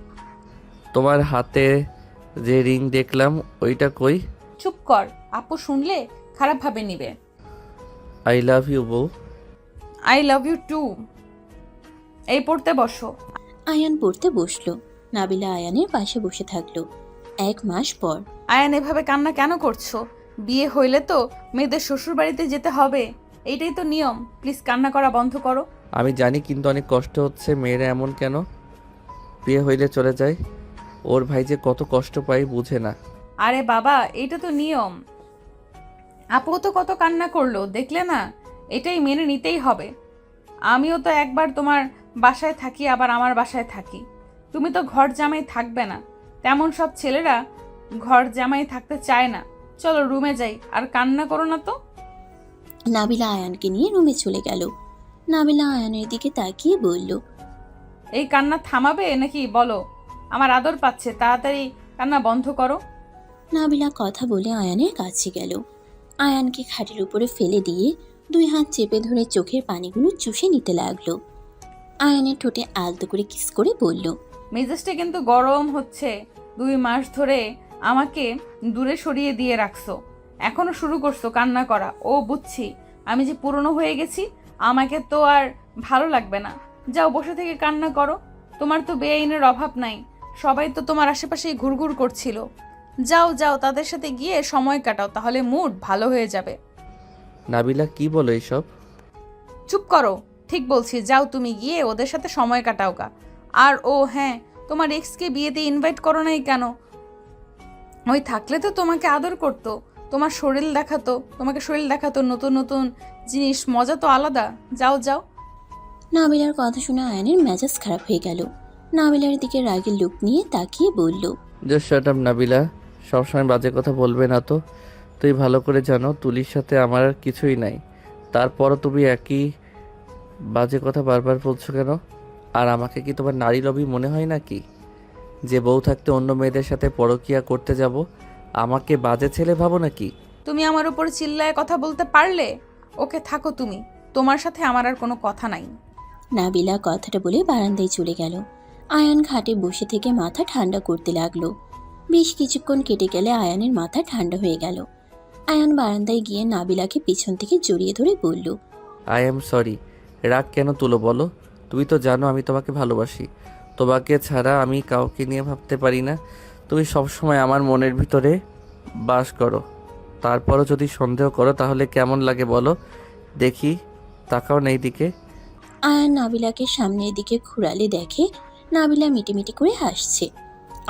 [SPEAKER 2] তোমার হাতে যে রিং দেখলাম ওইটা কই?
[SPEAKER 1] চুপ কর, আপু শুনলে খারাপভাবে নিবে।
[SPEAKER 2] আই লাভ ইউ বউ।
[SPEAKER 1] I love you too. এই পড়তে বসো।
[SPEAKER 3] আয়ান পড়তে বসলো। নাবিলা আয়ানের পাশে বসে থাকলো। 1 মাস পর।
[SPEAKER 1] আয়ান এভাবে কান্না কেন করছো? বিয়ে হইলে তো মেয়েদের শ্বশুর বাড়িতে যেতে হবে, এইটাই তো নিয়ম। প্লিজ কান্না করা বন্ধ করো।
[SPEAKER 2] আমি জানি, কিন্তু অনেক কষ্ট হচ্ছে। মেয়েরা এমন কেন? বিয়ে হইলে চলে যায়। ওর ভাই যে কত কষ্ট পায় বুঝে না।
[SPEAKER 1] আরে বাবা, এটা তো নিয়ম। আপু তো কত কান্না করলো দেখলে না? এটাই মেনে নিতেই হবে। আমিও তো একবার তোমার বাসায় থাকি, আবার আমার বাসায় থাকি। তুমি তো ঘর জামাই থাকবে না। তেমন সব ছেলেরা ঘর জামাই থাকতে চায় না। চলো রুমে যাই, আর কান্না করো না তো।
[SPEAKER 3] নাবিলা আয়ানকে নিয়ে রুমে চলে গেল। নাবিলা আয়ানের দিকে তাকিয়ে বলল,
[SPEAKER 1] এই কান্না থামাবে নাকি বলো? আমার আদর পাচ্ছে, তাড়াতাড়ি কান্না বন্ধ করো।
[SPEAKER 3] নাবিলা কথা বলে আয়ানের কাছে গেল। আয়ানকে খাটের উপরে ফেলে দিয়ে 2 হাত চেপে ধরে চোখের পানিগুলো চুষে নিতে লাগলো। আয়ানের ঠোঁটে আলতো করে কিস করে বলল,
[SPEAKER 1] মেজাজটা কিন্তু গরম হচ্ছে। 2 মাস ধরে আমাকে দূরে সরিয়ে দিয়ে রাখছো, এখনো শুরু করছো কান্না করা। ও বুঝছি, আমি যে পুরনো হয়ে গেছি, আমাকে তো আর ভালো লাগবে না। যাও বসে থেকে কান্না করো। তোমার তো বেআইনের অভাব নাই, সবাই তো তোমার আশেপাশেই ঘুরঘুর করছিল। যাও যাও, তাদের সাথে গিয়ে সময় কাটাও, তাহলে মুড ভালো হয়ে যাবে।
[SPEAKER 2] নাবিলা কি বলো এইসব?
[SPEAKER 1] চুপ করো, ঠিক বলছি। যাও তুমি গিয়ে ওদের সাথে সময় কাটাও গা। আর ও হ্যাঁ, তোমার এক্সকে বিয়েতে ইনভাইট করো নাই কেন? ওই থাকলে তো তোমাকে আদর করতো, তোমার শরীর দেখাতো, তোমাকে শরীর দেখাতো, নতুন নতুন জিনিস, মজা তো আলাদা। যাও যাও।
[SPEAKER 3] নাবিলার কথা শুনে আয়ানের মেজাজ খারাপ হয়ে গেল। নাবিলার দিকে রাগের লুক নিয়ে তাকিয়ে বলল,
[SPEAKER 2] জাস্ট শাট আপ নাবিলা, সবসময় বাজে কথা বলবে না তো। তুই ভালো করে জানো তুলির সাথে আমার আর কিছুই নাই, তারপরও তুমি একই বাজে কথা বারবার বলছো কেন? আর আমাকে কি তোমার নারী লবি মনে হয় নাকি, যে বউ থাকতে অন্য মেয়েদের সাথে পরকিয়া করতে যাব? আমাকে বাজে ছেলে ভাবো নাকি?
[SPEAKER 1] তুমি আমার উপর চিল্লায় কথা বলতে পারলে? ওকে থাকো তুমি, তোমার সাথে আমার আর কোনো কথা নাই।
[SPEAKER 3] নাবিলা কথাটা বলে বারান্দায় চলে গেল। আয়ান খাটে বসে থেকে মাথা ঠান্ডা করতে লাগলো। বেশ কিছুক্ষণ কেটে গেলে আয়ানের মাথা ঠান্ডা হয়ে গেল। আয়ান বারান্দায় গিয়ে নাবিলাকে পিছন থেকে জড়িয়ে ধরে বলল,
[SPEAKER 2] আই এম সরি। রাগ কেন তুলো বলো? তুমি তো জানো আমি তোমাকে ভালোবাসি। তোমাকে ছাড়া আমি কাউকে নিয়ে ভাবতে পারি না। তুমি সবসময় আমার মনের ভিতরে বাস করো। তারপরও যদি সন্দেহ করো তাহলে কেমন লাগে বলো দেখি? তাকাও না এইদিকে।
[SPEAKER 3] আয়ান নাবিলাকে সামনের দিকে ঘুরালে দেখে নাবিলা মিটিমিটি করে হাসছে।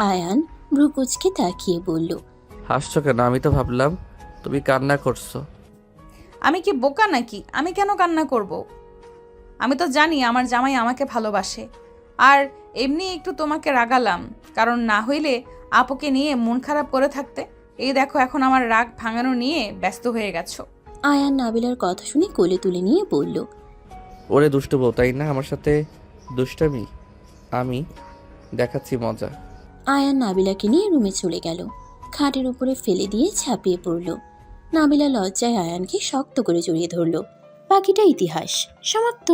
[SPEAKER 3] আয়ান ভ্রু কুঁচকে তাকিয়ে বলল,
[SPEAKER 2] হাসছো কেন? আমি তো ভাবলাম তুমি কান্না করছো।
[SPEAKER 1] আমি কি বোকা নাকি? আমি কেন কান্না করব? আমি তো জানি আমার জামাই আমাকে ভালোবাসে। আর এমনি একটু তোমাকে রাগালাম, কারণ না হইলে আপুকে নিয়ে মন খারাপ করে থাকতে। এই দেখো, এখন আমার রাগ ভাঙানো নিয়ে ব্যস্ত হয়ে গেছো।
[SPEAKER 3] আয়ান নাবিলার কথা শুনে কোলে তুলে নিয়ে বলল,
[SPEAKER 2] ওরে দুষ্টু বউ, তাই না? আমার সাথে দুষ্টামি? আমি দেখাচ্ছি মজা।
[SPEAKER 3] আয়ান নাবিলাকে নিয়ে রুমে চলে গেল। খাটের উপরে ফেলে দিয়ে ঝাঁপিয়ে পড়ল। নাবিলা লজ্জায় আয়ানকে শক্ত করে জড়িয়ে ধরল। বাকিটা ইতিহাস। সমাপ্ত।